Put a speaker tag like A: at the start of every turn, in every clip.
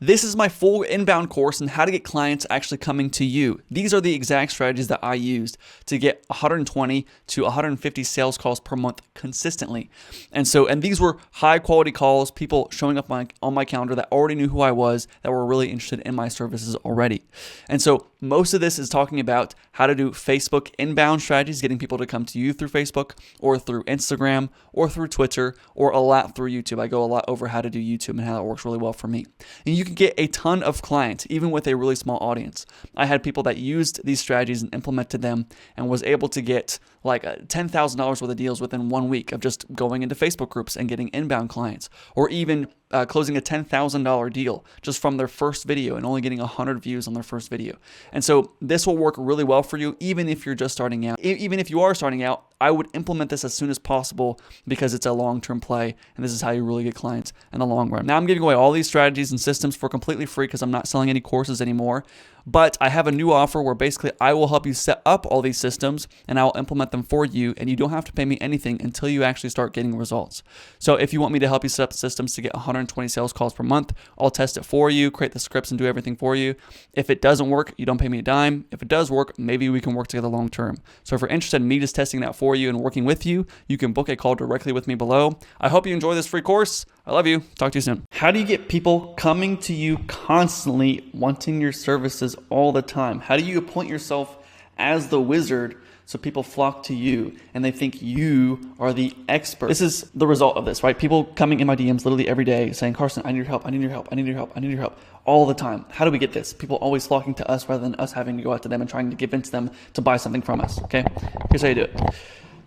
A: This is my full inbound course on how to get clients actually coming to you. These are the exact strategies that I used to get 120 to 150 sales calls per month consistently. And these were high quality calls, people showing up on my calendar that already knew who I was, that were really interested in my services already. And so most of this is talking about how to do Facebook inbound strategies, getting people to come to you through Facebook or through Instagram or through Twitter or a lot through YouTube. I go a lot over how to do YouTube and how that works really well for me. And you can get a ton of clients, even with a really small audience. I had people that used these strategies and implemented them and was able to get like $10,000 worth of deals within 1 week of just going into Facebook groups and getting inbound clients, or even closing a $10,000 deal just from their first video and only getting 100 views on their first video. And so this will work really well for you, even if you're just starting out. Even if you are starting out, I would implement this as soon as possible because it's a long-term play, and this is how you really get clients in the long run. Now, I'm giving away all these strategies and systems for completely free because I'm not selling any courses anymore. But I have a new offer where basically I will help you set up all these systems and I'll implement them for you, and you don't have to pay me anything until you actually start getting results. So if you want me to help you set up systems to get 120 sales calls per month, I'll test it for you, create the scripts and do everything for you. If it doesn't work, you don't pay me a dime. If it does work, maybe we can work together long term. So if you're interested in me just testing that for you and working with you, you can book a call directly with me below. I hope you enjoy this free course. I love you. Talk to you soon. How do you get people coming to you constantly, wanting your services all the time? How do you appoint yourself as the wizard so people flock to you and they think you are the expert? This is the result of this, right? People coming in my DMs literally every day saying, Carson, I need your help. I need your help. I need your help. I need your help all the time. How do we get this? People always flocking to us rather than us having to go out to them and trying to convince them to buy something from us. Okay. Here's how you do it.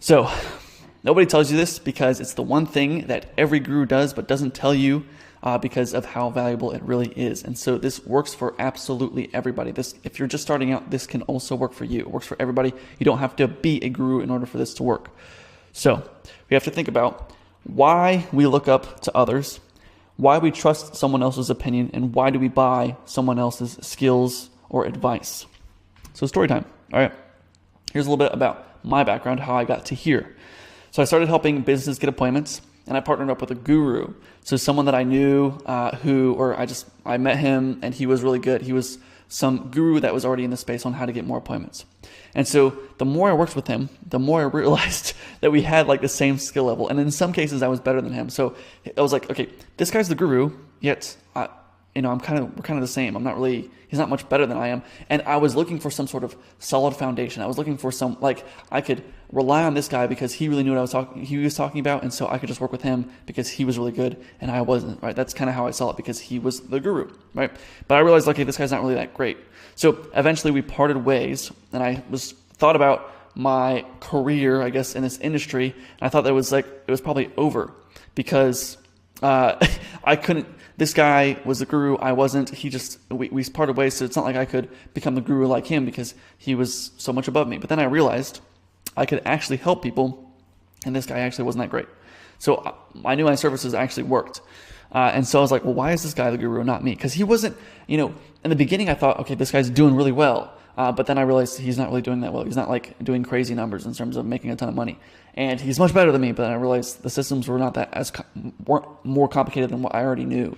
A: So nobody tells you this because it's the one thing that every guru does but doesn't tell you because of how valuable it really is. And so this works for absolutely everybody. If you're just starting out, this can also work for you. It works for everybody. You don't have to be a guru in order for this to work. So we have to think about why we look up to others, why we trust someone else's opinion, and why do we buy someone else's skills or advice. So story time. All right. Here's a little bit about my background, how I got to here. So I started helping businesses get appointments, and I partnered up with a guru. So someone that I knew I met him and he was really good. He was some guru that was already in the space on how to get more appointments. And so the more I worked with him, the more I realized that we had like the same skill level. And in some cases I was better than him. So I was like, okay, this guy's the guru, yet we're kind of the same. He's not much better than I am. And I was looking for some sort of solid foundation. I was looking for I could rely on this guy because he really knew what he was talking about. And so I could just work with him because he was really good and I wasn't, right? That's kind of how I saw it because he was the guru, right? But I realized, okay, this guy's not really that great. So eventually we parted ways, and I thought about my career, I guess, in this industry. And I thought that it was probably over because I couldn't. This guy was the guru. I wasn't. We parted ways, so it's not like I could become the guru like him because he was so much above me. But then I realized I could actually help people, and this guy actually wasn't that great. So I knew my services actually worked. And so I was like, well, why is this guy the guru, not me? Because he wasn't, in the beginning I thought, okay, this guy's doing really well. But then I realized he's not really doing that well. He's not like doing crazy numbers in terms of making a ton of money. And he's much better than me, but then I realized the systems were not weren't more complicated than what I already knew.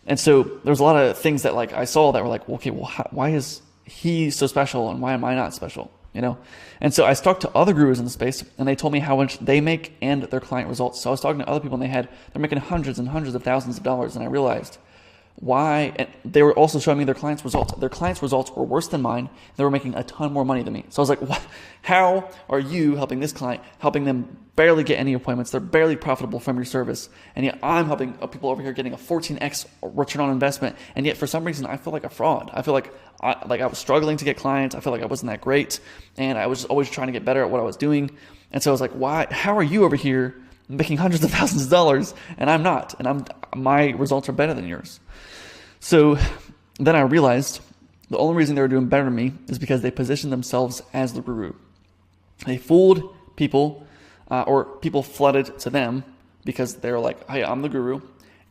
A: And so there's a lot of things that I saw that were like, okay, well, why is he so special and why am I not special? And so I talked to other gurus in the space, and they told me how much they make and their client results. So I was talking to other people, and they're making hundreds and hundreds of thousands of dollars, and I realized why. And they were also showing me their clients' results. Their clients' results were worse than mine. They were making a ton more money than me. So I was like, what? How are you helping this client, helping them barely get any appointments? They're barely profitable from your service. And yet I'm helping people over here getting a 14x return on investment. And yet for some reason, I feel like a fraud. I feel like I was struggling to get clients. I feel like I wasn't that great. And I was just always trying to get better at what I was doing. And so I was like, why? How are you over here making hundreds of thousands of dollars and I'm not? And my results are better than yours. So then I realized the only reason they were doing better than me is because they positioned themselves as the guru. They fooled people, or people flooded to them because they were like, hey, I'm the guru.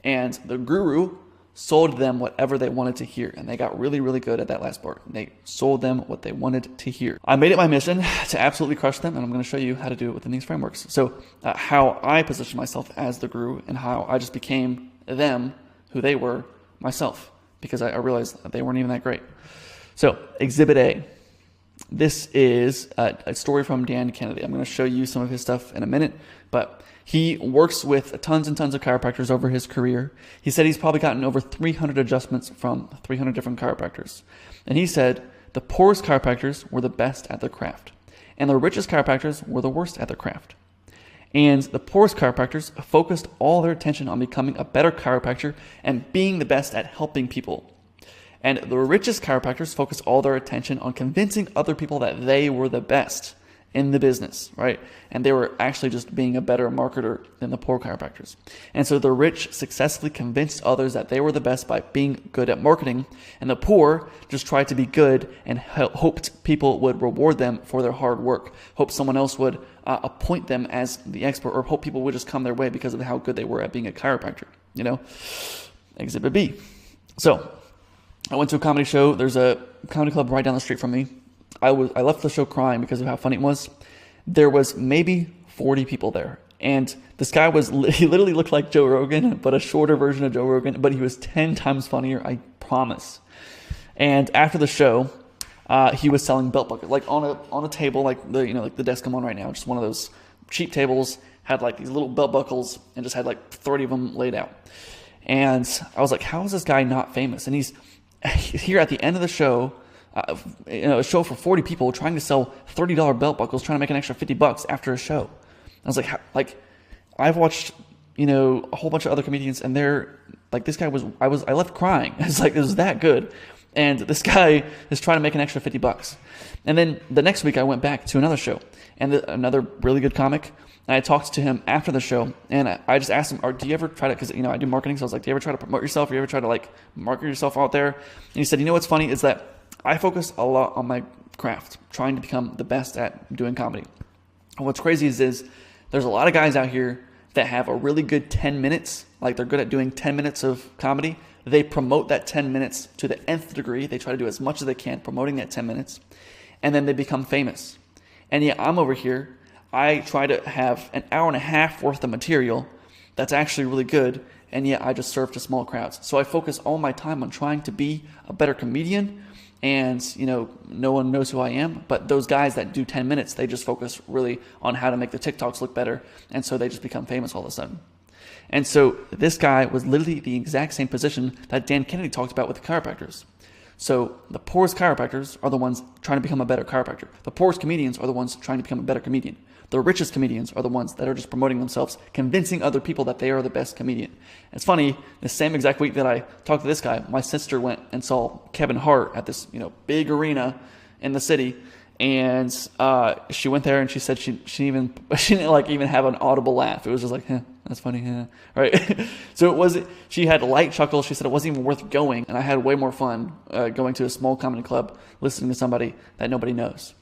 A: And the guru sold them whatever they wanted to hear. And they got really, really good at that last part. They sold them what they wanted to hear. I made it my mission to absolutely crush them, and I'm going to show you how to do it within these frameworks. So how I position myself as the guru and how I just became them, who they were, myself. because I realized that they weren't even that great. So Exhibit A. This is a story from Dan Kennedy. I'm going to show you some of his stuff in a minute, but he works with tons and tons of chiropractors over his career. He said he's probably gotten over 300 adjustments from 300 different chiropractors. And he said the poorest chiropractors were the best at their craft, and the richest chiropractors were the worst at their craft. And the poorest chiropractors focused all their attention on becoming a better chiropractor and being the best at helping people. And the richest chiropractors focused all their attention on convincing other people that they were the best in the business, right? And they were actually just being a better marketer than the poor chiropractors. And so the rich successfully convinced others that they were the best by being good at marketing, and the poor just tried to be good and hoped people would reward them for their hard work, hoped someone else would appoint them as the expert, or hope people would just come their way because of how good they were at being a chiropractor, you know? Exhibit B. So I went to a comedy show. There's a comedy club right down the street from me. I left the show crying because of how funny it was. There was maybe 40 people there. And this guy he literally looked like Joe Rogan, but a shorter version of Joe Rogan, but he was 10 times funnier, I promise. And after the show, he was selling belt buckles, like on a table, like the desk I'm on right now, just one of those cheap tables, had like these little belt buckles and just had like 30 of them laid out. And I was like, how is this guy not famous? And he's here at the end of the show, a show for 40 people, trying to sell $30 belt buckles, trying to make an extra $50 after a show. I was like, I've watched, a whole bunch of other comedians, and they're like, this guy I left crying. It's like, it was that good. And this guy is trying to make an extra $50. And then the next week I went back to another show, and another really good comic. And I talked to him after the show, and I just asked him, do you ever try to, because, I do marketing, so I was like, do you ever try to promote yourself? Or you ever try to, like, market yourself out there? And he said, what's funny is that I focus a lot on my craft, trying to become the best at doing comedy. And what's crazy is there's a lot of guys out here that have a really good 10 minutes, like they're good at doing 10 minutes of comedy. They promote that 10 minutes to the nth degree. They try to do as much as they can promoting that 10 minutes, and then they become famous. And yet I'm over here, I try to have an hour and a half worth of material that's actually really good, and yet I just serve to small crowds. So I focus all my time on trying to be a better comedian, and no one knows who I am, but those guys that do 10 minutes, they just focus really on how to make the TikToks look better, and so they just become famous all of a sudden. And so this guy was literally the exact same position that Dan Kennedy talked about with the chiropractors. So the poorest chiropractors are the ones trying to become a better chiropractor. The poorest comedians are the ones trying to become a better comedian. The richest comedians are the ones that are just promoting themselves, convincing other people that they are the best comedian. It's funny, the same exact week that I talked to this guy, my sister went and saw Kevin Hart at this, big arena in the city. And she went there and she said she didn't even have an audible laugh. It was just like, that's funny, right? So she had a light chuckle. She said it wasn't even worth going. And I had way more fun going to a small comedy club, listening to somebody that nobody knows,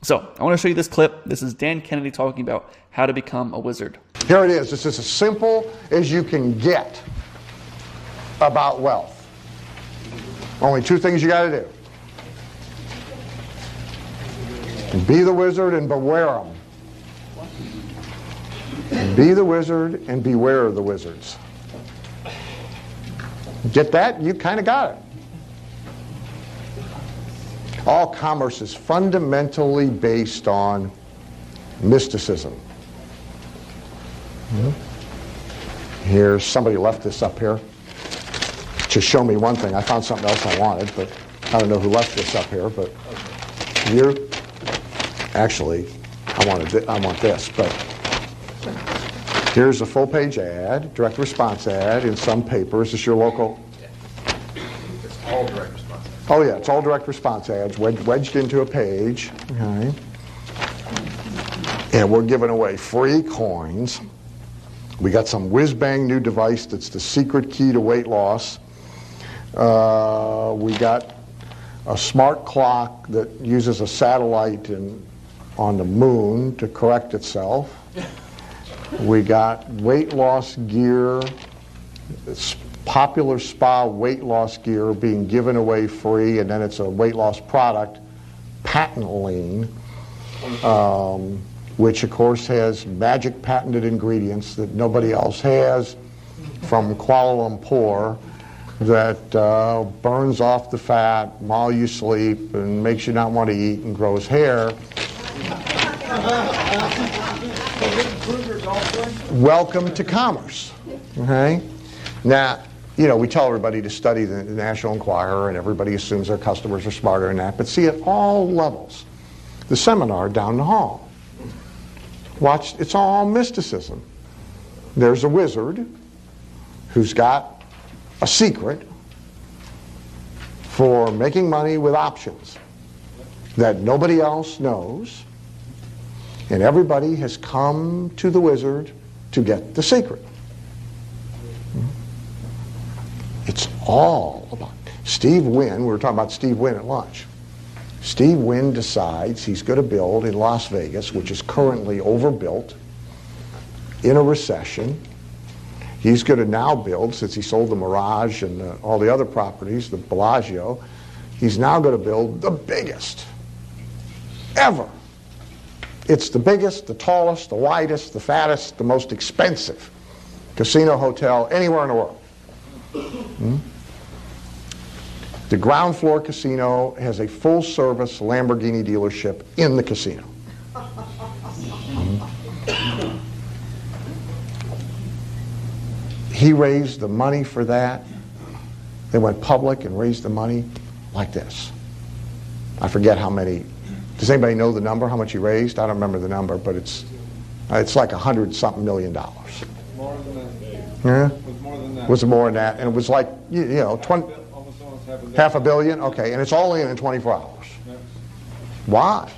A: So I want to show you this clip. This is Dan Kennedy talking about how to become a wizard.
B: Here it is. It's as simple as you can get about wealth. Only two things you got to do. Be the wizard and beware them. Be the wizard and beware of the wizards. Get that? You kind of got it. All commerce is fundamentally based on mysticism. Here's somebody left this up here to show me one thing. I found something else I wanted, but I don't know who left this up here. But you actually, I want this. But here's a full-page ad, direct response ad in some paper. Is this your local?
C: It's all direct response.
B: Oh yeah, it's all direct response ads wedged into a page. Okay. And we're giving away free coins. We got some whiz-bang new device that's the secret key to weight loss. We got a smart clock that uses a satellite on the moon to correct itself. We got weight loss gear. It's popular spa weight loss gear being given away free, and then it's a weight loss product, patent lean, which of course has magic patented ingredients that nobody else has from Kuala Lumpur. that burns off the fat while you sleep and makes you not want to eat and grows hair. Welcome to commerce. Okay? Now, you know, we tell everybody to study the National Enquirer, and everybody assumes their customers are smarter than that. But see, at all levels, the seminar down the hall, watch, it's all mysticism. There's a wizard who's got a secret for making money with options that nobody else knows, and everybody has come to the wizard to get the secret. It's all about Steve Wynn. We were talking about Steve Wynn at lunch. Steve Wynn decides he's going to build in Las Vegas, which is currently overbuilt, in a recession. He's going to now build, since he sold the Mirage and all the other properties, the Bellagio, he's now going to build the biggest ever. It's the biggest, the tallest, the widest, the fattest, the most expensive casino hotel anywhere in the world. The ground floor casino has a full-service Lamborghini dealership in the casino. He raised the money for that. They went public and raised the money like this. I forget how many. Does anybody know the number, how much he raised? I don't remember the number, but it's like $100-something million.
C: More than that.
B: Yeah?
C: It was more than that.
B: Was it more than that? And it was like, you know,
C: Almost
B: half a billion? Okay, and it's all in 24 hours.
C: Yeah.
B: Why?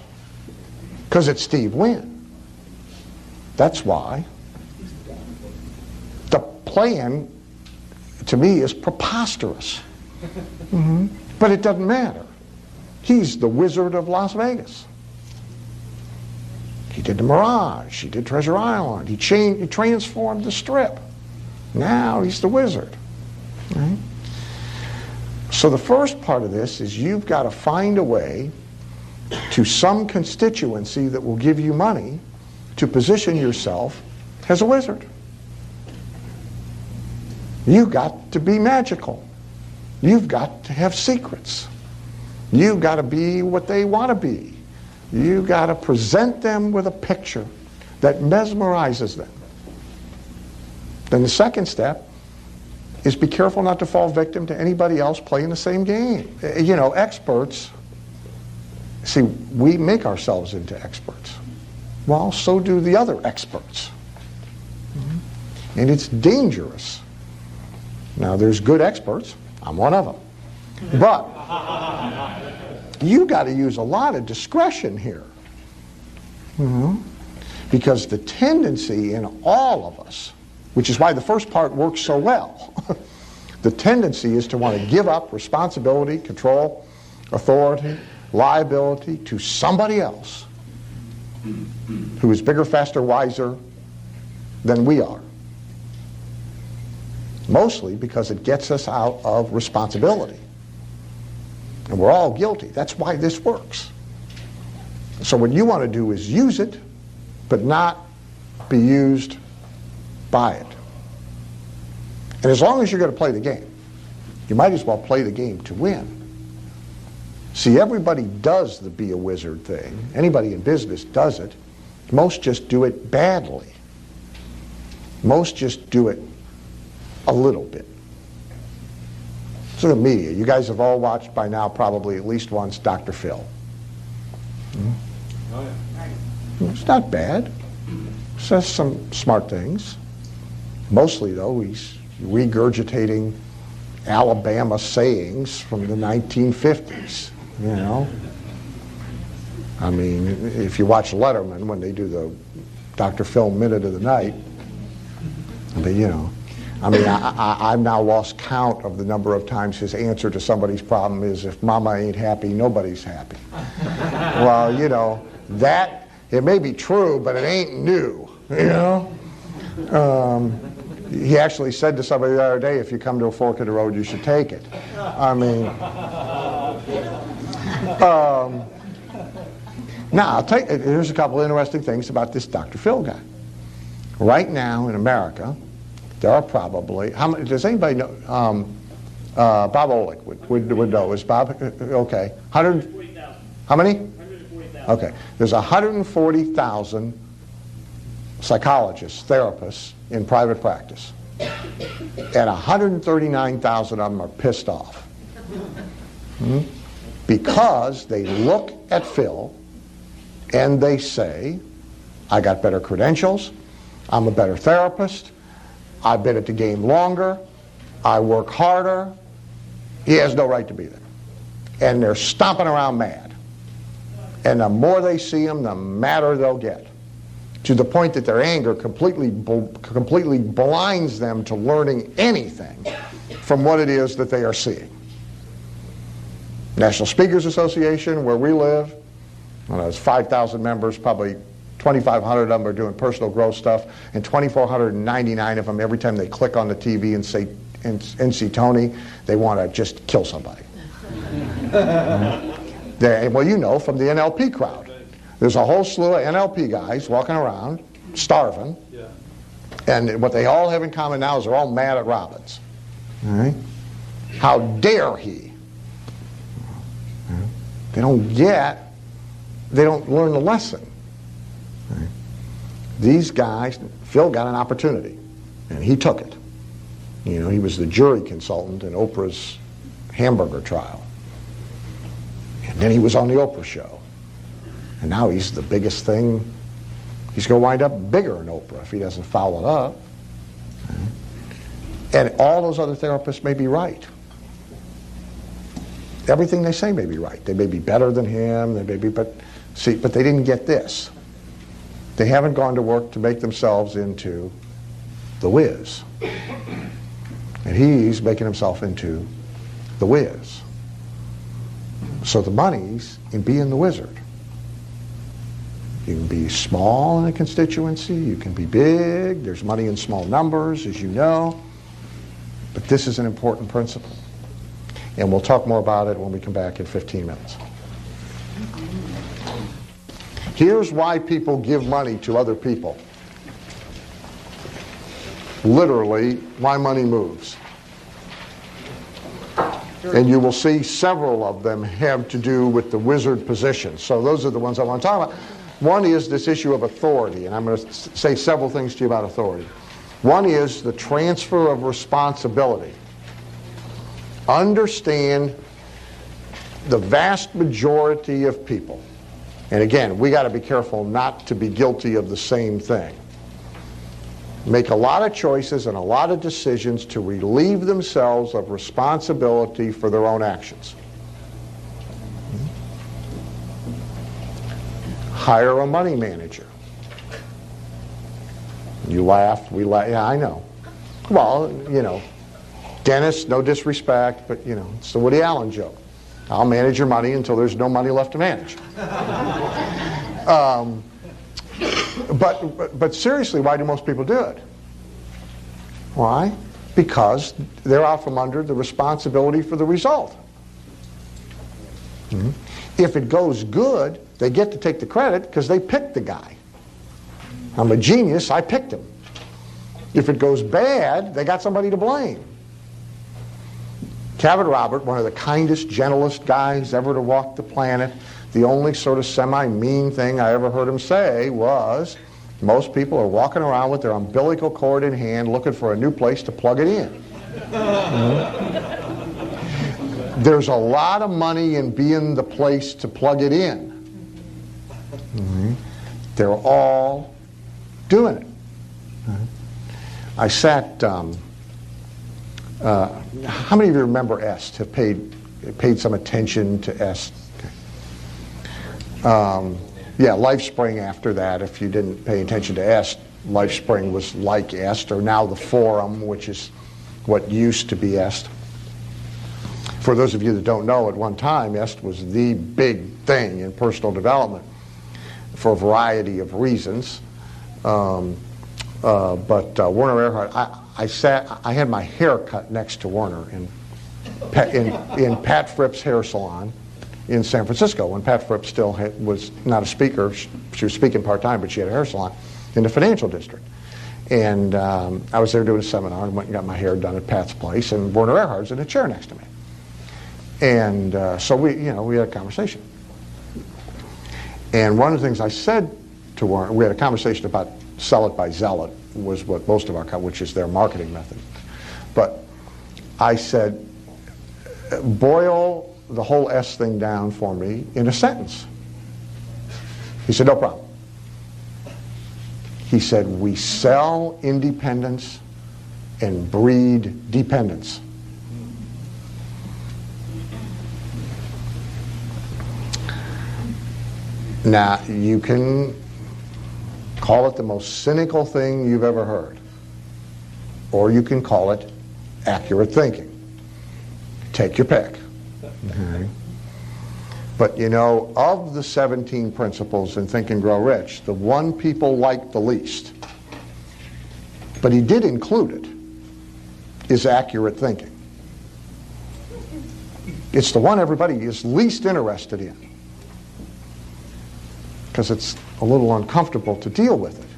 B: Because it's Steve Wynn. That's why. The plan, to me, is preposterous. But it doesn't matter. He's the Wizard of Las Vegas. He did the Mirage. He did Treasure Island. He transformed the Strip. Now he's the Wizard. Right? So the first part of this is you've got to find a way to some constituency that will give you money to position yourself as a wizard. You've got to be magical. You've got to have secrets. You've got to be what they want to be. You've got to present them with a picture that mesmerizes them. Then the second step is be careful not to fall victim to anybody else playing the same game. You know, experts, see, we make ourselves into experts. Well, so do the other experts. And it's dangerous. Now, there's good experts. I'm one of them. But you got to use a lot of discretion here. Because the tendency in all of us, which is why the first part works so well, the tendency is to want to give up responsibility, control, authority, liability to somebody else who is bigger, faster, wiser than we are. Mostly because it gets us out of responsibility. And we're all guilty. That's why this works. So what you want to do is use it, but not be used by it. And as long as you're going to play the game, you might as well play the game to win. See, everybody does the be a wizard thing. Anybody in business does it. Most just do it badly. Most just do it a little bit. So the media, you guys have all watched by now probably at least once Dr. Phil.
C: Oh, yeah.
B: It's not bad. Says some smart things. Mostly, though, he's regurgitating Alabama sayings from the 1950s, you know. I mean, if you watch Letterman when they do the Dr. Phil Minute of the Night, but, you know, I mean, I've now lost count of the number of times his answer to somebody's problem is, if mama ain't happy, nobody's happy. Well, you know, that, it may be true, but it ain't new, you know? He actually said to somebody the other day, if you come to a fork in the road, you should take it. I mean, now, I'll tell you, here's a couple of interesting things about this Dr. Phil guy. Right now in America, there are probably, how many, does anybody know, Bob Olick would know. Is Bob, okay. 140,000. How many? 140,000. Okay. There's 140,000 psychologists, therapists in private practice. And 139,000 of them are pissed off. Because they look at Phil and they say, I got better credentials, I'm a better therapist, I've been at the game longer, I work harder, he has no right to be there. And they're stomping around mad. And the more they see him, the madder they'll get. To the point that their anger completely blinds them to learning anything from what it is that they are seeing. National Speakers Association, where we live, there's 5,000 members, probably 2,500 of them are doing personal growth stuff, and 2,499 of them, every time they click on the TV and say and see Tony, they want to just kill somebody. Well, you know, from the NLP crowd. There's a whole slew of NLP guys walking around, starving, and what they all have in common now is they're all mad at Robbins. All right? How dare he? They don't learn the lesson. Right? These guys, Phil got an opportunity, and he took it. You know, he was the jury consultant in Oprah's hamburger trial. And then he was on the Oprah show. And now he's the biggest thing. He's going to wind up bigger than Oprah if he doesn't follow it up. And all those other therapists may be right. Everything they say may be right. They may be better than him. They may be, but they didn't get this. They haven't gone to work to make themselves into the whiz. And he's making himself into the whiz. So the money's in being the wizard. You can be small in a constituency, you can be big, there's money in small numbers, as you know, but this is an important principle. And we'll talk more about it when we come back in 15 minutes. Here's why people give money to other people. Literally, why money moves. And you will see several of them have to do with the wizard position. So those are the ones I want to talk about. One is this issue of authority, and I'm going to say several things to you about authority. One is the transfer of responsibility. Understand the vast majority of people, and again, we got to be careful not to be guilty of the same thing, make a lot of choices and a lot of decisions to relieve themselves of responsibility for their own actions. Hire a money manager. You laugh, we laugh, yeah, I know. Well, you know, Dennis, no disrespect, but you know, it's the Woody Allen joke. I'll manage your money until there's no money left to manage. But seriously, why do most people do it? Why? Because they're out from under the responsibility for the result. If it goes good, they get to take the credit because they picked the guy. I'm a genius, I picked him. If it goes bad, they got somebody to blame. Cabot Robert, one of the kindest, gentlest guys ever to walk the planet, the only sort of semi-mean thing I ever heard him say was, most people are walking around with their umbilical cord in hand looking for a new place to plug it in. There's a lot of money in being the place to plug it in. They're all doing it. I sat, how many of you remember EST, have paid some attention to EST? Okay. Yeah, LifeSpring after that, if you didn't pay attention to EST, LifeSpring was like EST, or now the Forum, which is what used to be EST. For those of you that don't know, at one time, EST was the big thing in personal development for a variety of reasons. But Werner Erhard, I had my hair cut next to Werner in Pat Fripp's hair salon in San Francisco when Pat Fripp still was not a speaker. She was speaking part-time, but she had a hair salon in the financial district. And I was there doing a seminar and went and got my hair done at Pat's place, and Werner Erhard's in a chair next to me. And so we had a conversation. And one of the things I said to Werner, we had a conversation about sell it by zealot, was what most of our, which is their marketing method. But I said, boil the whole S thing down for me in a sentence. He said, no problem. He said, we sell independence and breed dependence. Now, you can call it the most cynical thing you've ever heard, or you can call it accurate thinking. Take your pick. Okay. But you know, of the 17 principles in Think and Grow Rich, the one people like the least, but he did include it, is accurate thinking. It's the one everybody is least interested in, because it's a little uncomfortable to deal with it.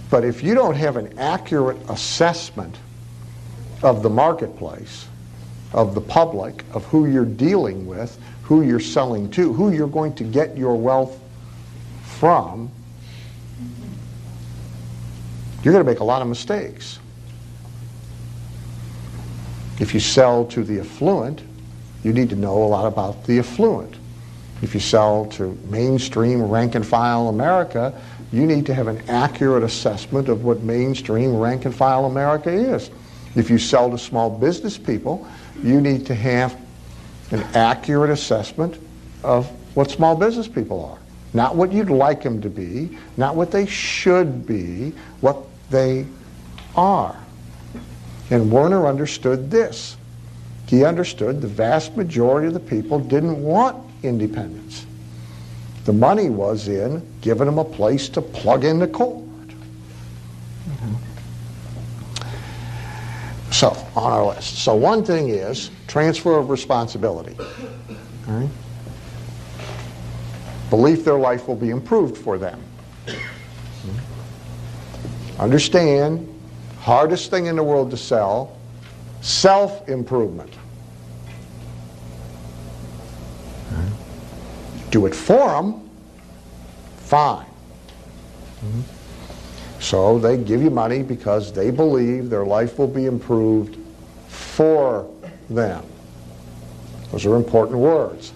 B: But if you don't have an accurate assessment of the marketplace, of the public, of who you're dealing with, who you're selling to, who you're going to get your wealth from, you're going to make a lot of mistakes. If you sell to the affluent, you need to know a lot about the affluent. If you sell to mainstream rank and file America, you need to have an accurate assessment of what mainstream rank and file America is. If you sell to small business people, you need to have an accurate assessment of what small business people are. Not what you'd like them to be, not what they should be, what they are. And Werner understood this. He understood the vast majority of the people didn't want independence. The money was in giving them a place to plug in the cord. So, on our list. So one thing is transfer of responsibility. All right? Belief their life will be improved for them. Understand, hardest thing in the world to sell, self-improvement. Do it for them, fine. So they give you money because they believe their life will be improved for them. Those are important words.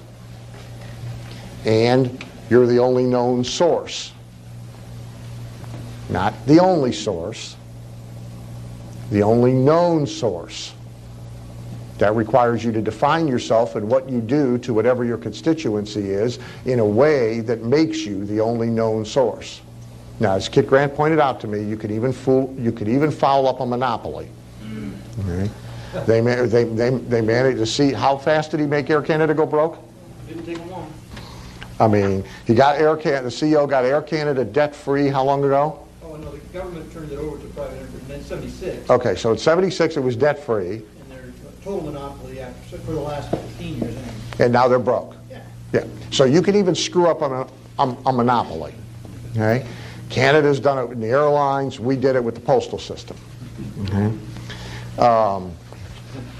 B: And you're the only known source. Not the only source, the only known source. That requires you to define yourself and what you do to whatever your constituency is in a way that makes you the only known source. Now, as Kit Grant pointed out to me, you could even foul up a monopoly. Okay. They managed to see how fast did he make Air Canada go broke?
D: Didn't take him long.
B: I mean, he got Air Canada. The CEO got Air Canada debt-free. How long ago?
D: Oh no, the government turned it over to private enterprise in 76.
B: Okay, so in '76 it was debt-free.
D: And their total monopoly for the last 15 years. Anyway.
B: And now they're broke.
D: Yeah.
B: Yeah. So you can even screw up a monopoly. Okay. Canada's done it in the airlines. We did it with the postal system. Okay.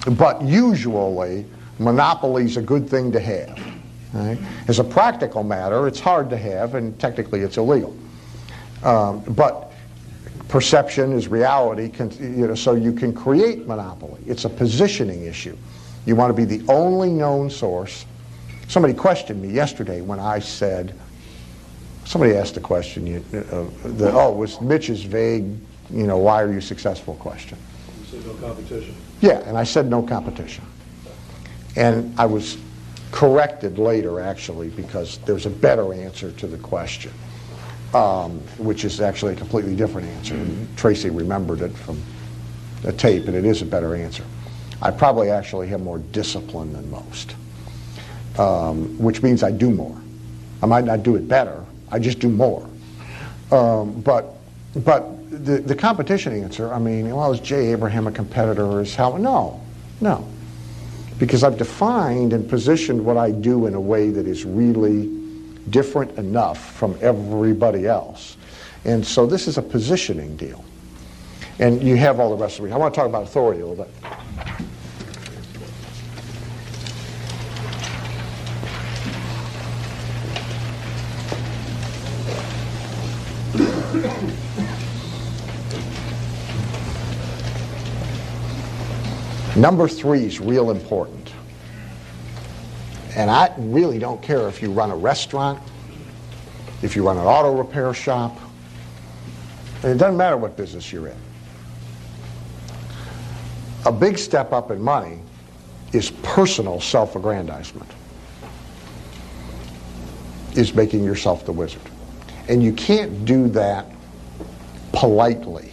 B: But usually, monopoly's a good thing to have. Right? As a practical matter, it's hard to have, and technically it's illegal. But perception is reality, so you can create monopoly. It's a positioning issue. You want to be the only known source. Somebody questioned me yesterday when I said, somebody asked a question, it was Mitch's vague, why are you successful question.
C: You said no competition.
B: Yeah, and I said no competition. And I was corrected later, actually, because there's a better answer to the question, which is actually a completely different answer. And Tracy remembered it from a tape, and it is a better answer. I probably actually have more discipline than most, which means I do more. I might not do it better, I just do more. But the competition answer, is Jay Abraham a competitor or is Hal? No. Because I've defined and positioned what I do in a way that is really different enough from everybody else. And so this is a positioning deal. And you have all the rest of it. I want to talk about authority a little bit. Number 3 is real important. And I really don't care if you run a restaurant, if you run an auto repair shop. And it doesn't matter what business you're in. A big step up in money is personal self-aggrandizement, is making yourself the wizard. And you can't do that politely.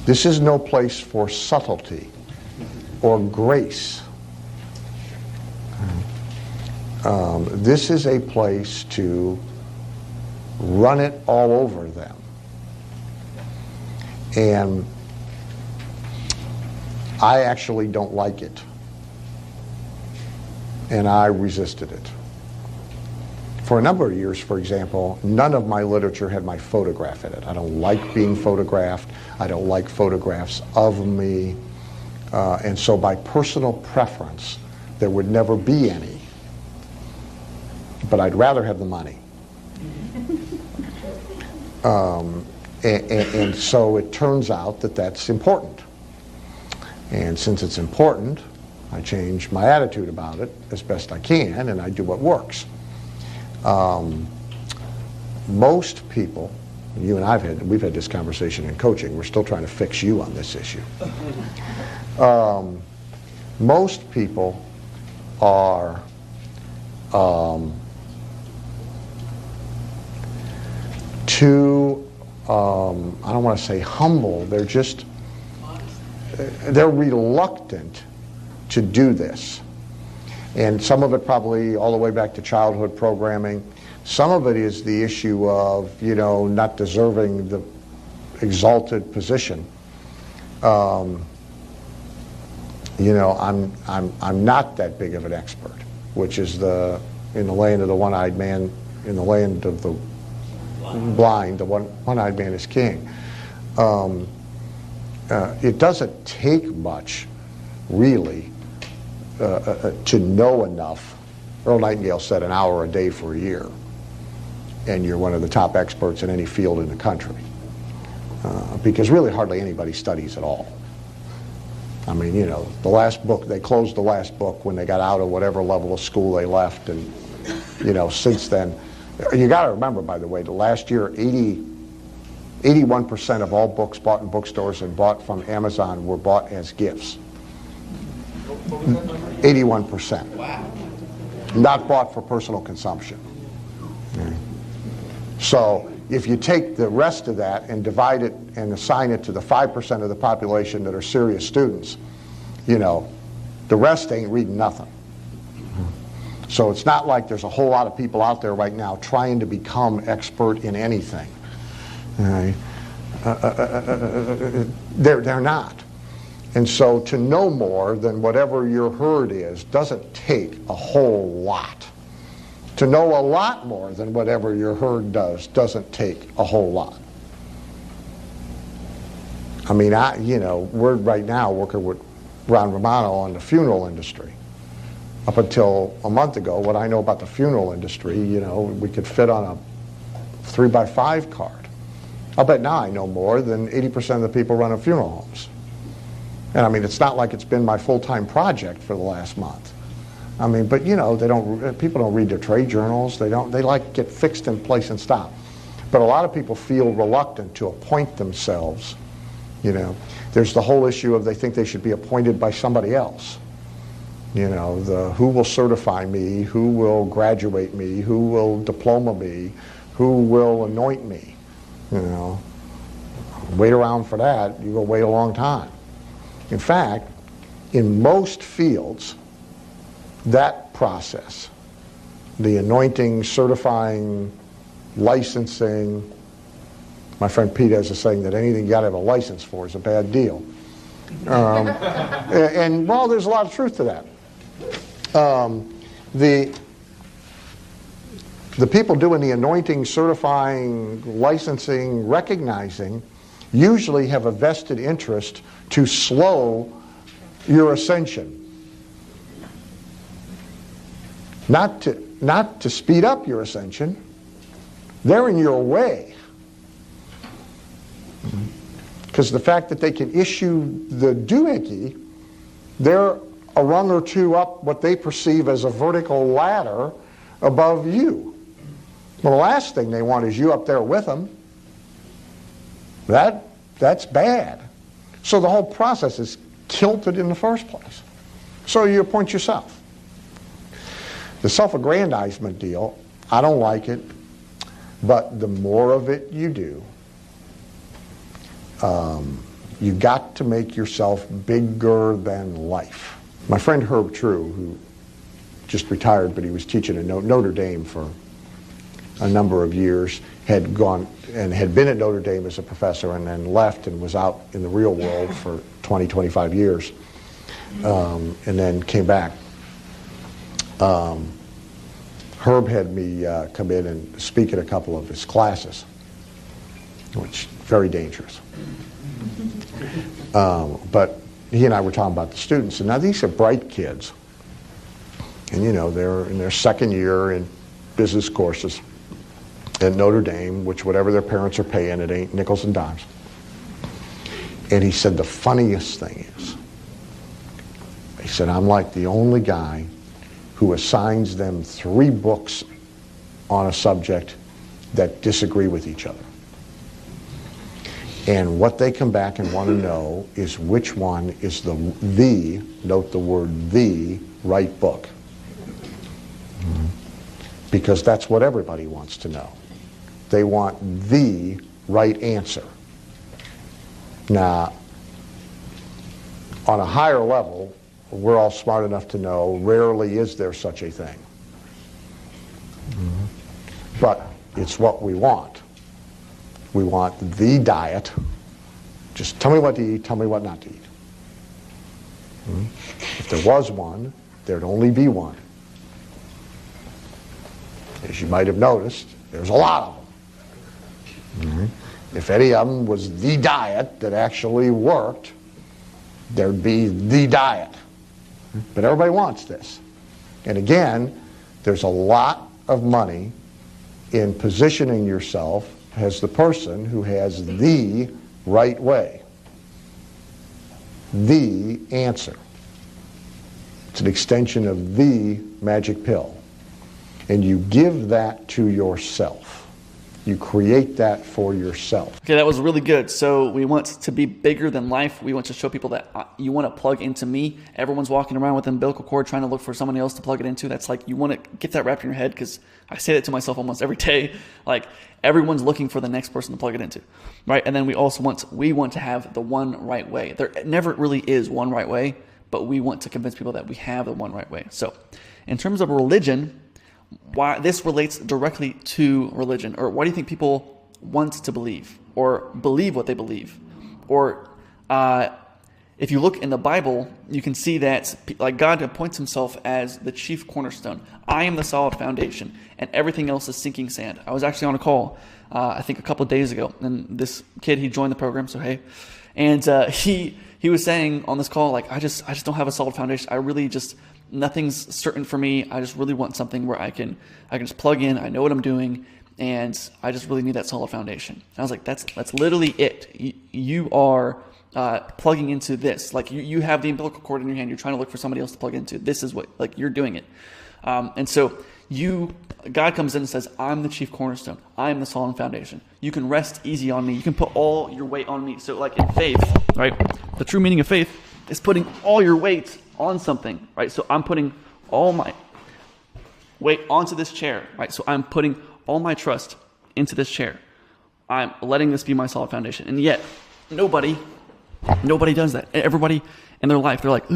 B: This is no place for subtlety or grace. This is a place to run it all over them. And I actually don't like it. And I resisted it. For a number of years, for example, none of my literature had my photograph in it. I don't like being photographed. I don't like photographs of me. And so by personal preference, there would never be any. But I'd rather have the money. And so it turns out that that's important. And since it's important, I change my attitude about it as best I can, and I do what works. Most people, you and we've had this conversation in coaching. We're still trying to fix you on this issue. Most people are too, I don't want to say humble, they're reluctant to do this. And some of it probably all the way back to childhood programming. Some of it is the issue of, not deserving the exalted position. I'm not that big of an expert, which is in the land of the one-eyed man, in the land of the blind, the one-eyed man is king. It doesn't take much, really, to know enough. Earl Nightingale said an hour a day for a year, and you're one of the top experts in any field in the country. Because really hardly anybody studies at all. I mean, the last book, they closed the last book when they got out of whatever level of school they left, and, since then, you got to remember, by the way, the last year, 81% of all books bought in bookstores and bought from Amazon were bought as gifts.
C: What was that number?
B: 81%.
C: Wow.
B: Not bought for personal consumption. So if you take the rest of that and divide it and assign it to the 5% of the population that are serious students, the rest ain't reading nothing. So it's not like there's a whole lot of people out there right now trying to become expert in anything. They're not. And so to know more than whatever your herd is doesn't take a whole lot. To know a lot more than whatever your herd does doesn't take a whole lot. I mean, we're right now working with Ron Romano on the funeral industry. Up until a month ago, what I know about the funeral industry, we could fit on a 3x5 card. I'll bet now I know more than 80% of the people running funeral homes. And I mean, it's not like it's been my full-time project for the last month. I mean, but people don't read their trade journals. They like get fixed in place and stop. But a lot of people feel reluctant to appoint themselves. There's the whole issue of they think they should be appointed by somebody else. Who will certify me, who will graduate me, who will diploma me, who will anoint me. Wait around for that, you're going to wait a long time. In fact, in most fields, that process, the anointing, certifying, licensing, my friend Pete has a saying that anything you got to have a license for is a bad deal. And well, there's a lot of truth to that. The people doing the anointing, certifying, licensing, recognizing usually have a vested interest to slow your ascension. Not to speed up your ascension. They're in your way. Because the fact that they can issue the doohickey, they're a rung or two up what they perceive as a vertical ladder above you. Well, the last thing they want is you up there with them. That's bad. So the whole process is tilted in the first place. So you appoint yourself. The self-aggrandizement deal, I don't like it, but the more of it you do, you got to make yourself bigger than life. My friend Herb True, who just retired, but he was teaching at Notre Dame for a number of years, had gone and had been at Notre Dame as a professor and then left and was out in the real world for 20, 25 years, and then came back. Herb had me come in and speak at a couple of his classes, which is very dangerous. But he and I were talking about the students, and now these are bright kids, and you know, they're in their second year in business courses at Notre Dame, which whatever their parents are paying, it ain't nickels and dimes. And he said the funniest thing is, he said, I'm like the only guy who assigns them 3 books on a subject that disagree with each other. And what they come back and want to know is which one is the note the word the, right book. Because that's what everybody wants to know. They want the right answer. Now, on a higher level, we're all smart enough to know rarely is there such a thing. But it's what we want. We want the diet. Just tell me what to eat, tell me what not to eat. If there was one, there'd only be one. As you might have noticed, there's a lot of them. If any of them was the diet that actually worked, there'd be the diet. But everybody wants this. And again, there's a lot of money in positioning yourself as the person who has the right way. The answer. It's an extension of the magic pill. And you give that to yourself. You create that for yourself.
A: Okay, that was really good. So we want to be bigger than life. We want to show people that you want to plug into me. Everyone's walking around with an umbilical cord trying to look for someone else to plug it into. That's like, you want to get that wrapped in your head, because I say that to myself almost every day. Like, everyone's looking for the next person to plug it into, right? And then we also want to have the one right way. There never really is one right way, but we want to convince people that we have the one right way. So in terms of religion, why this relates directly to religion, or why do you think people want to believe or believe what they believe? Or if you look in the Bible, you can see that like God appoints himself as the chief cornerstone. I am the solid foundation, and everything else is sinking sand. I was actually on a call, I think a couple of days ago, and this kid, he joined the program, so hey, and he was saying on this call, like, I just don't have a solid foundation. I really just, nothing's certain for me. I just really want something where I can just plug in. I know what I'm doing, and I just really need that solid foundation. And I was like, that's literally it. You are plugging into this. Like, you have the umbilical cord in your hand. You're trying to look for somebody else to plug into. This is what, like, you're doing it. And so God comes in and says, I'm the chief cornerstone. I am the solid foundation. You can rest easy on me. You can put all your weight on me. So like in faith, right? The true meaning of faith is putting all your weight on something, right? So I'm putting all my weight onto this chair, right? So I'm putting all my trust into this chair. I'm letting this be my solid foundation. And yet, nobody does that. Everybody in their life, they're like,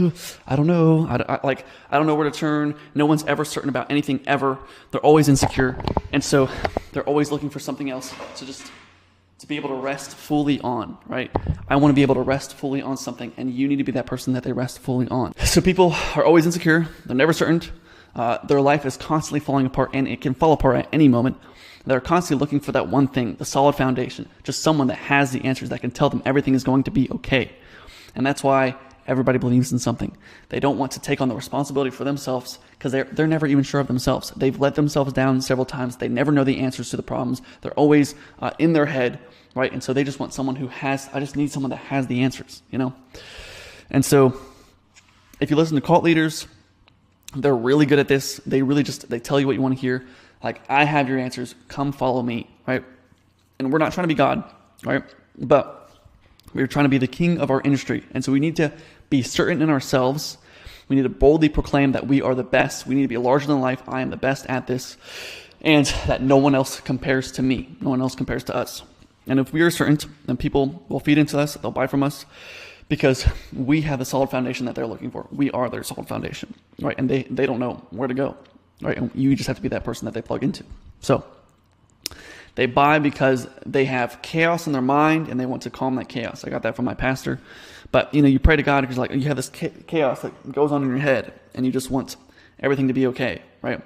A: I don't know. I don't know where to turn. No one's ever certain about anything ever. They're always insecure. And so they're always looking for something else to be able to rest fully on, right? I want to be able to rest fully on something, and you need to be that person that they rest fully on. So people are always insecure. They're never certain. Their life is constantly falling apart, and it can fall apart at any moment. They're constantly looking for that one thing, the solid foundation, just someone that has the answers, that can tell them everything is going to be okay. And that's why everybody believes in something. They don't want to take on the responsibility for themselves because they're never even sure of themselves. They've let themselves down several times. They never know the answers to the problems. They're always in their head, right? And so they just want someone who has, I just need someone that has the answers, you know? And so if you listen to cult leaders, they're really good at this. They tell you what you want to hear. Like, I have your answers. Come follow me, right? And we're not trying to be God, right? But we're trying to be the king of our industry. And so we need to be certain in ourselves. We need to boldly proclaim that we are the best. We need to be larger than life. I am the best at this. And that no one else compares to me. No one else compares to us. And if we are certain, then people will feed into us. They'll buy from us because we have the solid foundation that they're looking for. We are their solid foundation, right? And they don't know where to go, right? And you just have to be that person that they plug into. So they buy because they have chaos in their mind and they want to calm that chaos. I got that from my pastor. But, you pray to God because like you have this chaos that goes on in your head and you just want everything to be okay, right?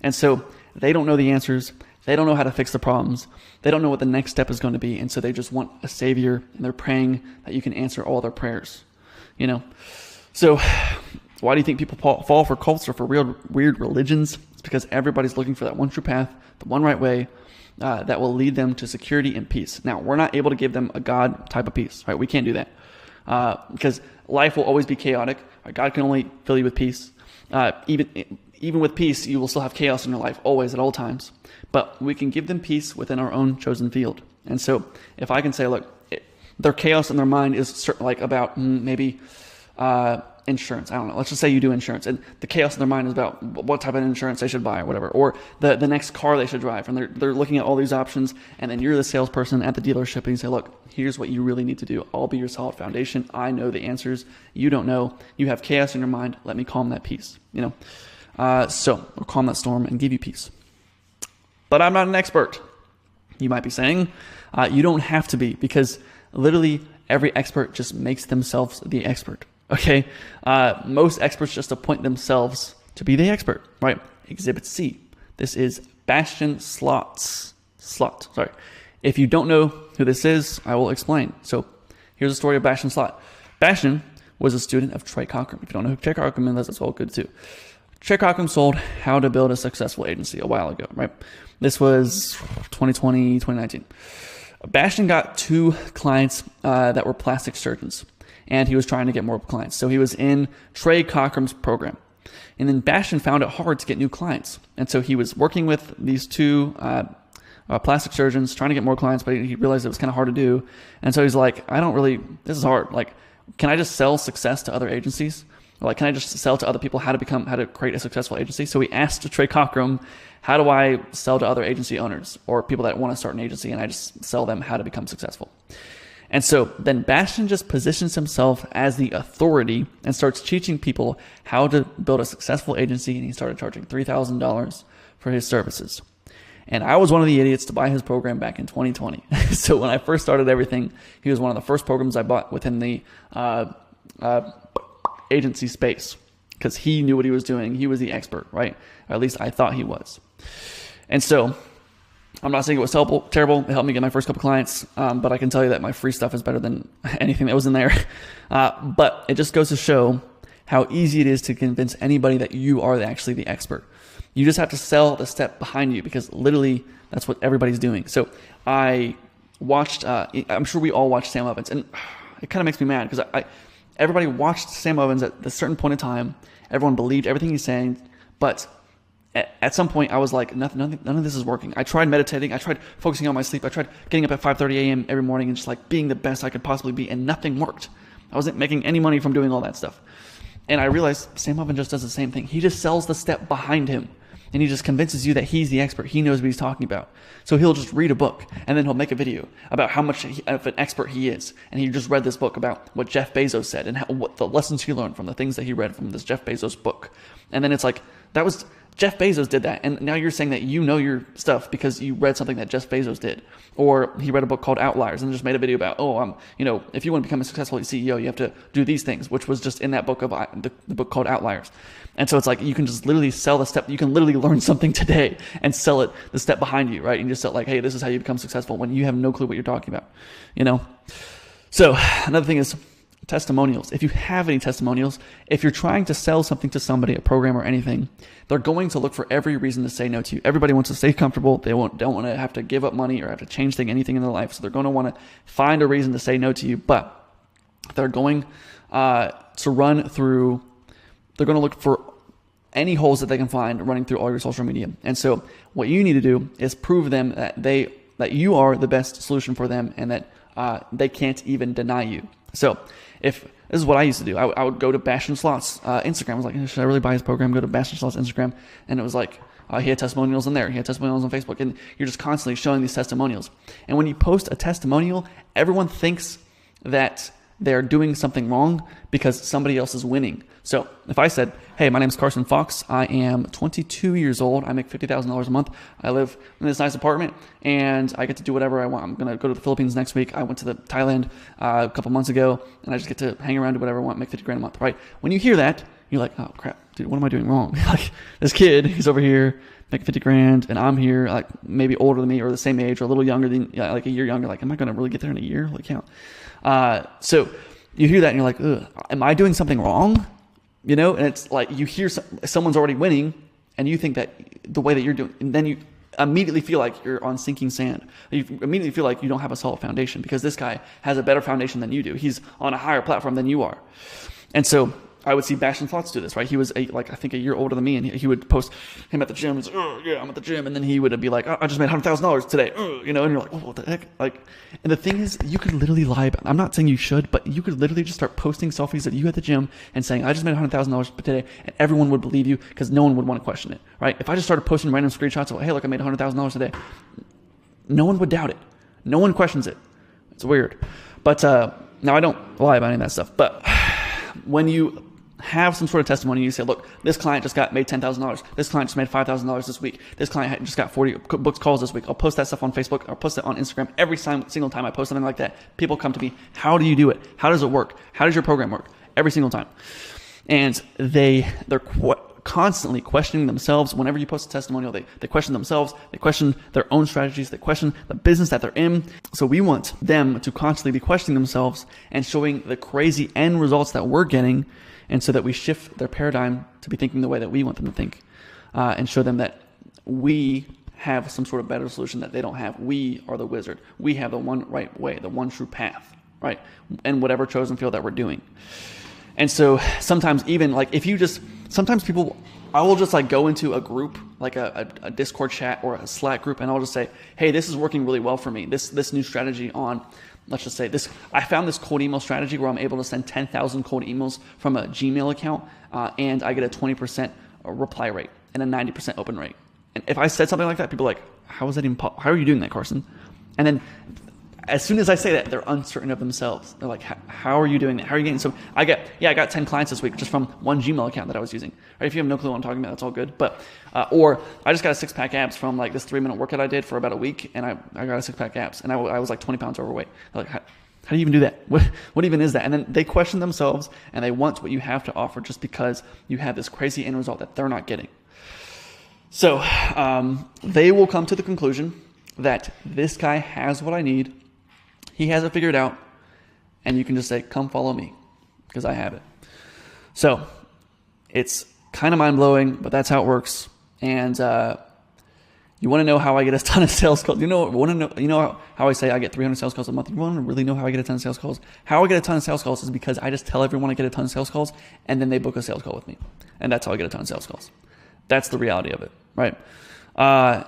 A: And so they don't know the answers. They don't know how to fix the problems. They don't know what the next step is going to be. And so they just want a savior and they're praying that you can answer all their prayers, So why do you think people fall for cults or for weird religions? It's because everybody's looking for that one true path, the one right way, that will lead them to security and peace. Now, we're not able to give them a God type of peace, right? We can't do that because life will always be chaotic. God can only fill you with peace. Even with peace, you will still have chaos in your life, always, at all times. But we can give them peace within our own chosen field. And so if I can say, look, their chaos in their mind is like about maybe insurance. I don't know. Let's just say you do insurance. And the chaos in their mind is about what type of insurance they should buy or whatever. Or the next car they should drive. And they're looking at all these options. And then you're the salesperson at the dealership and you say, look, here's what you really need to do. I'll be your solid foundation. I know the answers. You don't know. You have chaos in your mind. Let me calm that peace. So we'll calm that storm and give you peace. But I'm not an expert. You might be saying, you don't have to be, because literally every expert just makes themselves the expert. Okay. Most experts just appoint themselves to be the expert, right? Exhibit C. This is Bastian Slot. Sorry. If you don't know who this is, I will explain. So here's the story of Bastian Slot. Bastian was a student of Trey Cochran. If you don't know who Trey Cochran is, that's all good too. Trey Cochran sold How to Build a Successful Agency a while ago, right? This was 2020, 2019. Bastian got 2 clients that were plastic surgeons, and he was trying to get more clients. So he was in Trey Cochran's program. And then Bastian found it hard to get new clients. And so he was working with these 2 plastic surgeons, trying to get more clients, but he realized it was kind of hard to do. And so he's like, this is hard. Like, can I just sell success to other agencies? Like, can I just sell to other people how to create a successful agency? So he asked Trey Cochran, how do I sell to other agency owners or people that want to start an agency, and I just sell them how to become successful? And so then Bastian just positions himself as the authority and starts teaching people how to build a successful agency, and he started charging $3,000 for his services. And I was one of the idiots to buy his program back in 2020. So when I first started everything, he was one of the first programs I bought within the agency space, because he knew what he was doing. He was the expert, right? Or at least I thought he was. And so I'm not saying it was terrible. It helped me get my first couple clients, but I can tell you that my free stuff is better than anything that was in there. But it just goes to show how easy it is to convince anybody that you are actually the expert. You just have to sell the step behind you, because literally that's what everybody's doing. So I watched, I'm sure we all watched Sam Ovens, and it kind of makes me mad because everybody watched Sam Ovens at a certain point in time. Everyone believed everything he's saying, but at some point I was like, none of this is working. I tried meditating. I tried focusing on my sleep. I tried getting up at 5:30 a.m. every morning and just like being the best I could possibly be, and nothing worked. I wasn't making any money from doing all that stuff. And I realized Sam Ovens just does the same thing. He just sells the step behind him, and he just convinces you that he's the expert. He knows what he's talking about. So he'll just read a book, and then he'll make a video about how much of an expert he is. And he just read this book about what Jeff Bezos said and what the lessons he learned from the things that he read from this Jeff Bezos book. And then it's like, that was Jeff Bezos did that, and now you're saying that you know your stuff because you read something that Jeff Bezos did, or he read a book called Outliers and just made a video about, if you want to become a successful CEO, you have to do these things, which was just in that book of the book called Outliers. And so it's like you can just literally sell the step. You can literally learn something today and sell it the step behind you, right? And just sell like, hey, this is how you become successful when you have no clue what you're talking about, So another thing is testimonials. If you have any testimonials, if you're trying to sell something to somebody, a program or anything, they're going to look for every reason to say no to you. Everybody wants to stay comfortable. They don't want to have to give up money or have to change anything in their life. So they're going to want to find a reason to say no to you. But they're going to look for any holes that they can find running through all your social media. And so what you need to do is prove them that you are the best solution for them and that they can't even deny you. So if this is what I used to do, I would go to Bastion Slott's Instagram. I was like, should I really buy his program? Go to Bastion Slott's Instagram. And it was like, he had testimonials in there. He had testimonials on Facebook. And you're just constantly showing these testimonials. And when you post a testimonial, everyone thinks that they're doing something wrong because somebody else is winning. So if I said, hey, my name is Carson Fox. I am 22 years old. I make $50,000 a month. I live in this nice apartment and I get to do whatever I want. I'm going to go to the Philippines next week. I went to Thailand a couple months ago and I just get to hang around, do whatever I want, make 50 grand a month, right? When you hear that, you're like, oh crap, dude, what am I doing wrong? Like this kid, he's over here making 50 grand and I'm here like maybe older than me or the same age or a little younger than, like a year younger. Like, am I going to really get there in a year? Like, yeah. So you hear that and you're like, ugh, am I doing something wrong? And it's like you hear someone's already winning and you think that the way that you're doing, and then you immediately feel like you're on sinking sand. You immediately feel like you don't have a solid foundation because this guy has a better foundation than you do. He's on a higher platform than you are. And so I would see Bastion Slots do this, right? He was I think a year older than me, and he would post him at the gym. He's like, oh, yeah, I'm at the gym. And then he would be like, oh, I just made $100,000 today, and you're like, oh, what the heck? Like, and the thing is, you could literally lie about, I'm not saying you should, but you could literally just start posting selfies of you at the gym and saying, I just made $100,000 today, and everyone would believe you because no one would want to question it, right? If I just started posting random screenshots of, hey, look, I made $100,000 today, no one would doubt it. No one questions it. It's weird. But now I don't lie about any of that stuff, but when you have some sort of testimony, you say, look, this client just made $10,000. This client just made $5,000 this week. This client just got 40 booked calls this week. I'll post that stuff on Facebook. I'll post it on Instagram. Every single time I post something like that, people come to me. How do you do it? How does it work? How does your program work? Every single time. And they're constantly questioning themselves. Whenever you post a testimonial, they question themselves. They question their own strategies. They question the business that they're in. So we want them to constantly be questioning themselves and showing the crazy end results that we're getting. And so that we shift their paradigm to be thinking the way that we want them to think, and show them that we have some sort of better solution that they don't have. We are the wizard. We have the one right way, the one true path, right? And whatever chosen field that we're doing. And so sometimes even like sometimes people, I will just like go into a group, like a Discord chat or a Slack group, and I'll just say, hey, this is working really well for me. This new strategy on, let's just say this, I found this cold email strategy where I'm able to send 10,000 cold emails from a Gmail account, and I get a 20% reply rate and a 90% open rate. And if I said something like that, people are like, how is that even how are you doing that, Carson? And then as soon as I say that, they're uncertain of themselves. They're like, how are you doing that? How are you getting? So I got 10 clients this week just from one Gmail account that I was using. Right? If you have no clue what I'm talking about, that's all good. But, or I just got a 6-pack abs from like this 3-minute workout I did for about a week, and I got a 6-pack abs, and I was like 20 pounds overweight. They're like, how do you even do that? What even is that? And then they question themselves, and they want what you have to offer just because you have this crazy end result that they're not getting. So they will come to the conclusion that this guy has what I need. He has it figured out, and you can just say, come follow me, because I have it. So it's kind of mind-blowing, but that's how it works. And you want to know how I get a ton of sales calls? You know how I say I get 300 sales calls a month? You want to really know how I get a ton of sales calls? How I get a ton of sales calls is because I just tell everyone I get a ton of sales calls, and then they book a sales call with me. And that's how I get a ton of sales calls. That's the reality of it, right?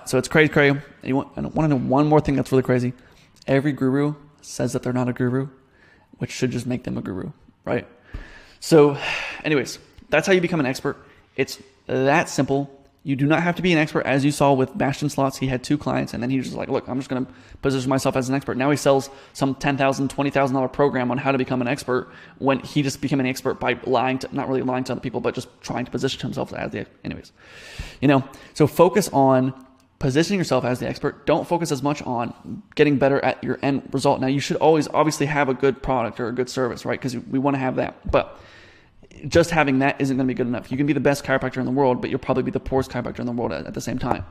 A: So it's crazy. I want to know one more thing that's really crazy. Every guru says that they're not a guru, which should just make them a guru, right? So anyways, that's how you become an expert. It's that simple. You do not have to be an expert. As you saw with Bastion Slots, he had 2 clients, and then he was just like, look, I'm just going to position myself as an expert. Now he sells some $10,000, $20,000 program on how to become an expert, when he just became an expert by not really lying to other people, but just trying to position himself as the, anyways. So focus on positioning yourself as the expert. Don't focus as much on getting better at your end result. Now, you should always obviously have a good product or a good service, right? Because we want to have that. But just having that isn't going to be good enough. You can be the best chiropractor in the world, but you'll probably be the poorest chiropractor in the world at the same time.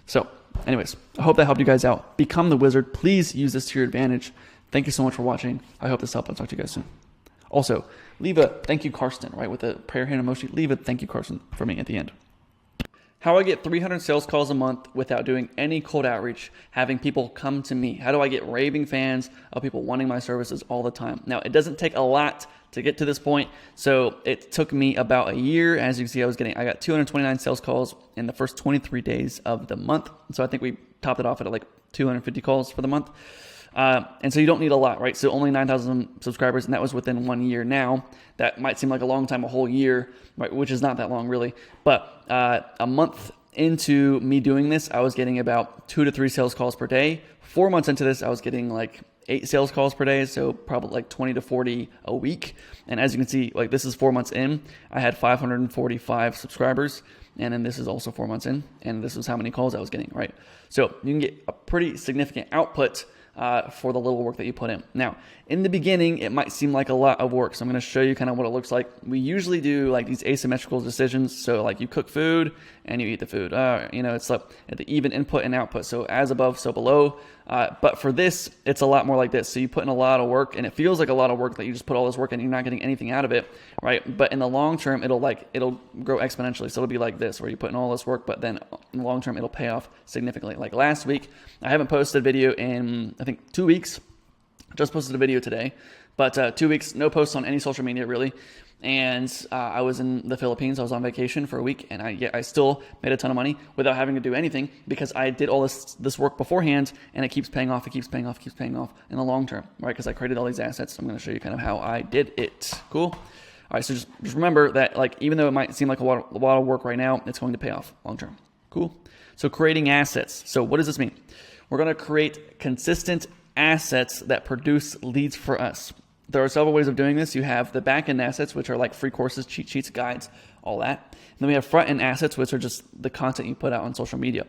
A: So anyways, I hope that helped you guys out. Become the wizard. Please use this to your advantage. Thank you so much for watching. I hope this helped. I'll talk to you guys soon. Also, leave a thank you, Karsten, right? With the prayer hand emoji, leave a thank you, Karsten, for me at the end. How I get 300 sales calls a month without doing any cold outreach, having people come to me. How do I get raving fans of people wanting my services all the time? Now, it doesn't take a lot to get to this point. So it took me about a year. As you can see, I got 229 sales calls in the first 23 days of the month. So I think we topped it off at like 250 calls for the month. And so you don't need a lot, right? So only 9,000 subscribers, and that was within 1 year. Now, that might seem like a long time, a whole year, right? Which is not that long really. But a month into me doing this, I was getting about 2 to 3 sales calls per day. 4 months into this, I was getting like 8 sales calls per day, so probably like 20 to 40 a week. And as you can see, like this is 4 months in, I had 545 subscribers, and then this is also 4 months in, and this is how many calls I was getting, right? So you can get a pretty significant output for the little work that you put in. Now, in the beginning, it might seem like a lot of work, so I'm going to show you kind of what it looks like. We usually do like these asymmetrical decisions, so like you cook food and you eat the food. It's like the even input and output, so as above, so below. But for this, it's a lot more like this. So you put in a lot of work, and it feels like a lot of work that you just put all this work in and you're not getting anything out of it, right? But in the long term, it'll grow exponentially. So it'll be like this, where you put in all this work, but then in the long term, it'll pay off significantly. Like last week, I haven't posted a video in, I think, 2 weeks. Just posted a video today, but 2 weeks, no posts on any social media really. And I was in the Philippines. I was on vacation for a week, and I still made a ton of money without having to do anything, because I did all this work beforehand, and it keeps paying off. It keeps paying off. It keeps paying off in the long term, right? Because I created all these assets. I'm going to show you kind of how I did it. Cool. All right. So just remember that, like, even though it might seem like a lot of work right now, it's going to pay off long term. Cool. So creating assets. So what does this mean? We're going to create consistent assets that produce leads for us. There are several ways of doing this. You have the back-end assets, which are like free courses, cheat sheets, guides, all that. And then we have front-end assets, which are just the content you put out on social media.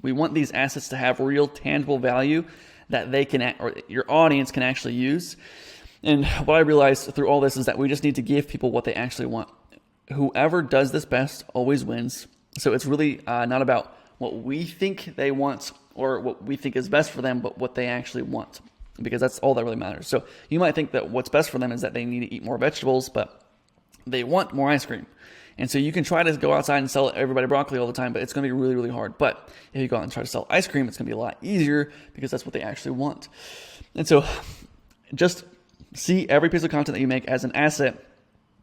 A: We want these assets to have real tangible value that they can, or your audience can actually use. And what I realized through all this is that we just need to give people what they actually want. Whoever does this best always wins. So it's really not about what we think they want or what we think is best for them, but what they actually want, because that's all that really matters. So you might think that what's best for them is that they need to eat more vegetables, but they want more ice cream. And so you can try to go outside and sell everybody broccoli all the time, but it's going to be really, really hard. But if you go out and try to sell ice cream, it's going to be a lot easier, because that's what they actually want. And so just see every piece of content that you make as an asset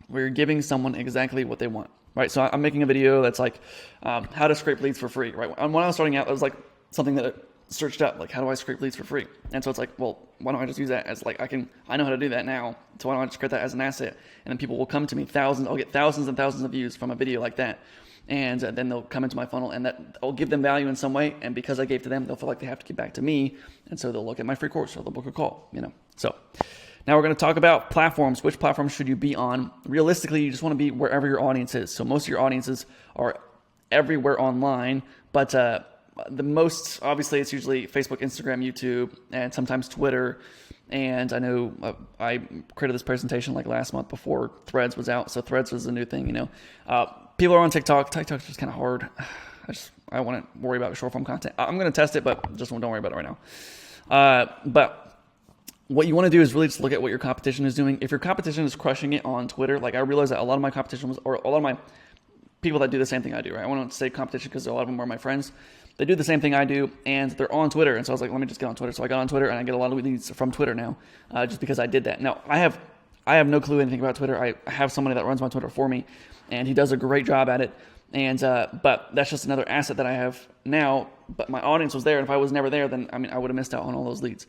A: where you're giving someone exactly what they want, right? So I'm making a video that's like how to scrape leads for free, right? And when I was starting out, it was like something that I searched up, like, how do I scrape leads for free? And so it's like, well, why don't I just use that as like, I know how to do that now, so why don't I just create that as an asset? And then people will come to me, I'll get thousands and thousands of views from a video like that. And then they'll come into my funnel, and that I'll give them value in some way. And because I gave to them, they'll feel like they have to give back to me. And so they'll look at my free course, or they'll book a call, So now we're going to talk about platforms. Which platforms should you be on? Realistically, you just want to be wherever your audience is. So most of your audiences are everywhere online, but the most, obviously, it's usually Facebook, Instagram, YouTube, and sometimes Twitter. And I know I created this presentation like last month before Threads was out. So Threads was a new thing, People are on TikTok. TikTok's just kind of hard. I want to worry about short form content. I'm going to test it, but just don't worry about it right now. But what you want to do is really just look at what your competition is doing. If your competition is crushing it on Twitter, like I realize that a lot of my competition or a lot of my people that do the same thing I do, right? I want to say competition because a lot of them are my friends. They do the same thing I do, and they're on Twitter. And so I was like, let me just get on Twitter. So I got on Twitter, and I get a lot of leads from Twitter now, just because I did that. Now, I have no clue anything about Twitter. I have somebody that runs my Twitter for me, and he does a great job at it. And but that's just another asset that I have now. But my audience was there, and if I was never there, then I would have missed out on all those leads.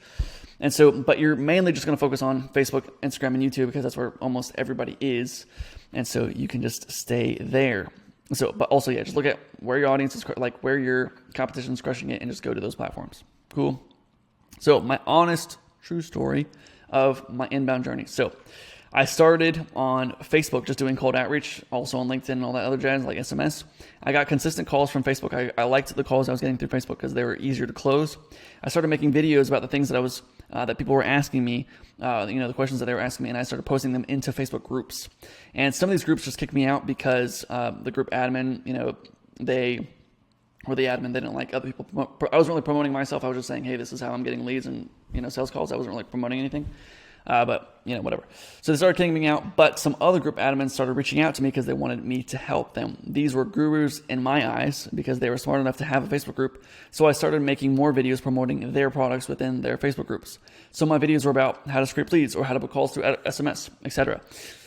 A: And so, but you're mainly just going to focus on Facebook, Instagram, and YouTube, because that's where almost everybody is. And so you can just stay there. So, but also, yeah, just look at where your audience is, like where your competition is crushing it, and just go to those platforms. Cool. So my honest, true story of my inbound journey. So I started on Facebook just doing cold outreach, also on LinkedIn and all that other jazz like SMS. I got consistent calls from Facebook. I liked the calls I was getting through Facebook because they were easier to close. I started making videos about the things that that people were asking me, the questions that they were asking me, and I started posting them into Facebook groups. And some of these groups just kicked me out because the group admin, the admin, they didn't like other people. I wasn't really promoting myself. I was just saying, hey, this is how I'm getting leads and sales calls. I wasn't really promoting anything. But whatever. So they started kicking me out, but some other group admins started reaching out to me because they wanted me to help them. These were gurus in my eyes because they were smart enough to have a Facebook group. So I started making more videos promoting their products within their Facebook groups. So my videos were about how to scrape leads or how to book calls through SMS, etc.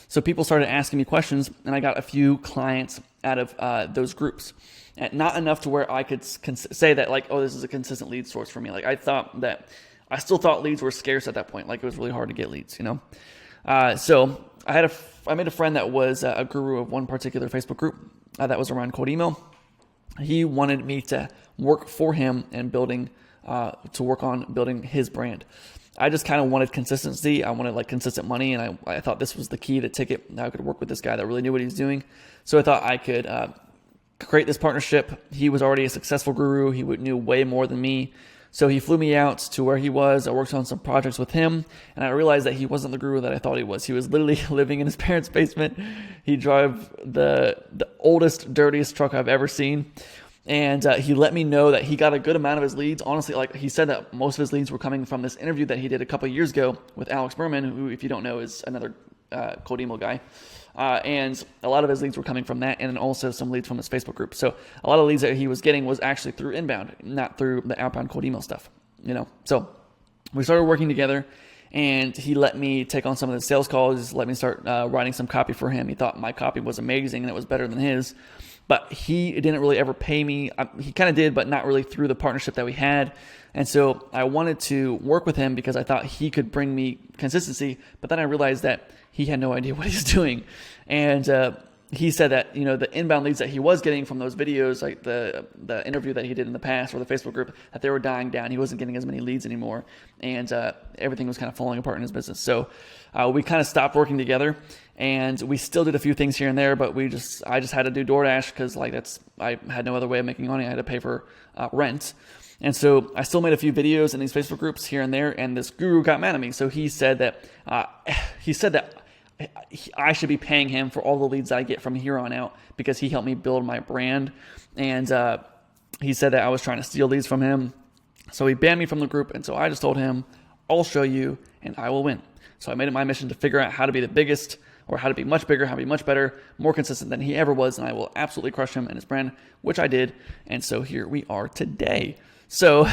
A: So people started asking me questions, and I got a few clients out of those groups. And not enough to where I could say that like, oh, this is a consistent lead source for me. Like I still thought leads were scarce at that point. Like it was really hard to get leads, So I made a friend that was a guru of one particular Facebook group that was around cold email. He wanted me to work for him and work on building his brand. I just kind of wanted consistency. I wanted like consistent money, and I thought this was the key to ticket. I could work with this guy that really knew what he was doing. So I thought I could create this partnership. He was already a successful guru. He knew way more than me. So he flew me out to where he was. I worked on some projects with him, and I realized that he wasn't the guru that I thought he was. He was literally living in his parents' basement. He drove the oldest, dirtiest truck I've ever seen. And he let me know that he got a good amount of his leads. Honestly, like he said that most of his leads were coming from this interview that he did a couple of years ago with Alex Berman, who, if you don't know, is another cold email guy. And a lot of his leads were coming from that, and then also some leads from his Facebook group. So a lot of leads that he was getting was actually through inbound, not through the outbound cold email stuff, So we started working together, and he let me take on some of the sales calls, let me start writing some copy for him. He thought my copy was amazing and it was better than his, but he didn't really ever pay me. He kind of did, but not really through the partnership that we had. And so I wanted to work with him because I thought he could bring me consistency, but then I realized that he had no idea what he was doing. And he said that, the inbound leads that he was getting from those videos, like the interview that he did in the past or the Facebook group, that they were dying down. He wasn't getting as many leads anymore. And everything was kind of falling apart in his business. So we kind of stopped working together, and we still did a few things here and there, but I just had to do DoorDash because I had no other way of making money. I had to pay for rent. And so I still made a few videos in these Facebook groups here and there, and this guru got mad at me. So he said that I should be paying him for all the leads that I get from here on out because he helped me build my brand. And he said that I was trying to steal leads from him. So he banned me from the group. And so I just told him, I'll show you and I will win. So I made it my mission to figure out how to be the biggest, or how to be much bigger, how to be much better, more consistent than he ever was. And I will absolutely crush him and his brand, which I did. And so here we are today. So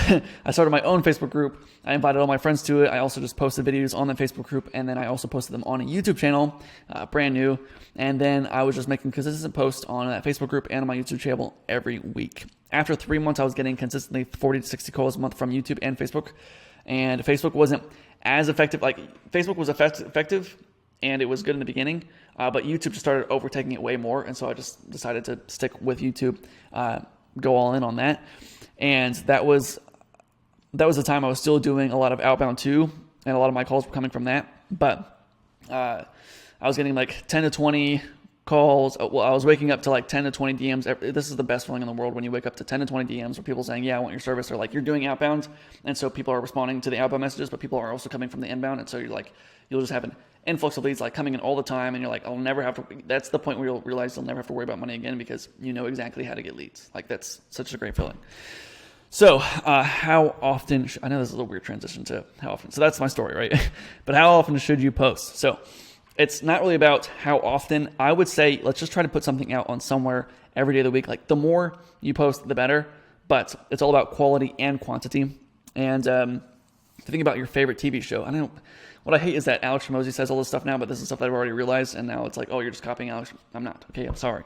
A: I started my own Facebook group. I invited all my friends to it. I also just posted videos on the Facebook group, and then I also posted them on a YouTube channel, brand new. And then I was just making consistent posts on that Facebook group and on my YouTube channel every week. After 3 months, I was getting consistently 40 to 60 calls a month from YouTube and Facebook. And Facebook wasn't as effective. Like Facebook was effective, and it was good in the beginning, but YouTube just started overtaking it way more. And so I just decided to stick with YouTube, go all in on that. And that was the time I was still doing a lot of outbound too, and a lot of my calls were coming from that. But I was getting like 10 to 20 calls. Well, I was waking up to like 10 to 20 DMs. This is the best feeling in the world when you wake up to 10 to 20 DMs where people saying, yeah, I want your service, or like you're doing outbound. And so people are responding to the outbound messages, but people are also coming from the inbound. And so you'll just have an influx of leads like coming in all the time. And you're like, I'll never have to, that's the point where you'll realize you'll never have to worry about money again because you know exactly how to get leads. Like that's such a great feeling. So how often, I know this is a weird transition to how often, so that's my story, right? But how often should you post? So it's not really about how often. I would say, let's just try to put something out on somewhere every day of the week. Like the more you post, the better, but it's all about quality and quantity. And think about your favorite TV show. I know what I hate is that Alex Hormozi says all this stuff now, but this is stuff that I've already realized. And now it's like, oh, you're just copying Alex. I'm not. Okay, I'm sorry.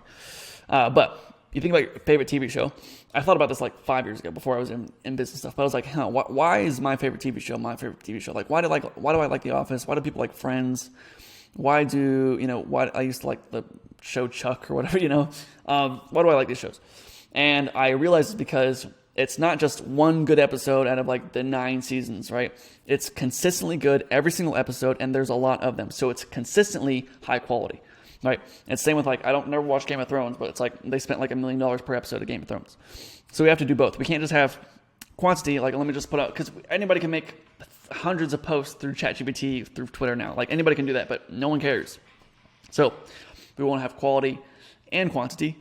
A: But you think about your favorite TV show. I thought about this like 5 years ago before I was in business stuff. But I was like, why is my favorite TV show my favorite TV show? Like, why do I like The Office? Why do people like Friends? why I used to like the show Chuck or whatever, why do I like these shows? And I realized it's because it's not just one good episode out of like the 9 seasons, right? It's consistently good every single episode, and there's a lot of them. So it's consistently high quality, right? And same with like, I don't never watch Game of Thrones, but it's like they spent like $1 million per episode of Game of Thrones. So we have to do both. We can't just have quantity, like let me just put out, because anybody can make hundreds of posts through ChatGPT, through Twitter now. Like anybody can do that, but no one cares. So we want to have quality and quantity.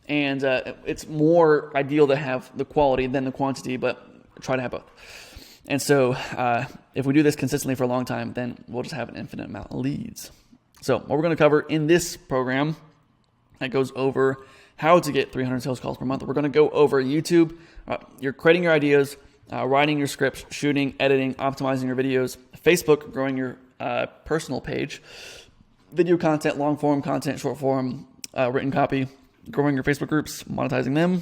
A: And it's more ideal to have the quality than the quantity, but try to have both. And so if we do this consistently for a long time, then we'll just have an infinite amount of leads. So what we're going to cover in this program that goes over how to get 300 sales calls per month. We're going to go over YouTube. You're creating your ideas, writing your scripts, shooting, editing, optimizing your videos, Facebook, growing your personal page, video content, long form content, short form, written copy, growing your Facebook groups, monetizing them,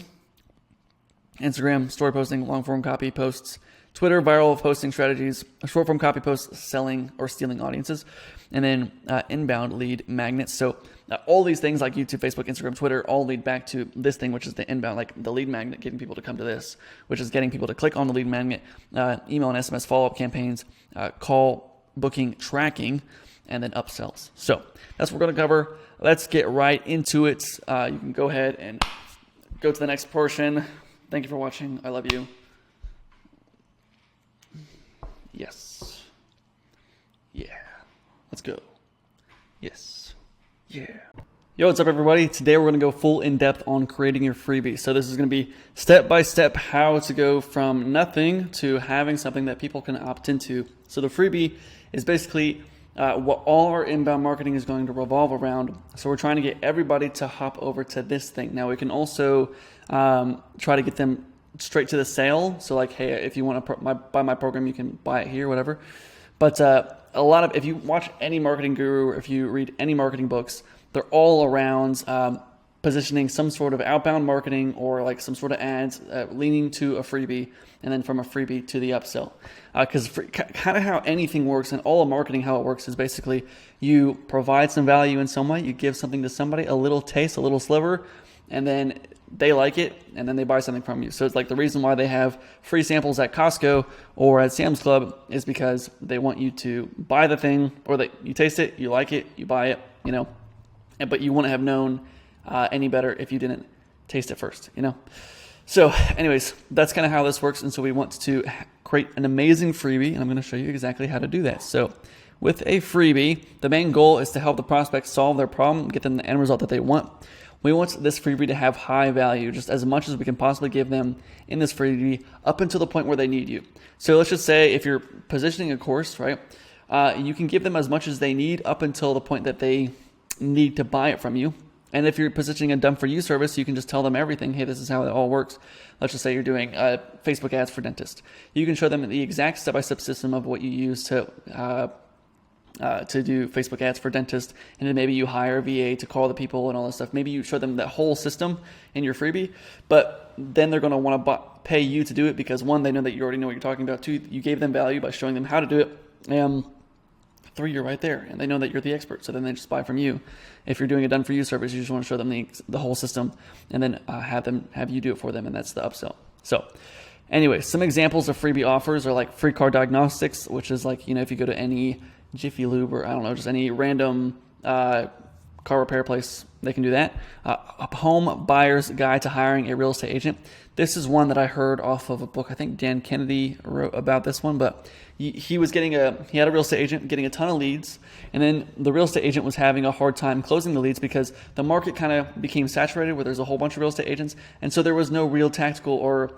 A: Instagram, story posting, long form copy posts, Twitter, viral posting strategies, short form copy posts, selling or stealing audiences, and then inbound lead magnets. So all these things like YouTube, Facebook, Instagram, Twitter all lead back to this thing, which is the inbound, like the lead magnet, getting people to come to this, which is getting people to click on the lead magnet, email and SMS follow-up campaigns, call booking tracking, and then upsells. So that's what we're going to cover. Let's get right into it. You can go ahead and go to the next portion. Thank you for watching. I love you. Yes. Yeah. Let's go. Yes. Yeah. Yo, what's up everybody? Today we're going to go full in depth on creating your freebie. So this is going to be step by step how to go from nothing to having something that people can opt into. So the freebie is basically what all our inbound marketing is going to revolve around. So we're trying to get everybody to hop over to this thing. Now we can also try to get them straight to the sale. So like, hey, if you want to buy my program, you can buy it here, whatever. But if you watch any marketing guru, or if you read any marketing books, they're all around positioning some sort of outbound marketing or like some sort of ads leaning to a freebie, and then from a freebie to the upsell. Because kind of how anything works and all of marketing, how it works is basically you provide some value in some way, you give something to somebody, a little taste, a little sliver, and then they like it, and then they buy something from you. So it's like the reason why they have free samples at Costco or at Sam's Club is because they want you to buy the thing, or that you taste it, you like it, you buy it, but you wouldn't have known any better if you didn't taste it first, So anyways, that's kind of how this works. And so we want to create an amazing freebie, and I'm going to show you exactly how to do that. So with a freebie, the main goal is to help the prospect solve their problem, get them the end result that they want. We want this freebie to have high value, just as much as we can possibly give them in this freebie up until the point where they need you. So let's just say if you're positioning a course, right, you can give them as much as they need up until the point that they need to buy it from you. And if you're positioning a done-for-you service, you can just tell them everything. Hey, this is how it all works. Let's just say you're doing Facebook ads for dentists. You can show them the exact step-by-step system of what you use to do Facebook ads for dentists, and then maybe you hire a VA to call the people and all this stuff. Maybe you show them that whole system in your freebie, but then they're going to want to pay you to do it because, one, they know that you already know what you're talking about. Two, you gave them value by showing them how to do it. 3, you're right there, and they know that you're the expert, so then they just buy from you. If you're doing a done-for-you service, you just want to show them the whole system, and then have you do it for them, and that's the upsell. So anyway, some examples of freebie offers are like free car diagnostics, which is like, if you go to any Jiffy Lube or just any random car repair place, they can do that. A home buyer's guide to hiring a real estate agent. This is one that I heard off of a book. I think Dan Kennedy wrote about this one, but he had a real estate agent getting a ton of leads, and then the real estate agent was having a hard time closing the leads because the market kind of became saturated where there's a whole bunch of real estate agents, and so there was no real tactical or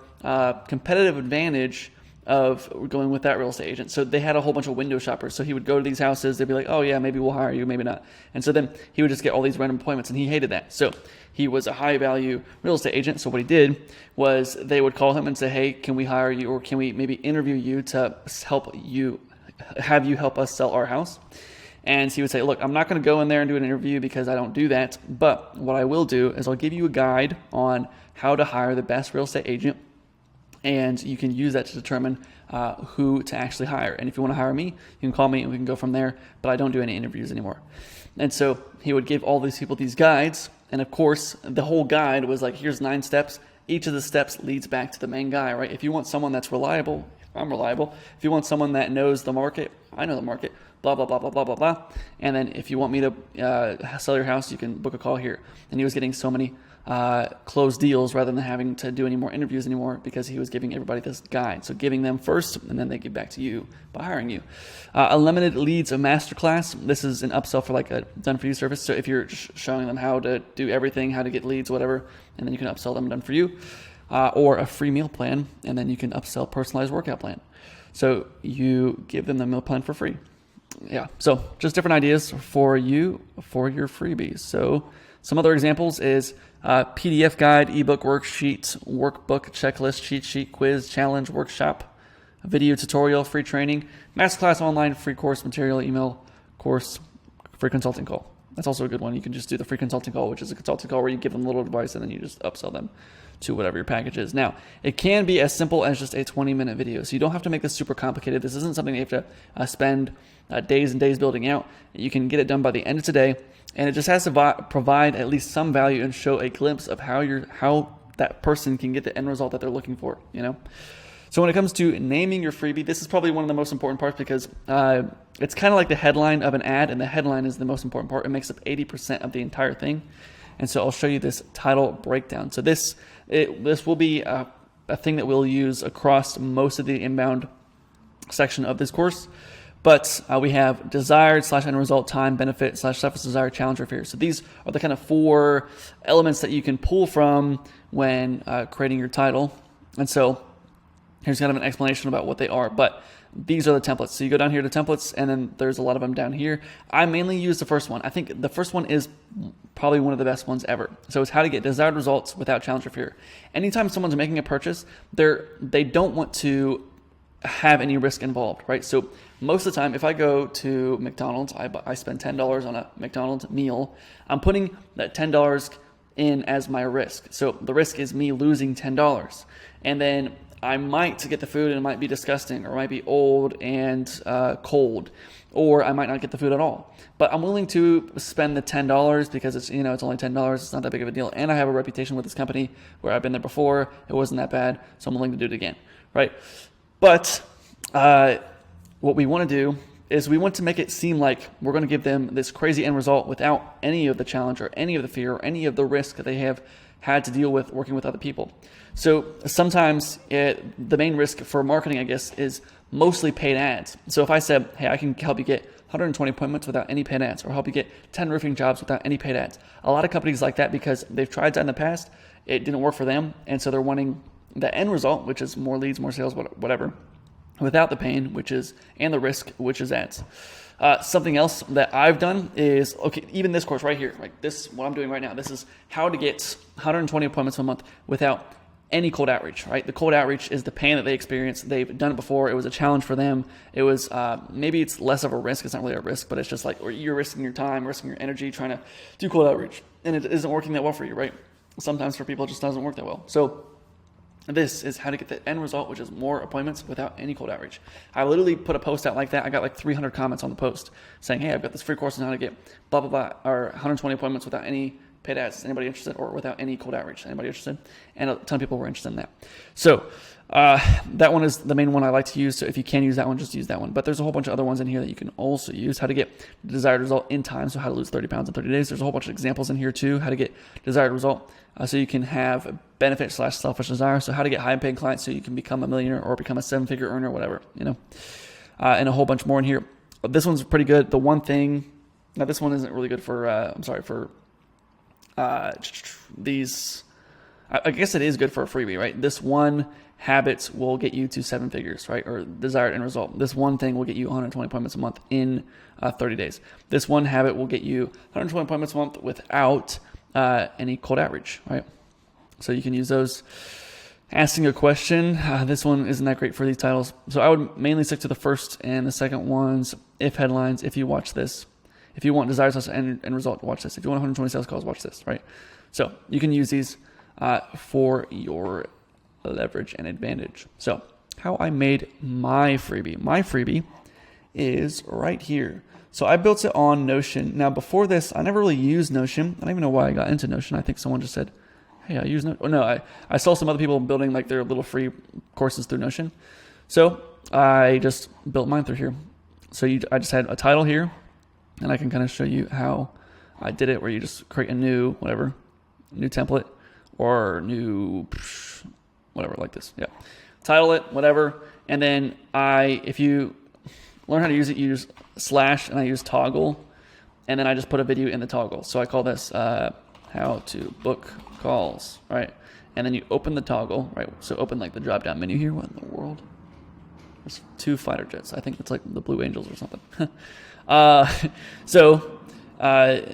A: competitive advantage of going with that real estate agent. So they had a whole bunch of window shoppers. So he would go to these houses, they'd be like, oh yeah, maybe we'll hire you, maybe not. And so then he would just get all these random appointments, and he hated that. So he was a high value real estate agent. So what he did was they would call him and say, hey, can we hire you, or can we maybe interview you to have you help us sell our house? And he would say, look, I'm not going to go in there and do an interview because I don't do that. But what I will do is I'll give you a guide on how to hire the best real estate agent. and you can use that to determine who to actually hire. And if you want to hire me, you can call me and we can go from there, but I don't do any interviews anymore. And so he would give all these people these guides, and of course, the whole guide was like, here's 9 steps. Each of the steps leads back to the main guy, right? If you want someone that's reliable, I'm reliable. If you want someone that knows the market, I know the market, blah, blah, blah, blah, blah, blah, blah. And then if you want me to sell your house, you can book a call here. And he was getting so many closed deals rather than having to do any more interviews anymore because he was giving everybody this guide. So giving them first, and then they give back to you by hiring you. Unlimited Leads, a masterclass. This is an upsell for like a done for you service. So if you're showing them how to do everything, how to get leads, whatever, and then you can upsell them done for you. Or a free meal plan, and then you can upsell personalized workout plan. So you give them the meal plan for free. Yeah, so just different ideas for you for your freebies. So some other examples is PDF guide, ebook, worksheet, workbook, checklist, cheat sheet, quiz, challenge, workshop, video tutorial, free training, masterclass online, free course material, email course, free consulting call. That's also a good one. You can just do the free consulting call, which is a consulting call where you give them a little advice and then you just upsell them to whatever your package is. Now, it can be as simple as just a 20-minute video. So you don't have to make this super complicated. This isn't something you have to spend days and days building out. You can get it done by the end of today, and it just has to provide at least some value and show a glimpse of how that person can get the end result that they're looking for, you know? So when it comes to naming your freebie, this is probably one of the most important parts because it's kind of like the headline of an ad, and the headline is the most important part. It makes up 80% of the entire thing. And so I'll show you this title breakdown. So this will be a thing that we'll use across most of the inbound section of this course. But we have desired / end result, time, benefit / selfish desire, challenge, or fear. So these are the kind of 4 elements that you can pull from when creating your title. And so here's kind of an explanation about what they are. But these are the templates. So you go down here to templates, and then there's a lot of them down here. I mainly use the first one. I think the first one is probably one of the best ones ever. So it's how to get desired results without challenge or fear. Anytime someone's making a purchase, they don't want to have any risk involved, right? So most of the time, if I go to McDonald's, I spend $10 on a McDonald's meal. I'm putting that $10 in as my risk. So the risk is me losing $10. And then I might get the food and it might be disgusting, or it might be old and cold, or I might not get the food at all. But I'm willing to spend the $10 because it's only $10. It's not that big of a deal, and I have a reputation with this company where I've been there before. It wasn't that bad, so I'm willing to do it again, right? But what we want to do is we want to make it seem like we're going to give them this crazy end result without any of the challenge or any of the fear or any of the risk that they have had to deal with working with other people. So sometimes the main risk for marketing, I guess, is mostly paid ads. So if I said, hey, I can help you get 120 appointments without any paid ads, or help you get 10 roofing jobs without any paid ads. A lot of companies like that because they've tried that in the past. It didn't work for them. And so they're wanting the end result, which is more leads, more sales, whatever, without the pain, and the risk, which is ads. Something else that I've done is, even this course right here, like this, what I'm doing right now, this is how to get 120 appointments a month without any cold outreach, right? The cold outreach is the pain that they experience. They've done it before. It was a challenge for them. It was, maybe it's less of a risk. It's not really a risk, but it's just like, or you're risking your time, risking your energy, trying to do cold outreach, and it isn't working that well for you, right? Sometimes for people, it just doesn't work that well. So this is how to get the end result, which is more appointments without any cold outreach. I literally put a post out like that. I got like 300 comments on the post saying, hey, I've got this free course on how to get blah, blah, blah, or 120 appointments without any paid ads. Anybody interested? Or without any cold outreach. Anybody interested? And a ton of people were interested in that. So that one is the main one I like to use. So if you can use that one, just use that one. But there's a whole bunch of other ones in here that you can also use. How to get the desired result in time. So how to lose 30 pounds in 30 days. There's a whole bunch of examples in here too. How to get desired result. So you can have benefit / selfish desire. So how to get high paying clients so you can become a millionaire or become a 7-figure earner, whatever, and a whole bunch more in here. This one's pretty good. The one thing, now this one isn't really good for, these, I guess it is good for a freebie, right? This one habits will get you to 7 figures, right? Or desired end result. This one thing will get you 120 appointments a month in 30 days. This one habit will get you 120 appointments a month without any cold outreach, right? So you can use those. Asking a question. This one isn't that great for these titles. So I would mainly stick to the first and the second ones. If headlines, if you watch this. If you want desired end result, watch this. If you want 120 sales calls, watch this, right? So you can use these for your leverage and advantage. So how I made my freebie. My freebie is right here. So I built it on Notion. Now before this, I never really used Notion. I don't even know why I got into Notion. I think someone just said, hey, I use Notion. Oh, no, I saw some other people building like their little free courses through Notion. So I just built mine through here. So I just had a title here, and I can kind of show you how I did it, where you just create a new, whatever, new template or new, whatever, like this. Yeah. Title it, whatever. And then if you learn how to use it, you use / and I use toggle. And then I just put a video in the toggle. So I call this how to book calls, right? And then you open the toggle, right? So open like the drop down menu here. What in the world? There's 2 fighter jets. I think it's like the Blue Angels or something.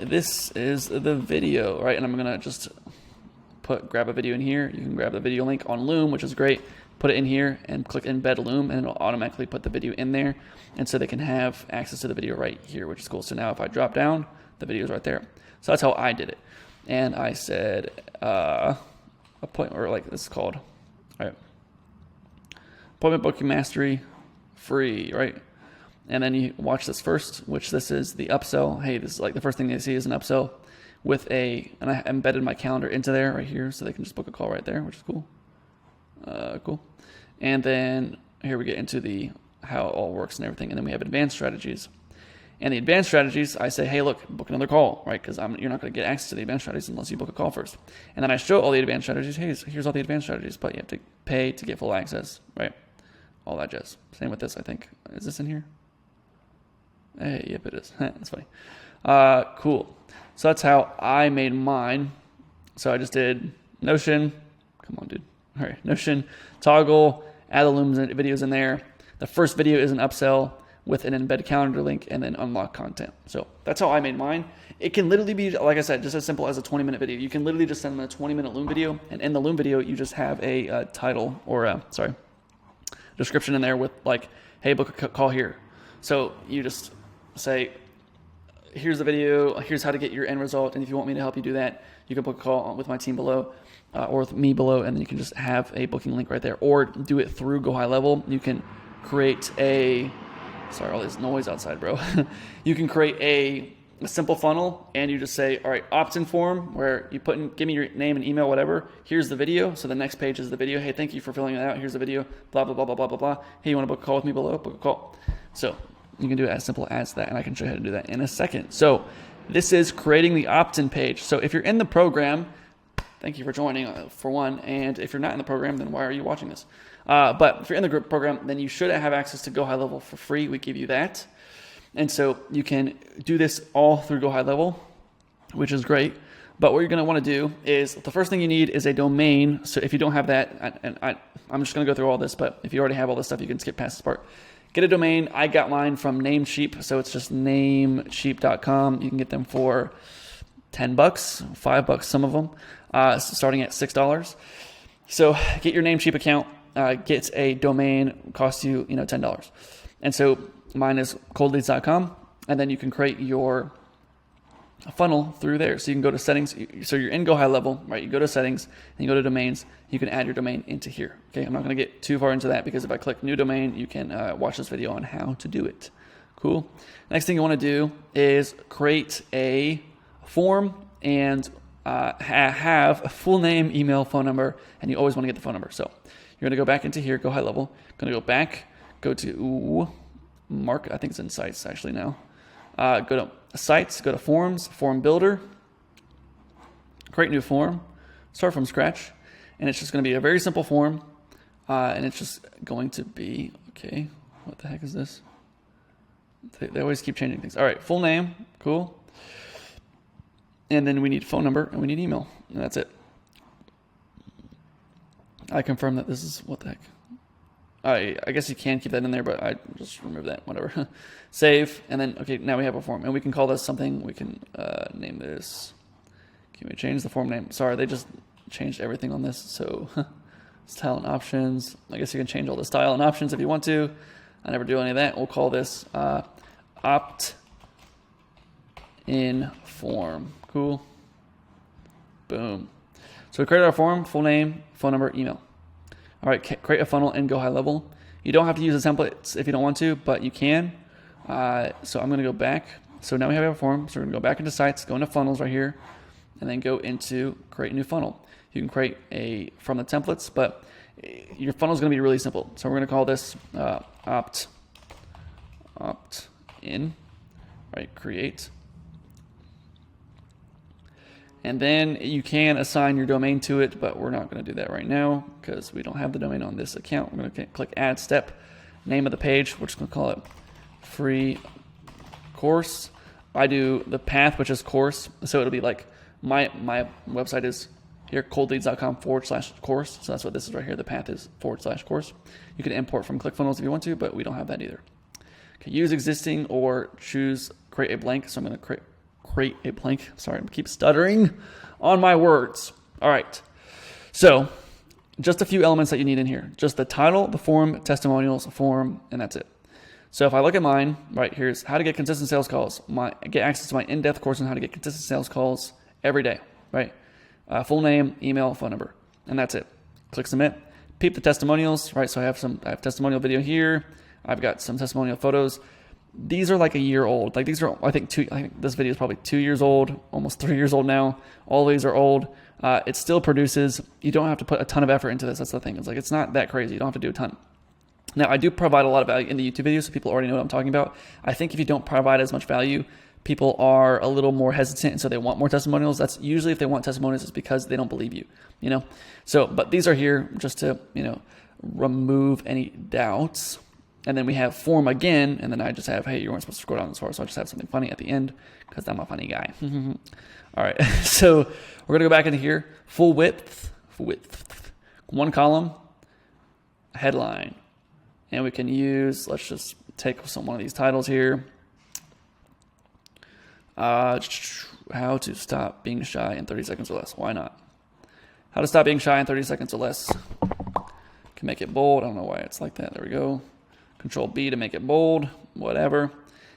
A: This is the video, right? And I'm gonna just grab a video in here. You can grab the video link on Loom, which is great. Put it in here and click embed Loom, and it'll automatically put the video in there. And so they can have access to the video right here, which is cool. So now if I drop down, the video is right there. So that's how I did it. And I said, appointment, or like this is called, all right, appointment booking mastery free, right? And then you watch this first, which this is the upsell. Hey, this is like the first thing they see is an upsell with and I embedded my calendar into there right here, so they can just book a call right there, which is cool. Cool. And then here we get into how it all works and everything. And then we have advanced strategies. And the advanced strategies, I say, hey, look, book another call, right? Because you're not going to get access to the advanced strategies unless you book a call first. And then I show all the advanced strategies. Hey, here's all the advanced strategies, but you have to pay to get full access, right? All that jazz. Same with this, I think. Is this in here? Hey, yep, it is. That's funny. Cool. So that's how I made mine. So I just did Notion. Come on, dude. All right, Notion, toggle, add the Loom videos in there. The first video is an upsell with an embed calendar link, and then unlock content. So that's how I made mine. It can literally be, like I said, just as simple as a 20-minute video. You can literally just send them a 20-minute Loom video, and in the Loom video, you just have a title or description in there with like, hey, book a call here. So you just say, here's the video, here's how to get your end result, and if you want me to help you do that, you can book a call with my team below. Or with me below, and then you can just have a booking link right there, or do it through Go High Level. You can create all this noise outside, bro. You can create a simple funnel, and you just say, all right, opt-in form, where you give me your name and email, whatever. Here's the video. So the next page is the video. Hey, thank you for filling it out. Here's the video. Blah blah blah blah blah blah blah. Hey, you want to book a call with me below? Book a call. So you can do it as simple as that, and I can show you how to do that in a second. So this is creating the opt-in page. So if you're in the program, thank you for joining, for one. And if you're not in the program, then why are you watching this? But if you're in the group program, then you should have access to Go High Level for free. We give you that. And so you can do this all through Go High Level, which is great. But what you're going to want to do is, the first thing you need is a domain. So if you don't have that, I'm just going to go through all this, but if you already have all this stuff, you can skip past this part. Get a domain. I got mine from Namecheap. So it's just namecheap.com. You can get them for $10, $5, some of them. Starting at $6. So get your Namecheap account, get a domain, costs you, $10. And so mine is coldleads.com, and then you can create your funnel through there. So you can go to settings. So you're in Go High Level, right? You go to settings, and you go to domains. You can add your domain into here. Okay, I'm not going to get too far into that, because if I click new domain, you can watch this video on how to do it. Cool. Next thing you want to do is create a form and have a full name, email, phone number, and you always want to get the phone number. So you're going to go back into here, Go High Level. Going to go back, go to Market. I think it's in Sites actually now. Go to Sites, go to Forms, Form Builder, create new form, start from scratch, and it's just going to be a very simple form, and it's just going to be, okay, what the heck is this? They always keep changing things. All right, full name, cool. And then we need phone number and we need email. And that's it. I confirm that this is, what the heck. I guess you can keep that in there, but I just remove that, whatever. Save, and then, okay, now we have a form. And we can call this something, we can name this. Can we change the form name? Sorry, they just changed everything on this. So style and options. I guess you can change all the style and options if you want to. I never do any of that. We'll call this opt-in form. Cool. Boom. So we created our form, full name, phone number, email. All right, create a funnel and go high level. You don't have to use the templates if you don't want to, but you can. So I'm going to go back. So now we have a form. So we're going to go back into sites, go into funnels right here, and then go into create new funnel. You can create from the templates, but your funnel is going to be really simple. So we're going to call this opt in, right? Create. And then you can assign your domain to it, but we're not going to do that right now because we don't have the domain on this account. We're going to click add step, name of the page. We're just going to call it free course. I do the path, which is course. So it'll be like my website is here, coldleads.com/course. So that's what this is right here. The path is /course. You can import from ClickFunnels if you want to, but we don't have that either. Okay, use existing or choose create a blank. So I'm going to create a blank. Sorry, I keep stuttering on my words. All right. So just a few elements that you need in here. Just the title, the form, testimonials, form, and that's it. So if I look at mine, right, here's how to get consistent sales calls. Get access to my in-depth course on how to get consistent sales calls every day, right? Full name, email, phone number, and that's it. Click submit. Peep the testimonials, right? So I have testimonial video here. I've got some testimonial photos. These are like a year old. Like these are, I think this video is probably 2 years old, almost 3 years old now. All these are old. It still produces. You don't have to put a ton of effort into this. That's the thing. It's like, it's not that crazy. You don't have to do a ton. Now, I do provide a lot of value in the YouTube videos, so people already know what I'm talking about. I think if you don't provide as much value, people are a little more hesitant, and so they want more testimonials. That's usually if they want testimonials, it's because they don't believe you, you know? So, but these are here just to, you know, remove any doubts. And then we have form again, and then I just have, hey, you weren't supposed to scroll down this far, so I just have something funny at the end because I'm a funny guy. All right, so we're gonna go back into here, full width, one column, headline. And we can use, let's just take one of these titles here. How to stop being shy in 30 seconds or less. Why not? How to stop being shy in 30 seconds or less. Can make it bold. I don't know why it's like that. There we go. Control B to make it bold, whatever.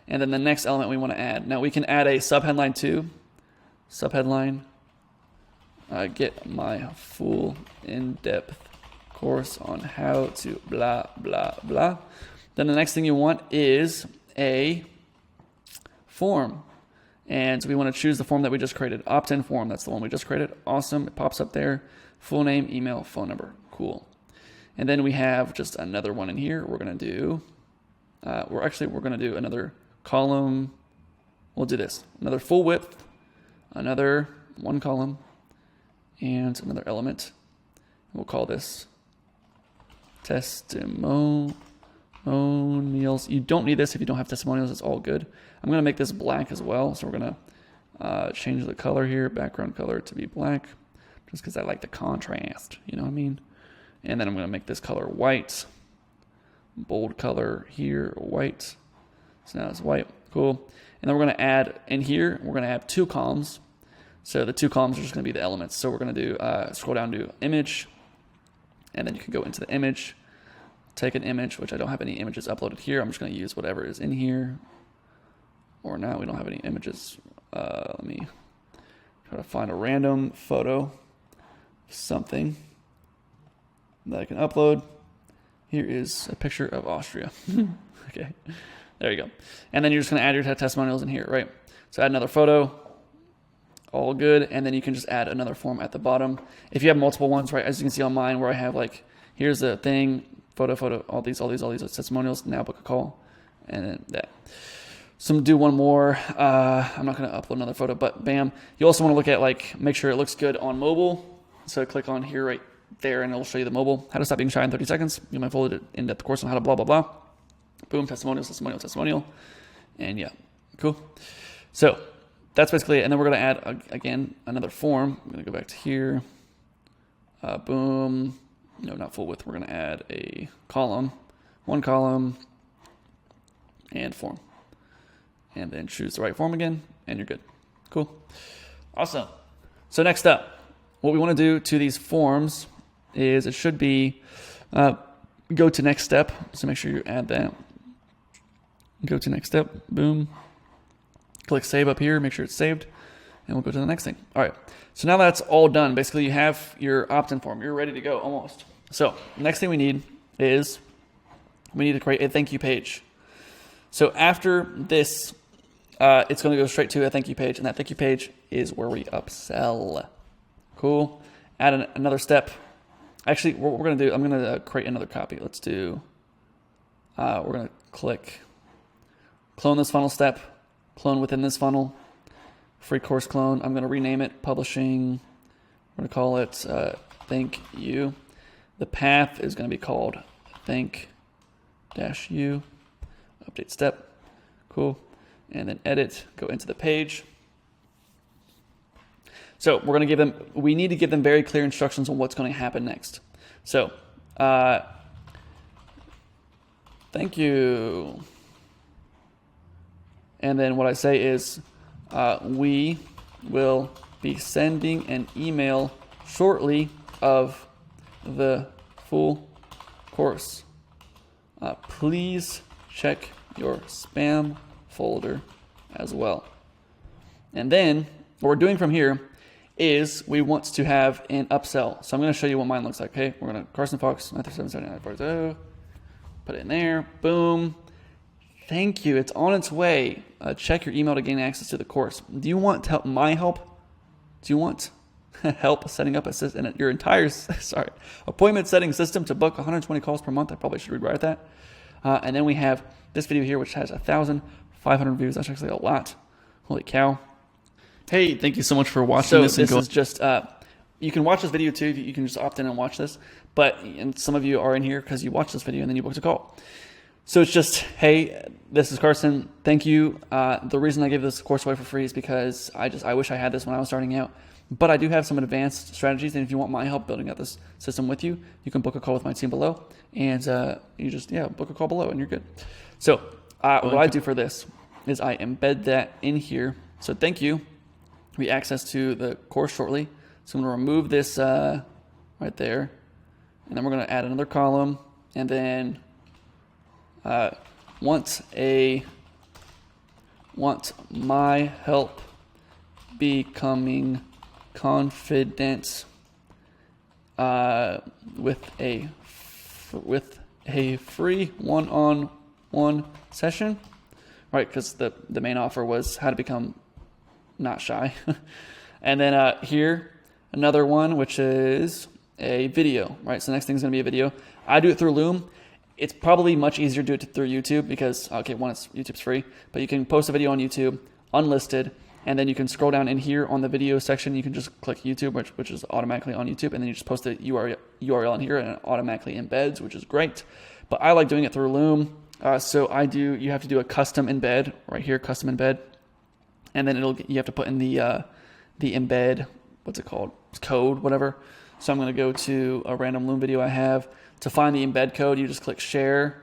A: And then the next element we want to add. Now we can add a subheadline too. Subheadline. Get my full in-depth course on how to blah, blah, blah. Then the next thing you want is a form. And so we want to choose the form that we just created. Opt-in form, that's the one we just created. Awesome, it pops up there. Full name, email, phone number, cool. And then we have just another one in here. We're going to do, we're going to do another column. We'll do this, another full width, another one column, and another element. We'll call this testimonials. You don't need this if you don't have testimonials. It's all good. I'm going to make this black as well. So we're going to change the color here, background color to be black, just because I like the contrast. You know what I mean? And then I'm going to make this color white. Bold color here, white. So now it's white. Cool. And then we're going to add in here, we're going to have 2 columns. So the 2 columns are just going to be the elements. So we're going to do, scroll down to image. And then you can go into the image, take an image, which I don't have any images uploaded here. I'm just going to use whatever is in here. Or now we don't have any images. Let me try to find a random photo of something that I can upload. Here is a picture of Austria. Okay, there you go. And then you're just going to add your testimonials in here, right? So add another photo. All good. And then you can just add another form at the bottom. If you have multiple ones, right, as you can see on mine where I have like, here's the thing, photo, all these testimonials, now book a call, and then that. So do one more. I'm not going to upload another photo, but bam. You also want to look at like, make sure it looks good on mobile. So click on here right there and it'll show you the mobile. How to stop being shy in 30 seconds. You might follow it in-depth course on how to blah, blah, blah. Boom, testimonial. And yeah, cool. So that's basically it. And then we're going to add, again, another form. I'm going to go back to here. Boom. No, not full width. We're going to add a column. One column. And form. And then choose the right form again. And you're good. Cool. Awesome. So next up, what we want to do to these forms is it should be go to next step. So make sure you add that. Go to next step. Boom. Click save up here, make sure it's saved, and we'll go to the next thing. All right, so now that's all done. Basically, you have your opt-in form. You're ready to go almost. So next thing we need is we need to create a thank you page. So after this, it's going to go straight to a thank you page, and that thank you page is where we upsell. Cool. Add another step. Actually, what we're going to do, I'm going to create another copy. Let's do, we're going to click clone this funnel step, clone within this funnel, free course clone. I'm going to rename it publishing. We're going to call it thank you. The path is going to be called thank-you. Update step. Cool. And then edit, go into the page. So we're going to give them, we need to give them very clear instructions on what's going to happen next. So, thank you. And then what I say is, we will be sending an email shortly of the full course. Please check your spam folder as well. And then what we're doing from here is we want to have an upsell. So I'm going to show you what mine looks like. Okay, we're going to Carson Fox 9377940. Put it in there. Boom. Thank you. It's on its way. Check your email to gain access to the course. Do you want help? My help? Do you want help setting up your entire appointment setting system to book 120 calls per month? I probably should rewrite that. And then we have this video here, which has 1,500 views. That's actually a lot. Holy cow. Hey, thank you so much for watching this. This is just, you can watch this video too. You can just opt in and watch this. And some of you are in here because you watched this video and then you booked a call. So it's just, hey, this is Carson. Thank you. The reason I gave this course away for free is because I wish I had this when I was starting out. But I do have some advanced strategies, and if you want my help building out this system with you, you can book a call with my team below, and you just book a call below, and you're good. So what I do for this is I embed that in here. So thank you. We access to the course shortly. So I'm going to remove this right there, and then we're going to add another column, and then want my help becoming confident with a free one-on-one session, right? Because the main offer was how to become not shy. And then here another one, which is a video, right? So the next thing is going to be a video. I do it through Loom. It's probably much easier to do it through YouTube because, okay, one, YouTube's free, but you can post a video on YouTube, unlisted, and then you can scroll down in here on the video section. You can just click YouTube, which is automatically on YouTube, and then you just post the URL in here, and it automatically embeds, which is great. But I like doing it through Loom. So you have to do a custom embed right here, custom embed, and then you have to put in the embed, what's it called? Code, whatever. So I'm going to go to a random Loom video I have. To find the embed code, you just click share,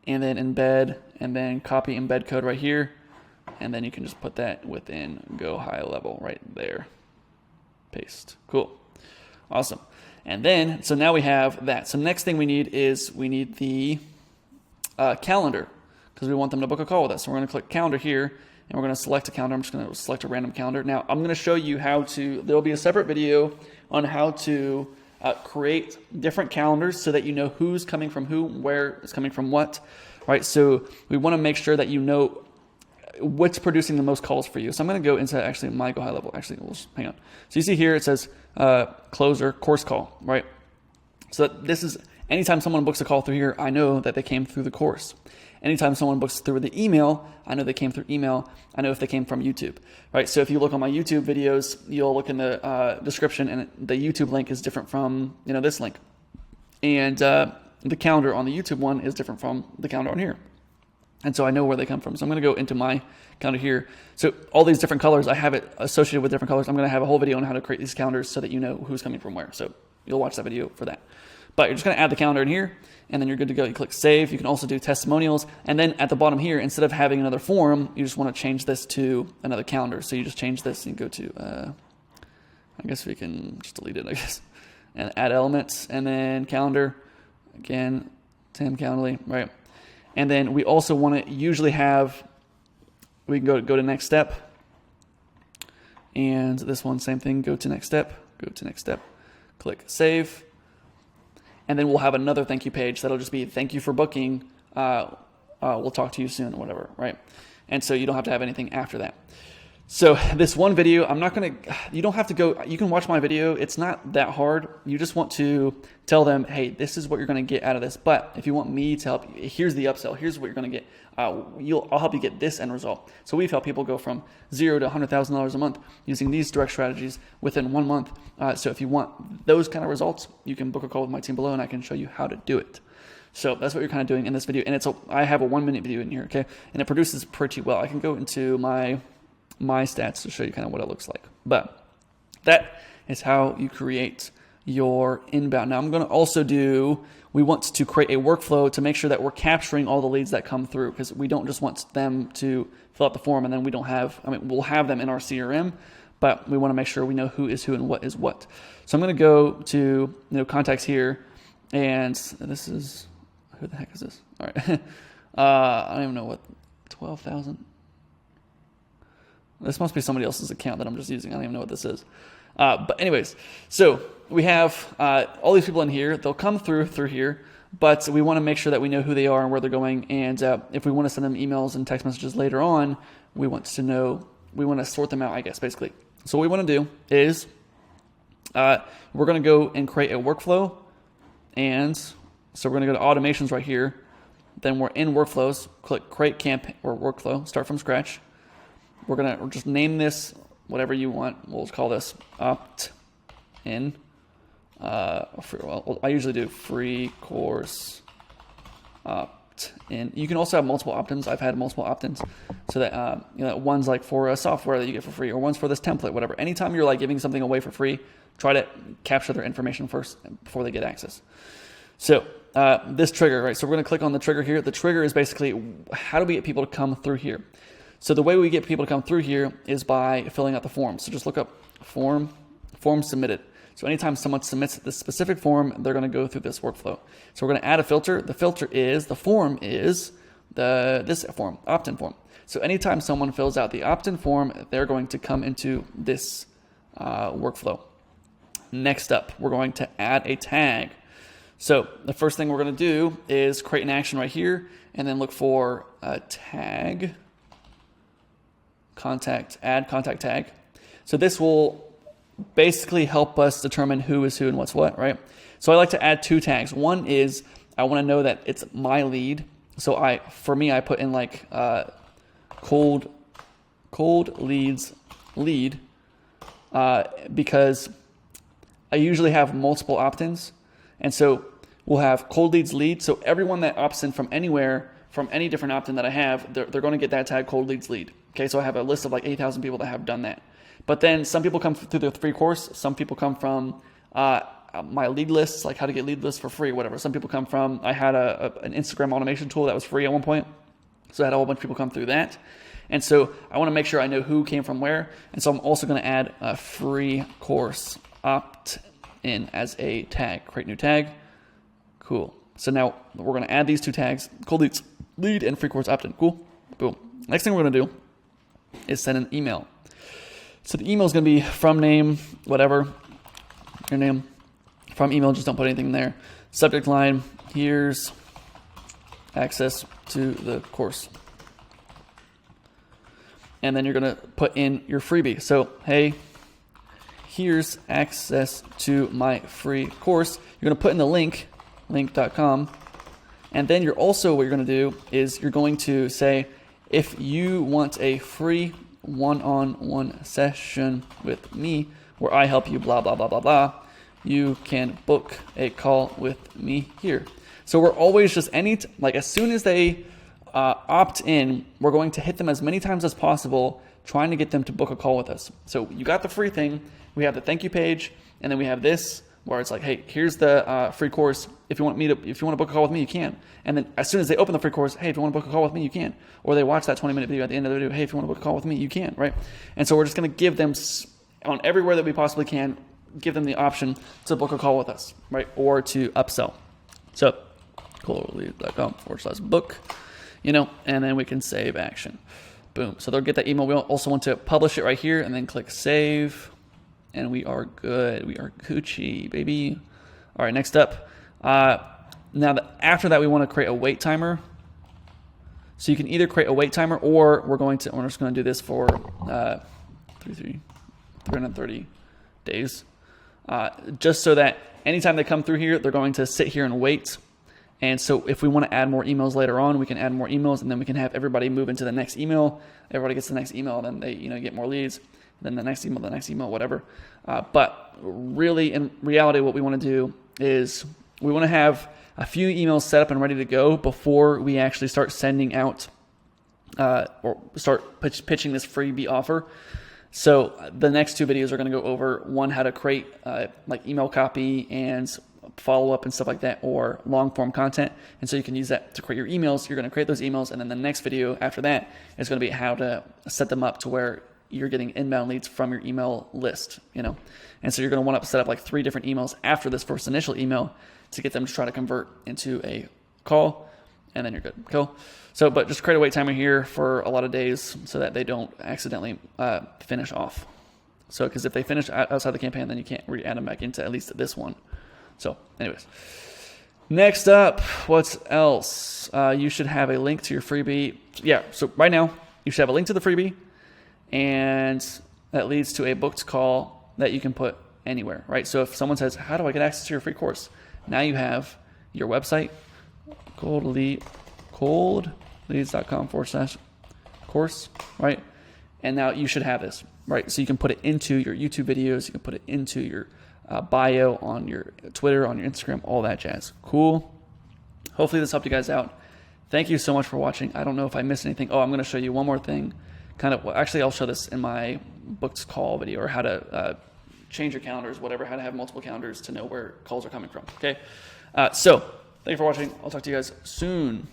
A: and then embed, and then copy embed code right here. And then you can just put that within Go High Level right there. Paste. Cool. Awesome. And then, so now we have that. So next thing we need is the calendar, because we want them to book a call with us. So we're going to click calendar here, and we're going to select a calendar. I'm just going to select a random calendar. Now I'm going to show you there'll be a separate video on how to create different calendars so that you know who's coming from who, where is coming from what, right? So we want to make sure that you know what's producing the most calls for you. So I'm going to go into actually my Go High Level. Actually, hang on. So you see here it says closer course call, right? So this is anytime someone books a call through here, I know that they came through the course. Anytime someone books through the email, I know they came through email. I know if they came from YouTube, right? So if you look on my YouTube videos, you'll look in the description, and the YouTube link is different from this link, and the calendar on the YouTube one is different from the calendar on here. And so I know where they come from. So I'm going to go into my calendar here. So all these different colors, I have it associated with different colors. I'm going to have a whole video on how to create these calendars so that you know who's coming from where. So you'll watch that video for that. But you're just going to add the calendar in here, and then you're good to go. You click save. You can also do testimonials. And then at the bottom here, instead of having another form, you just want to change this to another calendar. So you just change this and go to, I guess we can just delete it, I guess. And add elements, and then calendar. Again, Tim Calendly, right? And then we also want to usually we can go to next step. And this one, same thing, go to next step, click save. and then we'll have another thank you page that'll just be thank you for booking. We'll talk to you soon, or whatever, right? And so you don't have to have anything after that. So this one video, you don't have to go, you can watch my video. It's not that hard. You just want to tell them, hey, this is what you're going to get out of this. But if you want me to help you, here's the upsell. Here's what you're going to get. I'll help you get this end result. So we've helped people go from $0 to $100,000 a month using these direct strategies within 1 month. So if you want those kind of results, you can book a call with my team below and I can show you how to do it. So that's what you're kind of doing in this video. And I have a 1-minute video in here, okay? And it produces pretty well. I can go into my stats to show you kind of what it looks like. But that is how you create your inbound. Now I'm going to also we want to create a workflow to make sure that we're capturing all the leads that come through, because we don't just want them to fill out the form and then we'll have them in our CRM, but we want to make sure we know who is who and what is what. So I'm going to go to contacts here, and this is, who the heck is this? All right. I don't even know what, 12,000. This must be somebody else's account that I'm just using. I don't even know what this is. But anyways, so we have all these people in here. They'll come through here, but we want to make sure that we know who they are and where they're going. And if we want to send them emails and text messages later on, we want to sort them out, I guess, basically. So what we want to do is we're going to go and create a workflow. And so we're going to go to automations right here. Then we're in workflows, click create campaign or workflow, start from scratch. We're going to just name this whatever you want. We'll call this opt-in. I usually do free course opt-in. You can also have multiple opt-ins. I've had multiple opt-ins, so that one's like for a software that you get for free, or one's for this template, whatever. Anytime you're like giving something away for free, try to capture their information first before they get access. So this trigger, right? So we're going to click on the trigger here. The trigger is basically how do we get people to come through here? So the way we get people to come through here is by filling out the form. So just look up form submitted. So anytime someone submits this specific form, they're going to go through this workflow. So we're going to add a filter. The form is this form, opt-in form. So anytime someone fills out the opt-in form, they're going to come into this workflow. Next up, we're going to add a tag. So the first thing we're going to do is create an action right here, and then look for a tag. Add contact tag. So this will basically help us determine who is who and what's what, right? So I like to add 2 tags. One is I want to know that it's my lead. So I put in like cold leads lead because I usually have multiple opt-ins, and so we'll have cold leads lead. So everyone that opts in from anywhere, from any different opt-in that I have, they're going to get that tag cold leads lead. Okay, so I have a list of like 8,000 people that have done that. But then some people come through the free course. Some people come from my lead lists, like how to get lead lists for free, whatever. Some people come from, I had an Instagram automation tool that was free at one point. So I had a whole bunch of people come through that. And so I want to make sure I know who came from where. And so I'm also going to add a free course opt-in as a tag. Create new tag. Cool. So now we're going to add these 2 tags, cold leads lead and free course opt-in. Cool. Boom. Next thing we're going to do is send an email. So the email is going to be from name, whatever, your name, from email, just don't put anything in there. Subject line, here's access to the course. And then you're going to put in your freebie. So, hey, here's access to my free course. You're going to put in the link.com. And then what you're going to do is you're going to say, if you want a free one-on-one session with me where I help you blah, blah, blah, blah, blah, you can book a call with me here. So we're always just as soon as they opt in, we're going to hit them as many times as possible, trying to get them to book a call with us. So you got the free thing. We have the thank you page, and then we have this where it's like, hey, here's the free course. If you want to book a call with me, you can. And then as soon as they open the free course, hey, if you want to book a call with me, you can. Or they watch that 20-minute video at the end of the video, hey, if you want to book a call with me, you can, right? And so we're just going to give them on everywhere that we possibly can, give them the option to book a call with us, right? Or to upsell. So coldlead.com/book, and then we can save action. Boom. So they'll get that email. We also want to publish it right here and then click save. And we are good. We are Gucci, baby. All right, next up, Now, after that, we want to create a wait timer. So you can either create a wait timer, or we're just going to do this for 330 days, just so that anytime they come through here, they're going to sit here and wait. And so if we want to add more emails later on, we can add more emails, and then we can have everybody move into the next email. Everybody gets the next email, and then they get more leads. Then the next email, whatever. But really, in reality, what we want to do is we want to have a few emails set up and ready to go before we actually start sending out or start pitching this freebie offer. So the next 2 videos are going to go over, one, how to create like email copy and follow-up and stuff like that, or long-form content. And so you can use that to create your emails. You're going to create those emails, and then the next video after that is going to be how to set them up to where you're getting inbound leads from your email list, And so you're going to want to set up like 3 different emails after this first initial email to get them to try to convert into a call, and then you're good. Cool. So, but just create a wait timer here for a lot of days so that they don't accidentally finish off. So, because if they finish outside the campaign, then you can't re-add them back into at least this one. So, anyways. Next up, what else? You should have a link to your freebie. Yeah, so right now, you should have a link to the freebie, and that leads to a booked call that you can put anywhere, right? So if someone says, how do I get access to your free course? Now you have your website, coldleads.com/course, right? And now you should have this, right? So you can put it into your YouTube videos, you can put it into your bio on your Twitter, on your Instagram, all that jazz. Cool. Hopefully this helped you guys out. Thank you so much for watching. I don't know if I missed anything. Oh, I'm going to show you one more thing. Actually, I'll show this in my booked call video, or how to change your calendars, whatever, how to have multiple calendars to know where calls are coming from. Okay. So thank you for watching. I'll talk to you guys soon.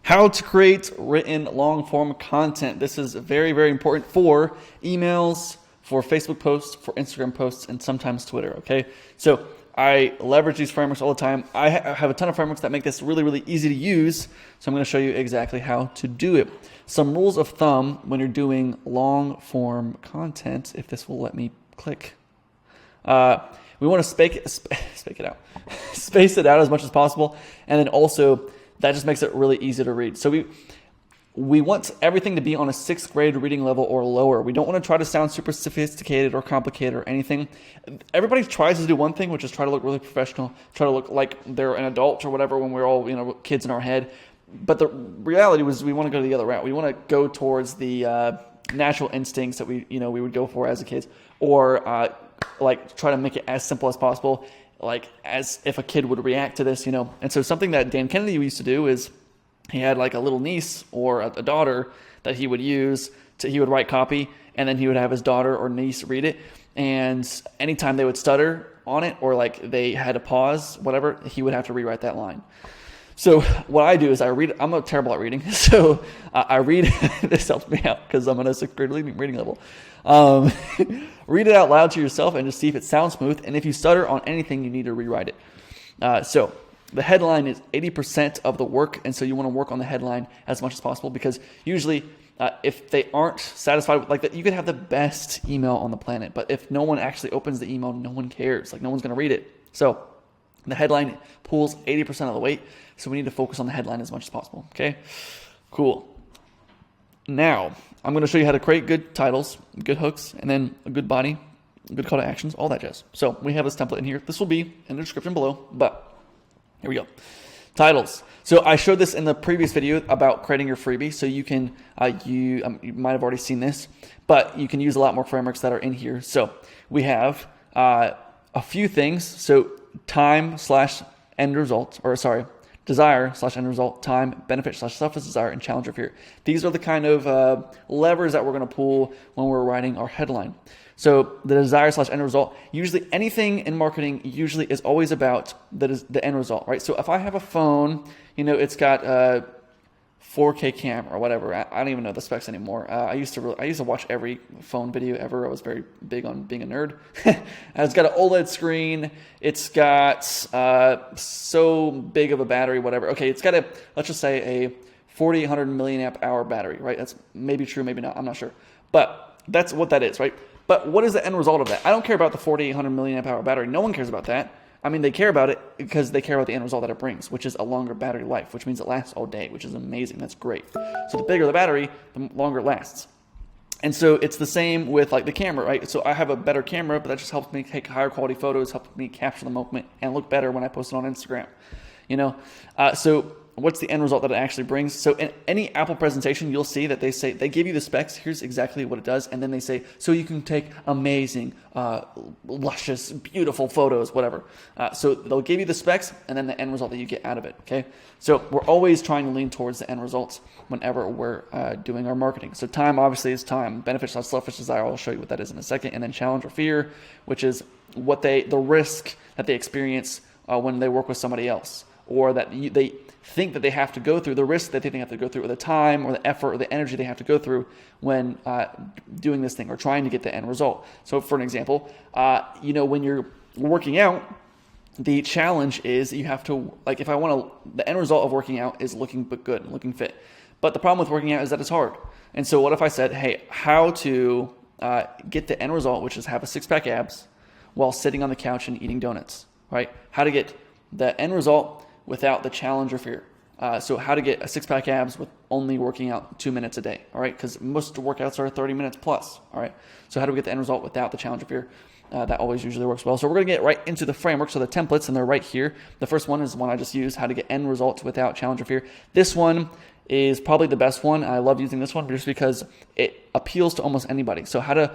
A: How to create written long-form content. This is very, very important for emails, for Facebook posts, for Instagram posts, and sometimes Twitter, okay? So I leverage these frameworks all the time. I have a ton of frameworks that make this really, really easy to use, so I'm going to show you exactly how to do it. Some rules of thumb when you're doing long-form content, if this will let me click. We want to space it out as much as possible, and then also that just makes it really easy to read. So we want everything to be on a 6th grade reading level or lower. We don't want to try to sound super sophisticated or complicated or anything. Everybody tries to do one thing, which is try to look really professional, try to look like they're an adult or whatever when we're all kids in our head. But the reality was we want to go the other route. We want to go towards the natural instincts that we would go for as a kid, or like try to make it as simple as possible, like as if a kid would react to this, And so something that Dan Kennedy used to do is he had like a little niece or a daughter that he would use he would write copy, and then he would have his daughter or niece read it. And anytime they would stutter on it, or like they had to pause, whatever, he would have to rewrite that line. So what I do is I read. I'm terrible at reading, so I read. This helps me out because I'm on a 6th grade reading level. Read it out loud to yourself and just see if it sounds smooth. And if you stutter on anything, you need to rewrite it. So the headline is 80% of the work, and so you want to work on the headline as much as possible, because usually if they aren't satisfied with like that, you could have the best email on the planet, but if no one actually opens the email, no one cares. Like no one's going to read it. So the headline pulls 80% of the weight, so we need to focus on the headline as much as possible. Okay, cool. Now I'm going to show you how to create good titles, good hooks, and then a good body, a good call to actions, all that jazz. So we have this template in here. This will be in the description below, but here we go. Titles. So I showed this in the previous video about creating your freebie. So you can, you might have already seen this, but you can use a lot more frameworks that are in here. So we have a few things. So time/end result, desire/end result, time, benefit/selfish desire, and challenge or fear. These are the kind of levers that we're going to pull when we're writing our headline. So the desire/end result, usually anything in marketing usually is always about the end result, right? So if I have a phone, it's got a 4K camera or whatever. I don't even know the specs anymore. I used to watch every phone video ever. I was very big on being a nerd. It's got an OLED screen. It's got so big of a battery, whatever. Okay, it's got let's just say a 4,800 milliamp hour battery, right? That's maybe true, maybe not. I'm not sure. But that's what that is, right? But what is the end result of that? I don't care about the 4,800 milliamp hour battery. No one cares about that. I mean, they care about it because they care about the end result that it brings, which is a longer battery life, which means it lasts all day, which is amazing. That's great. So the bigger the battery, the longer it lasts. And so it's the same with like the camera, right? So I have a better camera, but that just helps me take higher quality photos, helps me capture the moment and look better when I post it on Instagram, So what's the end result that it actually brings? So in any Apple presentation, you'll see that they give you the specs. Here's exactly what it does. And then they say, so you can take amazing, luscious, beautiful photos, whatever. So they'll give you the specs and then the end result that you get out of it. Okay. So we're always trying to lean towards the end results whenever we're doing our marketing. So time obviously is time. Benefits / selfish desire. I'll show you what that is in a second. And then challenge or fear, which is the risk that they experience when they work with somebody else, or that they think that they have to go through, the risk that they think they have to go through, or the time or the effort or the energy they have to go through when doing this thing or trying to get the end result. So for an example, when you're working out, the challenge is you have to, like, the end result of working out is looking good and looking fit. But the problem with working out is that it's hard. And so what if I said, hey, how to get the end result, which is have a six-pack abs while sitting on the couch and eating donuts, right? How to get the end result without the challenge or fear. So how to get a six-pack abs with only working out 2 minutes a day, all right? Because most workouts are 30 minutes plus, all right? So how do we get the end result without the challenge or fear? That always usually works well. So we're going to get right into the framework. So the templates, and they're right here. The first one is the one I just used, how to get end results without challenge or fear. This one is probably the best one. I love using this one just because it appeals to almost anybody. So how to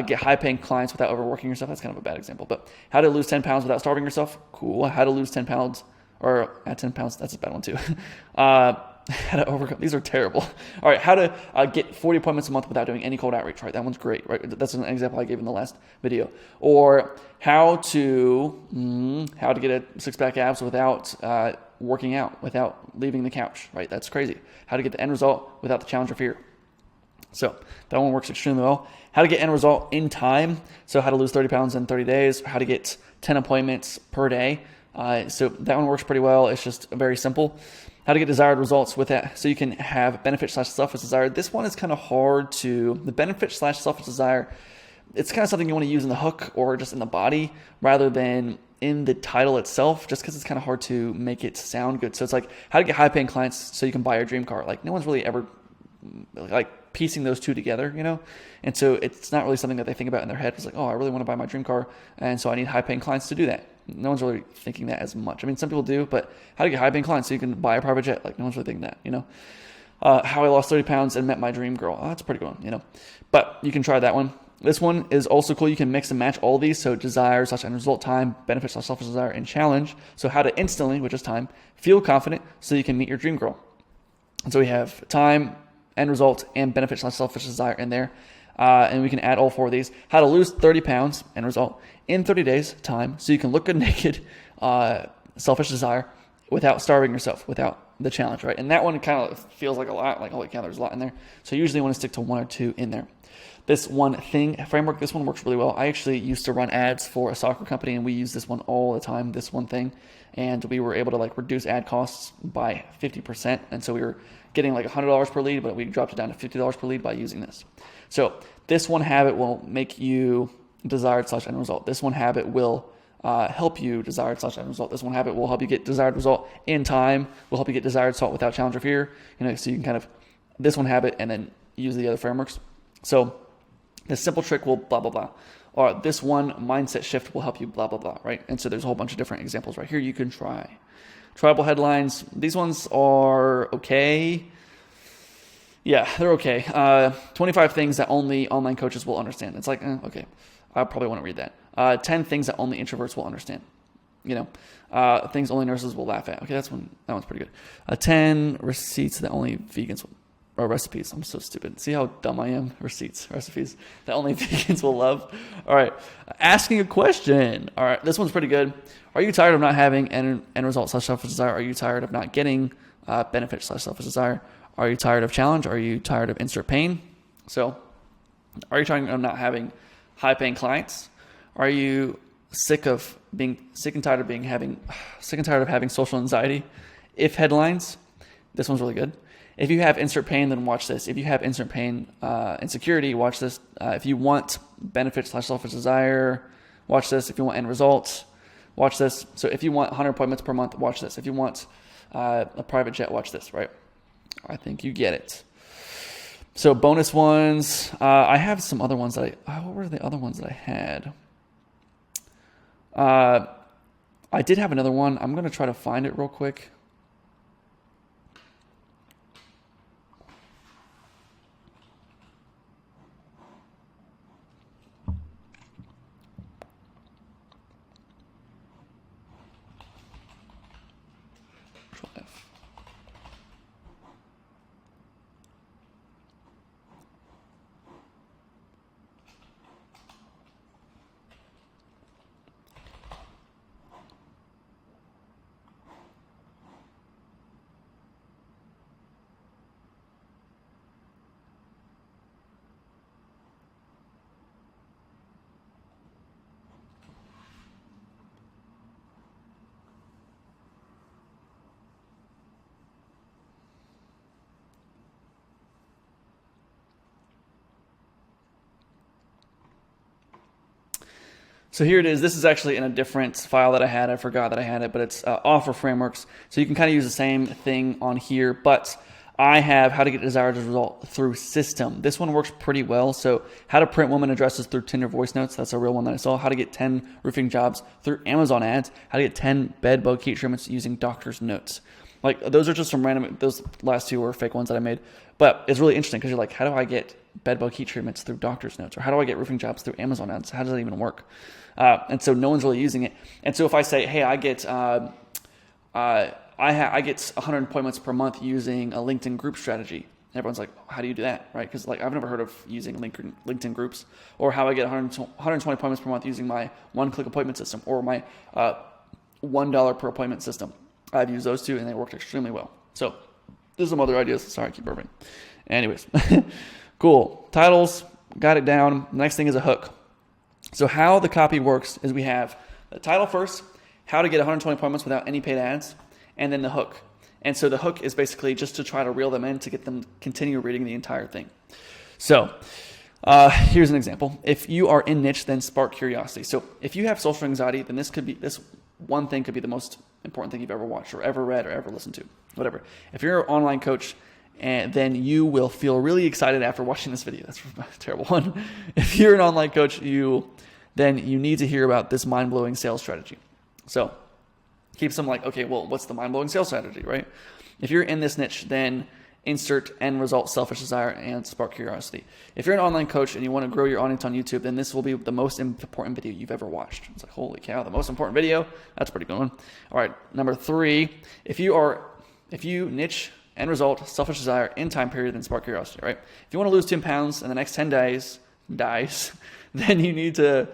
A: get high-paying clients without overworking yourself. That's kind of a bad example. But how to lose 10 pounds without starving yourself. Cool. How to lose 10 pounds or at 10 pounds, that's a bad one too. How to overcome, these are terrible. All right, how to get 40 appointments a month without doing any cold outreach, right? That one's great, right? That's an example I gave in the last video. Or how to get a six-pack abs without working out, without leaving the couch, right? That's crazy. How to get the end result without the challenge or fear. So that one works extremely well. How to get end result in time. So how to lose 30 pounds in 30 days. How to get 10 appointments per day. So that one works pretty well. It's just very simple. How to get desired results with that. So you can have benefit / selfish desire. This one is kind of hard to, the benefit / selfish desire, it's kind of something you want to use in the hook or just in the body rather than in the title itself, just because it's kind of hard to make it sound good. So it's like how to get high paying clients so you can buy your dream car. Like no one's really ever like piecing those two together, And so it's not really something that they think about in their head. It's like, oh, I really want to buy my dream car. And so I need high paying clients to do that. No one's really thinking that as much. I mean, some people do, but how to get high paying clients so you can buy a private jet? Like no one's really thinking that, How I lost 30 pounds and met my dream girl. Oh, that's a pretty good one, But you can try that one. This one is also cool. You can mix and match all these. So desire / end result, time, benefit / selfish desire, and challenge. So how to instantly, which is time, feel confident so you can meet your dream girl. And so we have time, end result, and benefit / selfish desire in there. And we can add all four of these. How to lose 30 pounds, end result, in 30 days, time, so you can look good naked, selfish desire, without starving yourself, without the challenge, right? And that one kind of feels like a lot, like, holy cow, there's a lot in there. So usually you want to stick to one or two in there. This one thing framework, this one works really well. I actually used to run ads for a soccer company, and we use this one all the time, this one thing. And we were able to reduce ad costs by 50%. And so we were getting $100 per lead, but we dropped it down to $50 per lead by using this. So this one habit will make you desired / end result. This one habit will help you desired / end result. This one habit will help you get desired result in time, will help you get desired result without challenge or fear. So you can this one habit and then use the other frameworks. So this simple trick will blah, blah, blah. Or this one mindset shift will help you blah, blah, blah, right? And so there's a whole bunch of different examples right here you can try. Tribal headlines. These ones are okay. Yeah, they're okay. 25 things that only online coaches will understand. It's okay. I probably want to read that. 10 things that only introverts will understand. Things only nurses will laugh at. Okay, that one's pretty good. 10 receipts that only vegans will, or recipes. I'm so stupid. See how dumb I am? Recipes that only vegans will love. All right, asking a question. All right, this one's pretty good. Are you tired of not having end result / selfish desire? Are you tired of not getting benefit / selfish desire? Are you tired of challenge? Are you tired of insert pain? So, are you tired of not having high-paying clients? Are you sick and tired of having social anxiety? If headlines, this one's really good. If you have insert pain, then watch this. If you have insert pain insecurity, watch this. If you want benefit/selfish desire, watch this. If you want end results, watch this. So if you want 100 appointments per month, watch this. If you want a private jet, watch this, right? I think you get it. So bonus ones. I have some other ones that what were the other ones that I had? I did have another one. I'm going to try to find it real quick. Control F. So here it is. This is actually in a different file that I had. I forgot that I had it, but it's offer frameworks. So you can kind of use the same thing on here, but I have how to get desired result through system. This one works pretty well. So how to print woman addresses through Tinder voice notes. That's a real one that I saw. How to get 10 roofing jobs through Amazon ads. How to get 10 bed bug heat treatments using doctor's notes. Like those are just some random, those last two were fake ones that I made, but it's really interesting because you're like, how do I get bed bug heat treatments through doctor's notes? Or how do I get roofing jobs through Amazon ads? How does that even work? And so no one's really using it. And so if I say, hey, I get 100 appointments per month using a LinkedIn group strategy. Everyone's like, how do you do that, right? Because like I've never heard of using LinkedIn groups. Or how I get 120 appointments per month using my one-click appointment system or my $1 per appointment system. I've used those two and they worked extremely well. So there's some other ideas. Sorry, I keep burping. Anyways, cool. Titles, got it down. Next thing is a hook. So how the copy works is we have the title first, how to get 120 appointments without any paid ads, and then the hook. And so the hook is basically just to try to reel them in to get them to continue reading the entire thing. So here's an example. If you are in niche, then spark curiosity. So if you have social anxiety, then this one thing could be the most important thing you've ever watched or ever read or ever listened to, whatever. If you're an online coach, and then you will feel really excited after watching this video. That's a terrible one. If you're an online coach, then you need to hear about this mind-blowing sales strategy. So keeps them like, okay, well, what's the mind-blowing sales strategy, right? If you're in this niche, then insert end result, selfish desire, and spark curiosity. If you're an online coach and you want to grow your audience on YouTube, then this will be the most important video you've ever watched. It's like, holy cow, the most important video? That's a pretty good one. All right, number 3, if you niche end result, selfish desire, in time period, then spark curiosity, right? If you want to lose 10 pounds in the next 10 days, then you need to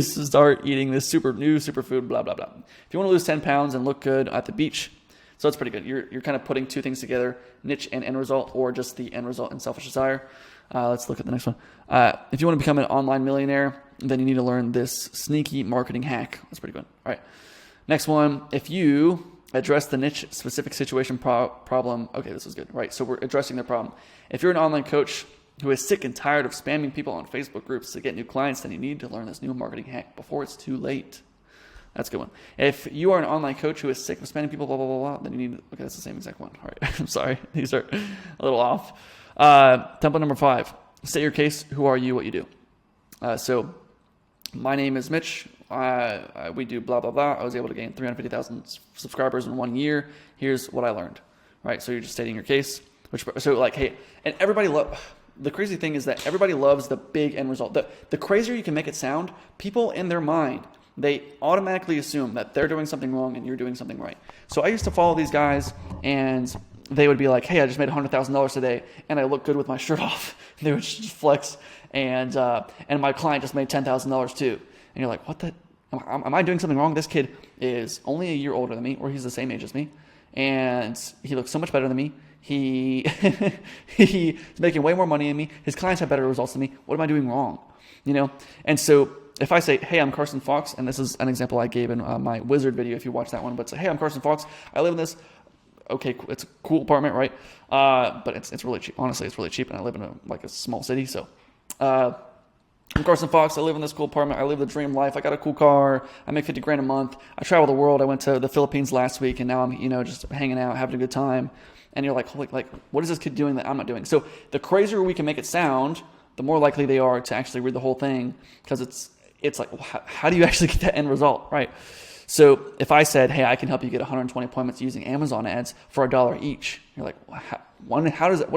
A: start eating this new superfood, blah, blah, blah. If you want to lose 10 pounds and look good at the beach, so it's pretty good. You're kind of putting two things together, niche and end result, or just the end result and selfish desire. Let's look at the next one. If you want to become an online millionaire, then you need to learn this sneaky marketing hack. That's pretty good. All right. Next one, if you address the niche specific situation problem. Okay, this is good, right? So we're addressing the problem. If you're an online coach who is sick and tired of spamming people on Facebook groups to get new clients, then you need to learn this new marketing hack before it's too late. That's a good one. If you are an online coach who is sick of spamming people, blah, blah, blah, blah, then you need, okay, that's the same exact one. All right, I'm sorry. These are a little off. Template number 5, state your case. Who are you, what you do? So my name is Mitch. We do blah, blah, blah. I was able to gain 350,000 subscribers in 1 year. Here's what I learned, right? So you're just stating your case, so like, hey, and everybody the crazy thing is that everybody loves the big end result. The crazier you can make it sound, people in their mind, they automatically assume that they're doing something wrong and you're doing something right. So I used to follow these guys and they would be like, hey, I just made $100,000 today and I look good with my shirt off. They would just flex and my client just made $10,000 too. And you're like, what the? Am I doing something wrong? This kid is only a year older than me, or he's the same age as me, and he looks so much better than me. He's making way more money than me. His clients have better results than me. What am I doing wrong? And so if I say, hey, I'm Carson Fox, and this is an example I gave in my wizard video if you watch that one, but say, hey, I'm Carson Fox. I live in this okay, it's a cool apartment, right? But it's really cheap. Honestly, it's really cheap, and I live in a small city, so. I'm Carson Fox. I live in this cool apartment. I live the dream life. I got a cool car. I make $50,000 a month. I travel the world. I went to the Philippines last week, and now I'm, just hanging out, having a good time. And you're like, holy, what is this kid doing that I'm not doing? So the crazier we can make it sound, the more likely they are to actually read the whole thing, because it's like, well, how do you actually get that end result, right? So if I said, hey, I can help you get 120 appointments using Amazon ads for $1 each, you're like, what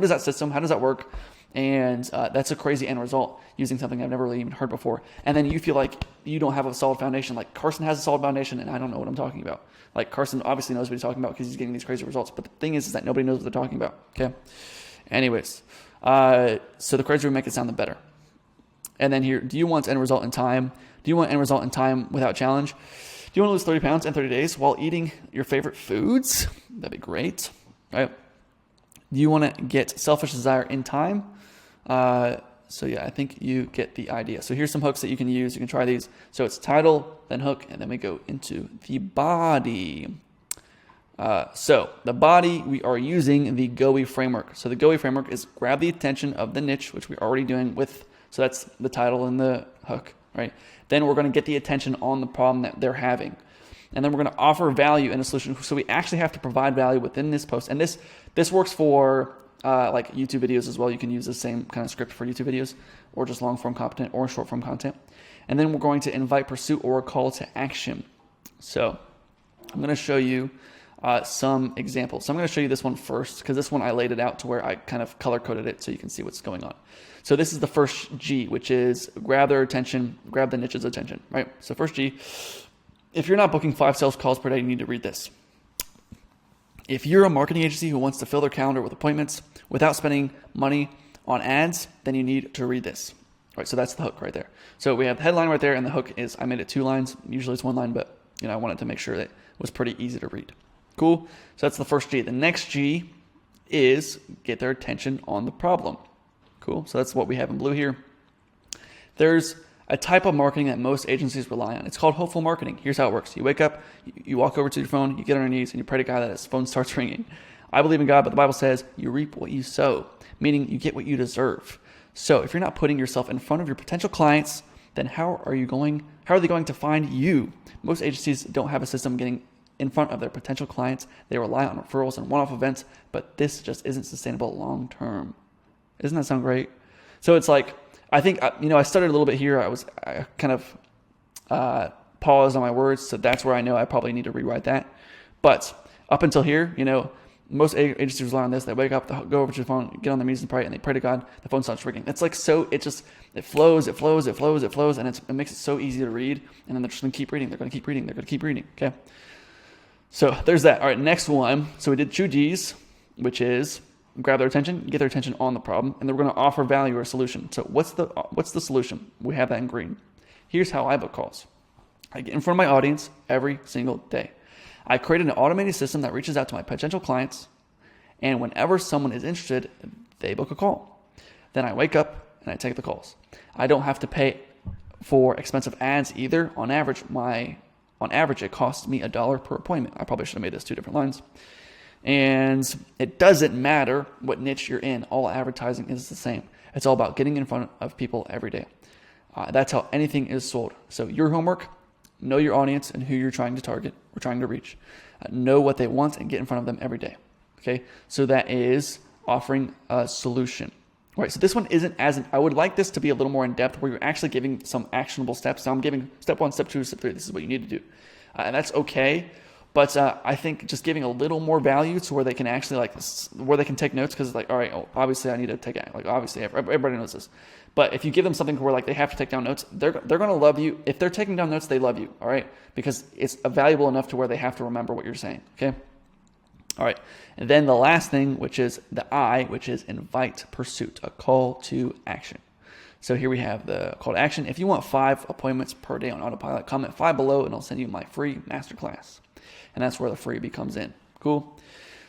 A: is that system? How does that work? And that's a crazy end result using something I've never really even heard before. And then you feel like you don't have a solid foundation. Like Carson has a solid foundation, and I don't know what I'm talking about. Like Carson obviously knows what he's talking about because he's getting these crazy results. But the thing is that nobody knows what they're talking about. Okay. Anyways, so the crazier we make it sound, the better. And then here, do you want end result in time? Do you want end result in time without challenge? Do you want to lose 30 pounds in 30 days while eating your favorite foods? That'd be great, right? Do you want to get selfish desire in time? So yeah, I think you get the idea. So here's some hooks that you can use. You can try these. So it's title, then hook, and then we go into the body. So the body, we are using the GOE framework. So the GOE framework is grab the attention of the niche, which we're already doing so that's the title and the hook, right? Then we're going to get the attention on the problem that they're having. And then we're going to offer value in a solution. So we actually have to provide value within this post. And this works for like YouTube videos as well. You can use the same kind of script for YouTube videos, or just long form content or short form content. And then we're going to invite pursuit or a call to action. So I'm going to show you some examples. So I'm going to show you this one first, because this one I laid it out to where I kind of color coded it so you can see what's going on. So this is the first G, which is grab their attention, grab the niche's attention, right? So first G, if you're not booking 5 sales calls per day, you need to read this. If you're a marketing agency who wants to fill their calendar with appointments without spending money on ads, then you need to read this. All right, so that's the hook right there. So we have the headline right there, and the hook is, I made it 2 lines. Usually it's 1 line, but I wanted to make sure that it was pretty easy to read. Cool. So that's the first G. The next G is get their attention on the problem. Cool. So that's what we have in blue here. There's a type of marketing that most agencies rely on. It's called hopeful marketing. Here's how it works. You wake up, you walk over to your phone, you get on your knees, and you pray to God that his phone starts ringing. I believe in God, but the Bible says you reap what you sow, meaning you get what you deserve. So if you're not putting yourself in front of your potential clients, then how are they going to find you? Most agencies don't have a system getting in front of their potential clients. They rely on referrals and one-off events, but this just isn't sustainable long term. Doesn't that sound great? So it's like, I think, I stuttered a little bit here. I kind of paused on my words, so that's where I know I probably need to rewrite that. But up until here, most agencies rely on this. They wake up, they go over to the phone, get on their knees and pray, and they pray to God. The phone starts ringing. It's like it flows, and it makes it so easy to read. And then they're just going to keep reading. They're going to keep reading. They're going to keep reading. Okay. So there's that. All right, next one. So we did 2 Gs, which is grab their attention, get their attention on the problem, and then we're going to offer value or solution. So what's the solution? We have that in green. Here's how I book calls. I get in front of my audience every single day. I created an automated system that reaches out to my potential clients, and whenever someone is interested, they book a call. Then I wake up and I take the calls. I don't have to pay for expensive ads either. On average, it costs me $1 per appointment. I probably should have made this 2 different lines. And it doesn't matter what niche you're in. All advertising is the same. It's all about getting in front of people every day. That's how anything is sold. So your homework, know your audience and who you're trying to target or trying to reach. Know what they want and get in front of them every day. Okay, so that is offering a solution. All right, so this one isn't I would like this to be a little more in depth where you're actually giving some actionable steps. So I'm giving step 1, step 2, step 3. This is what you need to do. And that's okay. But I think just giving a little more value to where they can actually where they can take notes, because all right, obviously I need to take it. Obviously everybody knows this. But if you give them something where they have to take down notes, they're going to love you. If they're taking down notes, they love you. All right, because it's valuable enough to where they have to remember what you're saying. Okay. All right. And then the last thing, which is the I, which is invite pursuit, a call to action. So here we have the call to action. If you want 5 appointments per day on autopilot, comment 5 below and I'll send you my free masterclass. And that's where the freebie comes in. Cool.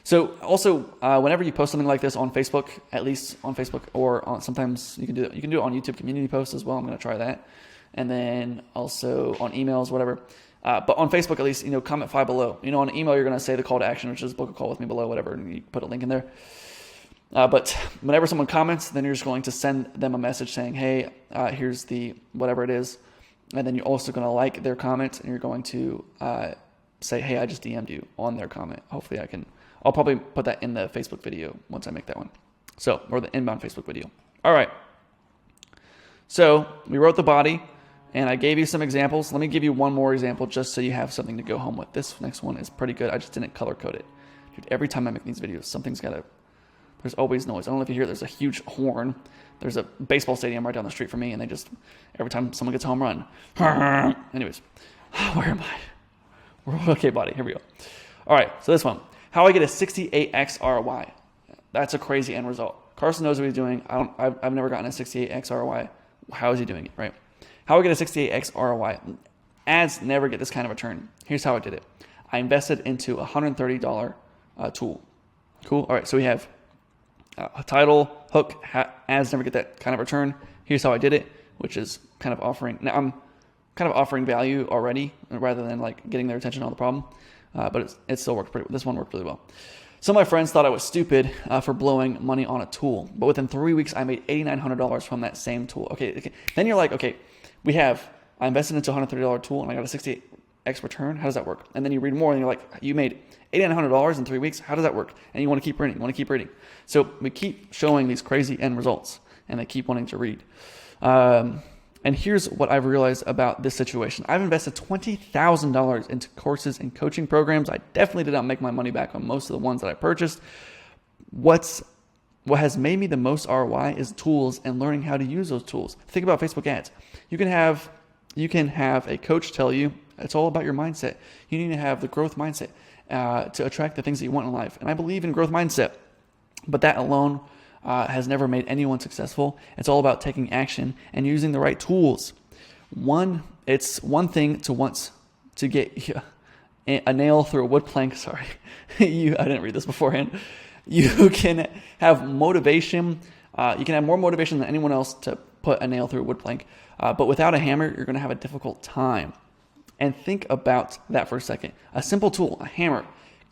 A: So also, whenever you post something like this on Facebook, at least on Facebook, or sometimes you can do it on YouTube community posts as well. I'm going to try that. And then also on emails, whatever. But on Facebook, at least, comment 5 below. On an email, you're going to say the call to action, which is book a call with me below, whatever, and you put a link in there. But whenever someone comments, then you're just going to send them a message saying, hey, here's the whatever it is. And then you're also going to like their comment, and you're going to say, hey, I just DM'd you on their comment. Hopefully I'll probably put that in the Facebook video once I make that one. Or the inbound Facebook video. All right. So we wrote the body, and I gave you some examples. Let me give you one more example just so you have something to go home with. This next one is pretty good. I just didn't color code it. Dude, every time I make these videos, there's always noise. I don't know if you hear, there's a huge horn. There's a baseball stadium right down the street from me, and every time someone gets a home run. Anyways, where am I? Okay, body, here we go. All right, so this one. How I get a 68x ROI. That's a crazy end result. Carson knows what he's doing. I've never gotten a 68x ROI. How is he doing it, right? How I get a 68x ROI. Ads never get this kind of return. Here's how I did it. I invested into a $130 tool. Cool. All right, so we have a title, hook, ads never get that kind of return. Here's how I did it, which is kind of offering. Now I'm kind of offering value already rather than like getting their attention on the problem. But it still worked this one worked really well. Some of my friends thought I was stupid for blowing money on a tool, but within 3 weeks, I made $8,900 from that same tool. Okay. Then you're like, okay, I invested into a $130 tool and I got a 68x return. How does that work? And then you read more and you're like, you made $8,900 in 3 weeks. How does that work? And you want to keep reading. So we keep showing these crazy end results and they keep wanting to read. And here's what I've realized about this situation. I've invested $20,000 into courses and coaching programs. I definitely did not make my money back on most of the ones that I purchased. What has made me the most ROI is tools and learning how to use those tools. Think about Facebook ads. You can have a coach tell you it's all about your mindset. You need to have the growth mindset to attract the things that you want in life. And I believe in growth mindset, but that alone has never made anyone successful. It's all about taking action and using the right tools. It's one thing to want to get a nail through a wood plank. Sorry, I didn't read this beforehand. You can have motivation. You can have more motivation than anyone else to put a nail through a wood plank. But without a hammer, you're going to have a difficult time. And think about that for a second. A simple tool, a hammer,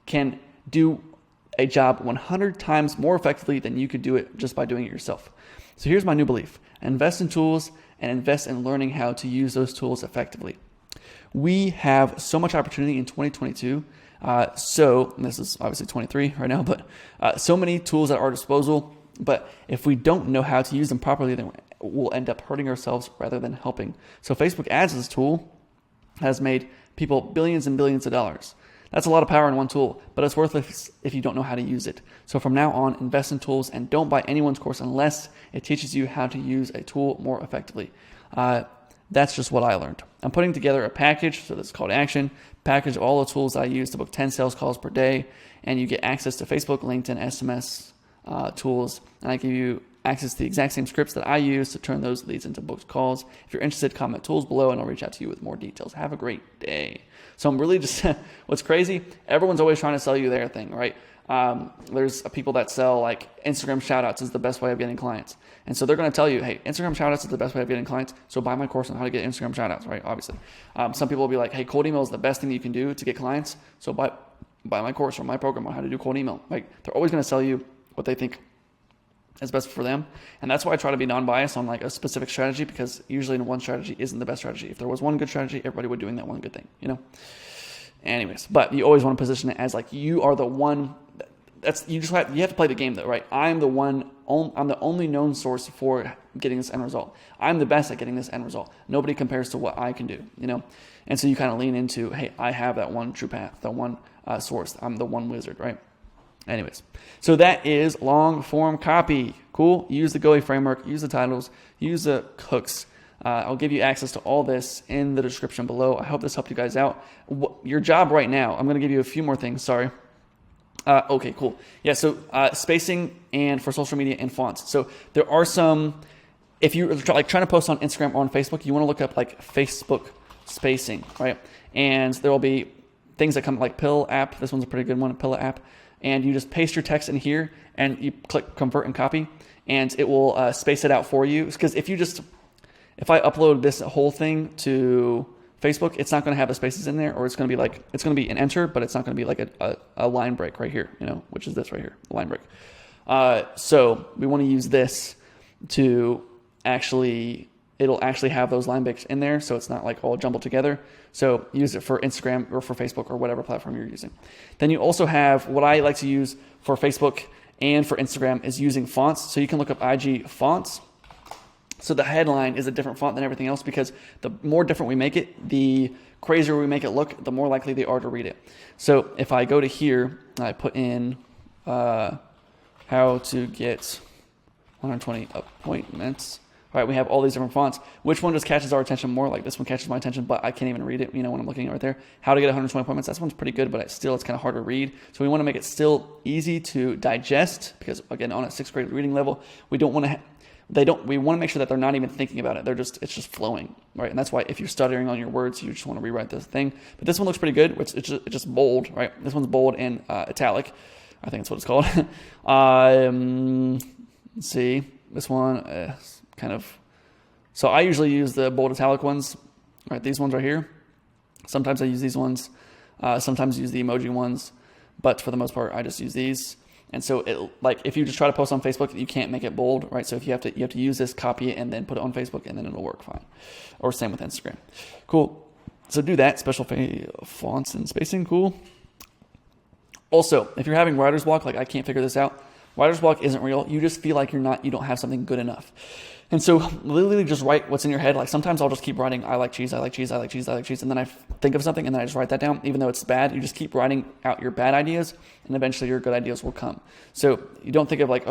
A: can do a job 100 times more effectively than you could do it just by doing it yourself. So here's my new belief. Invest in tools and invest in learning how to use those tools effectively. We have so much opportunity in 2022. So this is obviously 23 right now, but so many tools at our disposal. But if we don't know how to use them properly, then we'll end up hurting ourselves rather than helping. So Facebook ads as a tool has made people billions and billions of dollars. That's a lot of power in one tool, but it's worthless if you don't know how to use it. So from now on, invest in tools and don't buy anyone's course unless it teaches you how to use a tool more effectively. That's just what I learned. I'm putting together a package, so that's called Action, package of all the tools that I use to book 10 sales calls per day, and you get access to Facebook, LinkedIn, SMS tools, and I give you access to the exact same scripts that I use to turn those leads into booked calls. If you're interested, comment tools below and I'll reach out to you with more details. Have a great day. So I'm really just, what's crazy, everyone's always trying to sell you their thing, right? There's people that sell like Instagram shoutouts is the best way of getting clients. And so they're going to tell you, hey, Instagram shoutouts is the best way of getting clients. So buy my course on how to get Instagram shoutouts, right? Obviously. Some people will be like, hey, cold email is the best thing you can do to get clients. So buy my course or my program on how to do cold email. Like they're always going to sell you what they think is best for them. And that's why I try to be non-biased on like a specific strategy, because usually one strategy isn't the best strategy. If there was one good strategy, everybody would be doing that one good thing, you know? Anyways, but you always want to position it as like you are the one. You have to play the game though, right? I'm the only known source for getting this end result. I'm the best at getting this end result. Nobody compares to what I can do, you know? And so you kind of lean into, hey, I have that one true path, that one source. I'm the one wizard, right? Anyways, so that is long form copy. Cool. Use the GOE framework, use the titles, use the hooks. I'll give you access to all this in the description below. I hope this helped you guys out. Your job right now, I'm going to give you a few more things. Sorry. Okay, cool. Yeah, so spacing and for social media and fonts. So there are some, if you're like trying to post on Instagram or on Facebook, you want to look up like Facebook spacing, right? And there will be things that come like Pill app. This one's a pretty good one, Pill app. And you just paste your text in here and you click convert and copy and it will space it out for you. Because if I upload this whole thing to Facebook, it's not going to have the spaces in there, or it's going to be like, it's going to be an enter, but it's not going to be like a line break right here, which is this right here, line break. So we want to use this to it'll actually have those line breaks in there, so it's not like all jumbled together. So use it for Instagram or for Facebook or whatever platform you're using. Then you also have what I like to use for Facebook and for Instagram is using fonts. So you can look up IG fonts. So the headline is a different font than everything else, because the more different we make it, the crazier we make it look, the more likely they are to read it. So if I go to here, I put in how to get 120 appointments. All right, we have all these different fonts. Which one just catches our attention more? Like this one catches my attention, but I can't even read it, when I'm looking right there. How to get 120 appointments. That one's pretty good, but it's kind of hard to read. So we want to make it still easy to digest, because again, on a 6th grade reading level, we don't want to we want to make sure that they're not even thinking about it. It's just flowing, right? And that's why if you're stuttering on your words, you just want to rewrite this thing. But this one looks pretty good. It's just bold, right? This one's bold and italic. I think that's what it's called. Let's see. This one kind of. So I usually use the bold italic ones, right? These ones right here. Sometimes I use these ones. Sometimes I use the emoji ones, but for the most part, I just use these. And so if you just try to post on Facebook, you can't make it bold, right? So if you have to use this, copy it, and then put it on Facebook, and then it'll work fine. Or same with Instagram. Cool. So do that. Special fonts and spacing. Cool. Also, if you're having writer's block, like I can't figure this out, writer's block isn't real. You just feel like you don't have something good enough. And so literally just write what's in your head. Like sometimes I'll just keep writing, I like cheese, I like cheese, I like cheese, I like cheese. And then I think of something and then I just write that down. Even though it's bad, you just keep writing out your bad ideas and eventually your good ideas will come. So you don't think of like,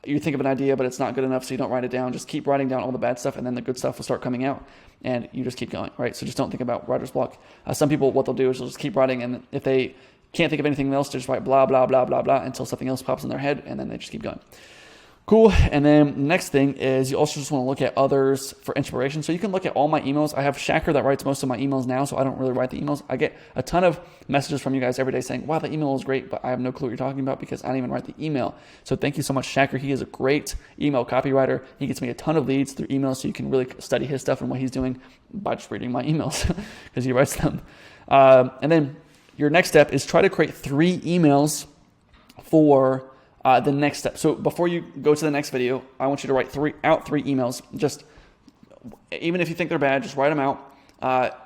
A: you think of an idea, but it's not good enough, so you don't write it down. Just keep writing down all the bad stuff, and then the good stuff will start coming out, and you just keep going, right? So just don't think about writer's block. Some people, what they'll do is they'll just keep writing, and if they can't think of anything else, they just write blah, blah, blah, blah, blah, until something else pops in their head, and then they just keep going. Cool. And then next thing is you also just want to look at others for inspiration. So you can look at all my emails. I have Shacker that writes most of my emails now, so I don't really write the emails. I get a ton of messages from you guys every day saying, wow, the email is great, but I have no clue what you're talking about because I don't even write the email. So thank you so much, Shacker. He is a great email copywriter. He gets me a ton of leads through emails, so you can really study his stuff and what he's doing by just reading my emails because he writes them. And then your next step is try to create 3 emails for the next step. So before you go to the next video, I want you to write 3 emails. Just even if you think they're bad, just write them out,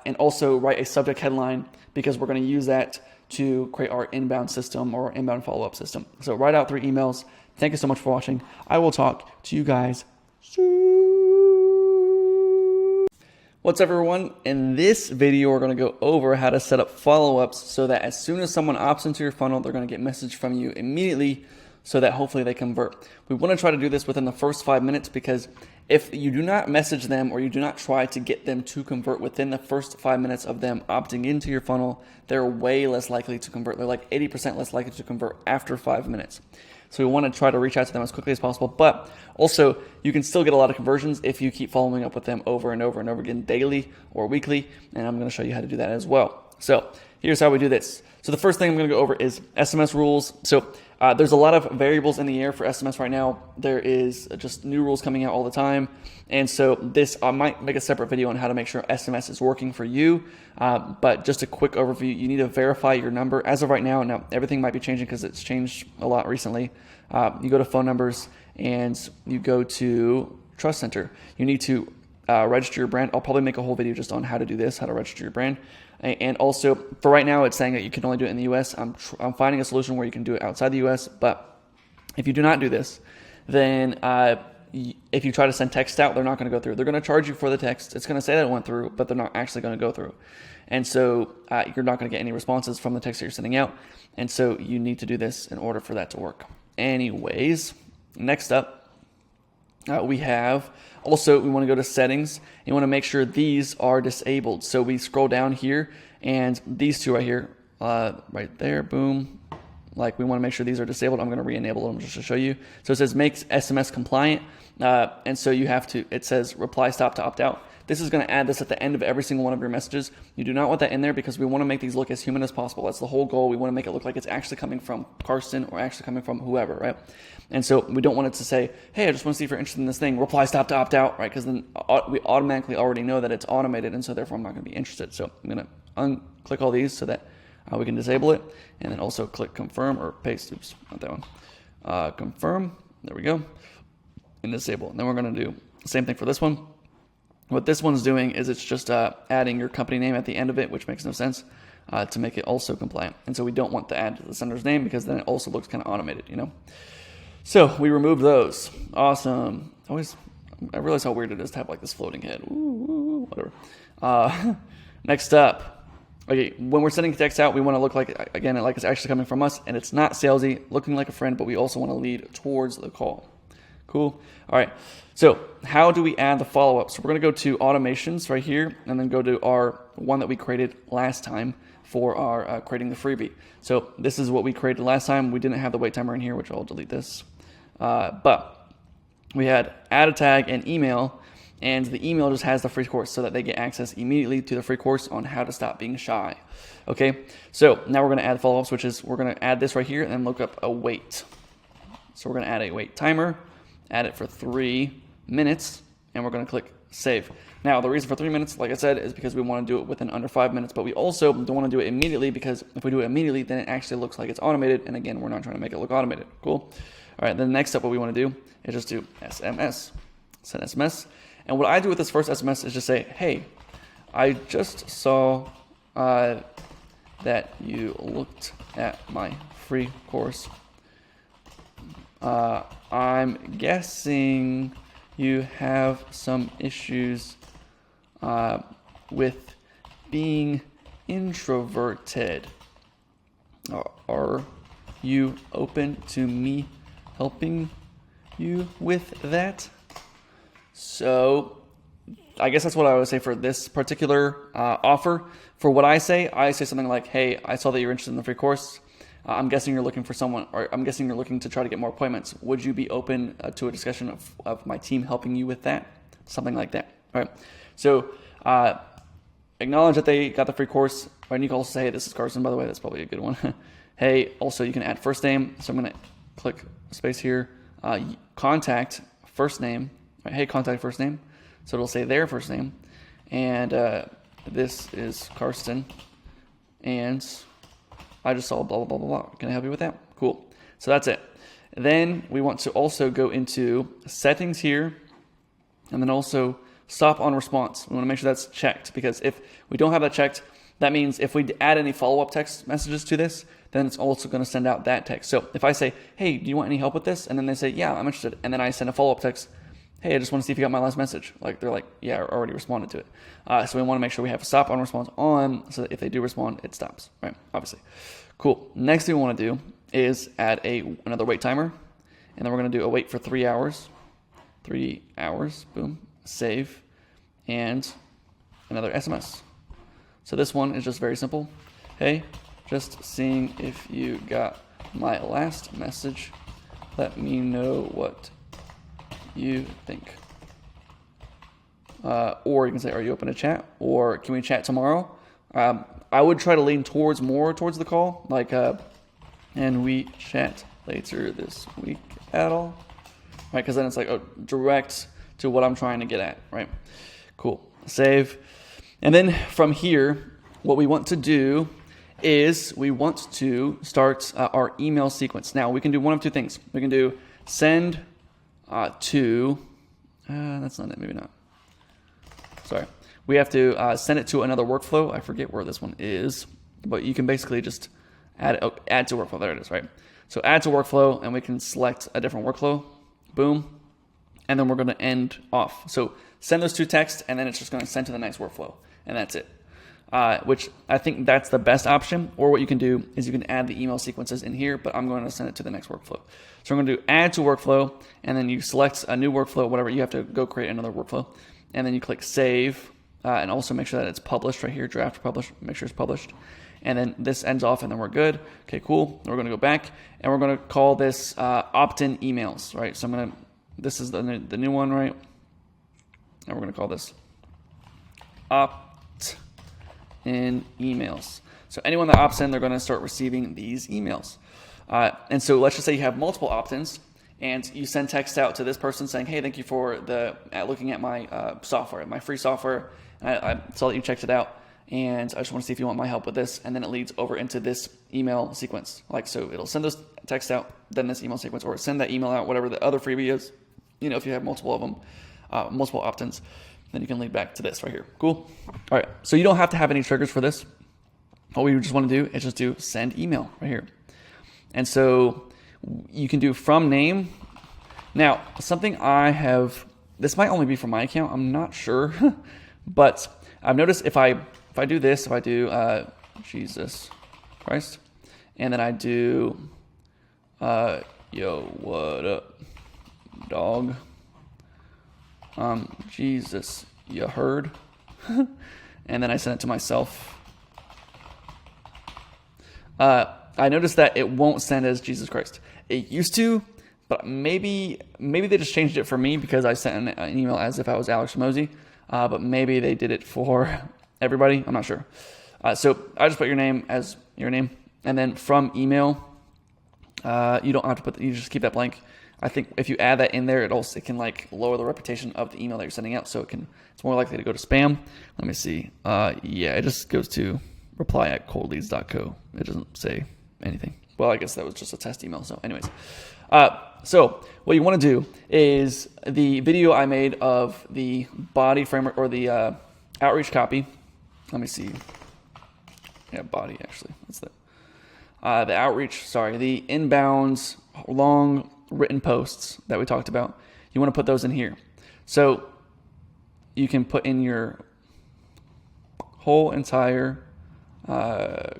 A: and also write a subject headline because we're going to use that to create our inbound system or inbound follow-up system. So write out 3 emails. Thank you so much for watching. I will talk to you guys soon. What's up, everyone? In this video, we're going to go over how to set up follow-ups so that as soon as someone opts into your funnel, they're going to get a message from you immediately, so that hopefully they convert. We want to try to do this within the first 5 minutes, because if you do not message them or you do not try to get them to convert within the first 5 minutes of them opting into your funnel, they're way less likely to convert. They're like 80% less likely to convert after 5 minutes. So we want to try to reach out to them as quickly as possible, but also you can still get a lot of conversions if you keep following up with them over and over and over again daily or weekly, and I'm going to show you how to do that as well. So here's how we do this. So the first thing I'm going to go over is SMS rules. So there's a lot of variables in the air for SMS right now. There is just new rules coming out all the time. And so I might make a separate video on how to make sure SMS is working for you. But just a quick overview, you need to verify your number. As of right now everything might be changing because it's changed a lot recently. You go to phone numbers and you go to Trust Center. You need to register your brand. I'll probably make a whole video just on how to do this, how to register your brand. And also, for right now, it's saying that you can only do it in the U.S. I'm finding a solution where you can do it outside the U.S., but if you do not do this, then if you try to send text out, they're not going to go through. They're going to charge you for the text. It's going to say that it went through, but they're not actually going to go through. And so you're not going to get any responses from the text that you're sending out. And so you need to do this in order for that to work. Anyways, next up, we want to go to settings. You want to make sure these are disabled. So we scroll down here, and these 2 right here, right there, boom. Like, we want to make sure these are disabled. I'm going to re-enable them just to show you. So it says makes SMS compliant. And so it says reply stop to opt out. this is going to add this at the end of every single one of your messages. You do not want that in there because we want to make these look as human as possible. That's the whole goal. We want to make it look like it's actually coming from Karsten or actually coming from whoever, right? And so we don't want it to say, hey, I just want to see if you're interested in this thing. Reply stop to opt out, right? Because then we automatically already know that it's automated, and so therefore I'm not going to be interested. So I'm going to unclick all these so that we can disable it, and then also click confirm or paste. Oops, not that one. Confirm. There we go. And disable. And then we're going to do the same thing for this one. What this one's doing is it's just adding your company name at the end of it, which makes no sense, to make it also compliant. And so we don't want to add to the sender's name because then it also looks kind of automated, you know. So we removed those. Awesome. I realize how weird it is to have like this floating head. Ooh, whatever. Next up. Okay, when we're sending text out, we want to look like, again, like it's actually coming from us, and it's not salesy, looking like a friend, but we also want to lead towards the call. Cool. All right. So how do we add the follow-up? So we're going to go to automations right here, and then go to our one that we created last time for our creating the freebie. So this is what we created last time. We didn't have the wait timer in here, which I'll delete this. But we had add a tag and email, and the email just has the free course so that they get access immediately to the free course on how to stop being shy. Okay. So now we're going to add follow-ups, which is we're going to add this right here and then look up a wait. So we're going to add a wait timer. Add it for 3 minutes, and we're going to click save. Now, the reason for 3 minutes, like I said, is because we want to do it within under 5 minutes, but we also don't want to do it immediately because if we do it immediately, then it actually looks like it's automated, and again, we're not trying to make it look automated. Cool? All right, then next up, what we want to do is just do SMS, send SMS, and what I do with this first SMS is just say, hey, I just saw that you looked at my free course. I'm guessing you have some issues with being introverted. Are you open to me helping you with that? So I guess that's what I would say for this particular offer. For what I say something like, hey, I saw that you're interested in the free course. I'm guessing you're looking for someone, or I'm guessing you're looking to try to get more appointments. Would you be open to a discussion of my team helping you with that? Something like that. All right. So acknowledge that they got the free course. Right, and you can also say, hey, this is Carson, by the way. That's probably a good one. Hey, also you can add first name. So I'm going to click space here. Contact first name. Right, hey, contact first name. So it'll say their first name. And this is Karsten. And I just saw blah, blah, blah, blah, blah. Can I help you with that? Cool. So that's it. Then we want to also go into settings here, and then also stop on response. We want to make sure that's checked, because if we don't have that checked, that means if we add any follow-up text messages to this, then it's also going to send out that text. So if I say, hey, do you want any help with this? And then they say, yeah, I'm interested. And then I send a follow-up text, hey, I just want to see if you got my last message. Like, they're like, yeah, I already responded to it. So we want to make sure we have a stop on response on, so that if they do respond, it stops, right? Obviously. Cool. Next thing we want to do is add another wait timer. And then we're going to do a wait for 3 hours. 3 hours. Boom. Save. And another SMS. So this one is just very simple. Hey, just seeing if you got my last message. Let me know what you think. Or you can say, are you open to chat? Or can we chat tomorrow? I would try to lean more towards the call, like, and we chat later this week at all, right? Because then it's like direct to what I'm trying to get at, right? Cool. Save. And then from here, what we want to do is we want to start our email sequence. Now, we can do one of two things. We can do send to, that's not it, maybe not. Sorry. We have to send it to another workflow. I forget where this one is, but you can basically just add to workflow. There it is, right? So add to workflow, and we can select a different workflow. Boom. And then we're going to end off. So send those two texts, and then it's just going to send to the next workflow, and that's it. Which I think that's the best option. Or what you can do is you can add the email sequences in here, but I'm going to send it to the next workflow. So I'm going to do add to workflow, and then you select a new workflow, whatever. You have to go create another workflow, and then you click save, and also make sure that it's published right here, draft publish, make sure it's published. And then this ends off, and then we're good. Okay, cool. We're going to go back, and we're going to call this opt-in emails, right? So this is the new one, right? And we're going to call this opt-in emails. So anyone that opts in, they're going to start receiving these emails. And so let's just say you have multiple opt-ins, and you send text out to this person saying, hey, thank you for looking at my software, my free software. And I saw that you checked it out, and I just want to see if you want my help with this. And then it leads over into this email sequence. Like, so it'll send those texts out, then this email sequence, or send that email out, whatever the other freebie is. If you have multiple of them, multiple opt-ins, then you can lead back to this right here. Cool. All right. So you don't have to have any triggers for this. All we just want to do is just do send email right here. And so you can do from name. Now, something this might only be for my account. I'm not sure, but I've noticed if I do this, if I do Jesus Christ, and then I do yo, what up, dog? Jesus, you heard? And then I send it to myself. I noticed that it won't send as Jesus Christ. It used to, but maybe they just changed it for me because I sent an email as if I was Alex Mosey. But maybe they did it for everybody. I'm not sure. So I just put your name as your name, and then from email, you don't have to you just keep that blank. I think if you add that in there, it can like lower the reputation of the email that you're sending out, so it's more likely to go to spam. Let me see. Yeah, it just goes to reply@coldleads.co. It doesn't say anything. Well, I guess that was just a test email. So anyways, so what you want to do is the video I made of the body framework or the outreach copy. Let me see. Yeah, body actually. That's the outreach. Sorry, the inbounds long written posts that we talked about. You want to put those in here. So you can put in your whole entire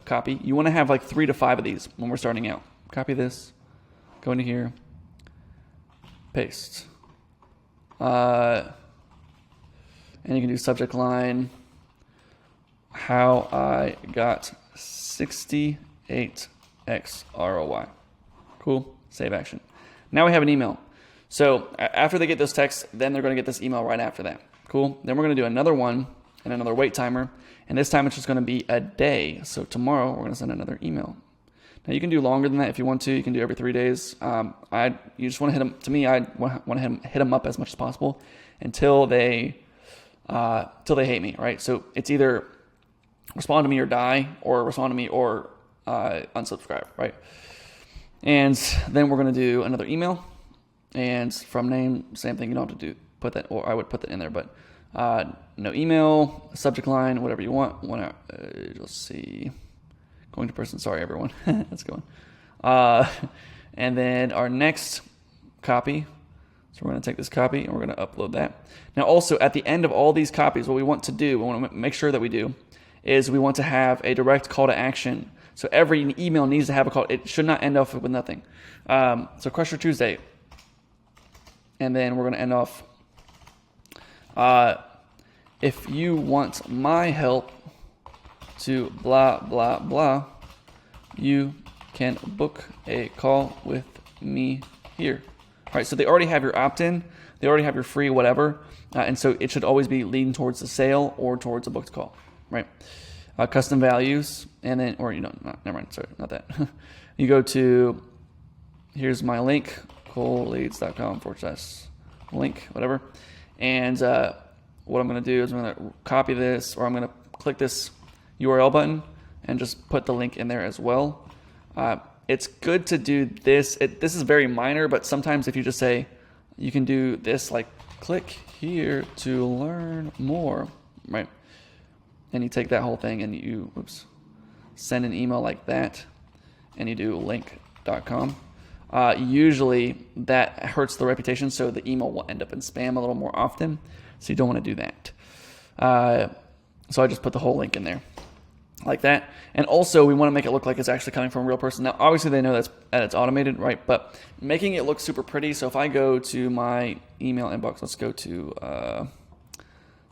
A: copy. You want to have like 3 to 5 of these when we're starting out. Copy this, go into here, paste. And you can do subject line, how I got 68x ROI. Cool, save action. Now we have an email. So after they get those texts, then they're going to get this email right after that. Cool. Then we're going to do another one and another wait timer. And this time it's just going to be a day. So tomorrow we're going to send another email. Now you can do longer than that if you want to. You can do every 3 days. You just want to hit them. To me, I want to hit them up as much as possible until they hate me, right? So it's either respond to me or die, or respond to me or unsubscribe, right? And then we're going to do another email, and from name, same thing. You don't have to put that, or I would put that in there, but no email, subject line, whatever you want. Let's see. Going to person. Sorry, everyone. That's going. And then our next copy. So we're going to take this copy and we're going to upload that. Now, also at the end of all these copies, what we want to make sure that we do, is we want to have a direct call to action. So every email needs to have a call. It should not end off with nothing. So Crush Your Tuesday. And then we're going to end off, if you want my help to blah, blah, blah, you can book a call with me here. All right, so they already have your opt-in. They already have your free whatever. And so it should always be leading towards the sale or towards a booked call, right? Custom values, and then, never mind, sorry, not that. You go to, here's my link, coldleads.com/link, whatever. And what I'm going to do is I'm going to copy this, or I'm going to click this URL button and just put the link in there as well. It's good to do this. This is very minor, but sometimes if you just say, you can do this, like click here to learn more, right? And you take that whole thing and you send an email like that, and you do link.com. Usually that hurts the reputation, so the email will end up in spam a little more often. So you don't want to do that. So I just put the whole link in there like that. And also we want to make it look like it's actually coming from a real person. Now, obviously they know that it's automated, right? But making it look super pretty. So if I go to my email inbox, let's go to,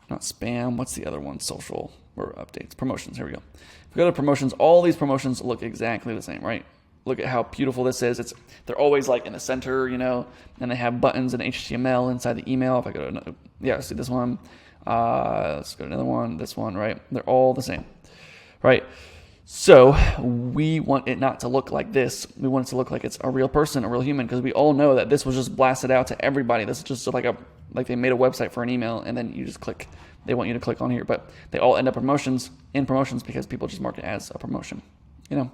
A: not spam, what's the other one? Social or updates, promotions. Here we go. If we go to promotions, all these promotions look exactly the same, right? Look at how beautiful this is. They're always like in the center, and they have buttons and HTML inside the email. If I go to see this one, Let's go to another one. This one, right? They're all the same, right? So we want it not to look like this. We want it to look like it's a real person, a real human, because we all know that this was just blasted out to everybody. This is just like they made a website for an email, and then you just click. They want you to click on here, but they all end up in promotions because people just mark it as a promotion, you know.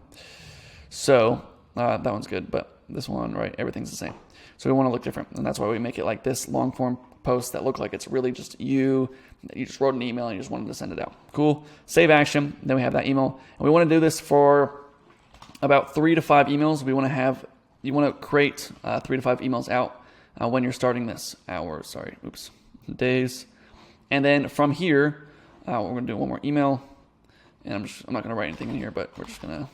A: So that one's good, but this one, right? Everything's the same. So we want to look different, and that's why we make it like this long form post that look like it's really just you. You just wrote an email and you just wanted to send it out. Cool. Save action. Then we have that email, and we want to do this for about 3 to 5 emails. You want to create 3 to 5 emails out when you're starting this. Days. And then from here, we're going to do one more email, and I'm not going to write anything in here, but we're just going to,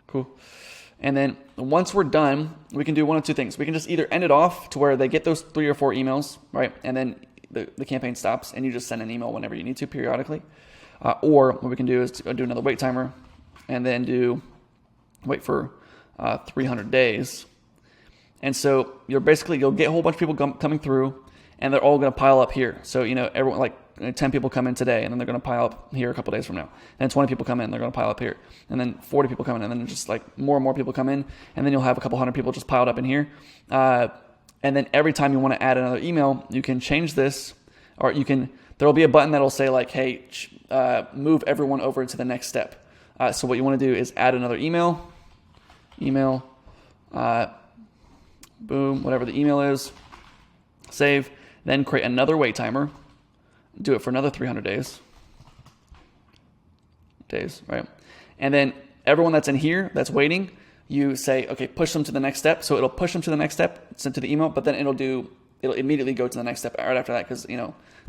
A: cool. And then once we're done, we can do one of two things. We can just either end it off to where they get those 3 or 4 emails, right? And then the campaign stops, and you just send an email whenever you need to periodically. Or what we can do is do another wait timer, and then wait for 300 days. And so you'll get a whole bunch of people coming through, and they're all going to pile up here. So, everyone, like 10 people come in today, and then they're going to pile up here a couple days from now. And 20 people come in, they're going to pile up here. And then 40 people come in, and then just like more and more people come in, and then you'll have a couple hundred people just piled up in here. And then every time you want to add another email, you can change this, or there'll be a button that'll say like, hey, move everyone over to the next step. So what you want to do is add another email, boom, whatever the email is, save, then create another wait timer, do it for another 300 days, right? And then everyone that's in here that's waiting, you say, okay, push them to the next step. So it'll push them to the next step, send to the email, but then it'll immediately go to the next step right after that, because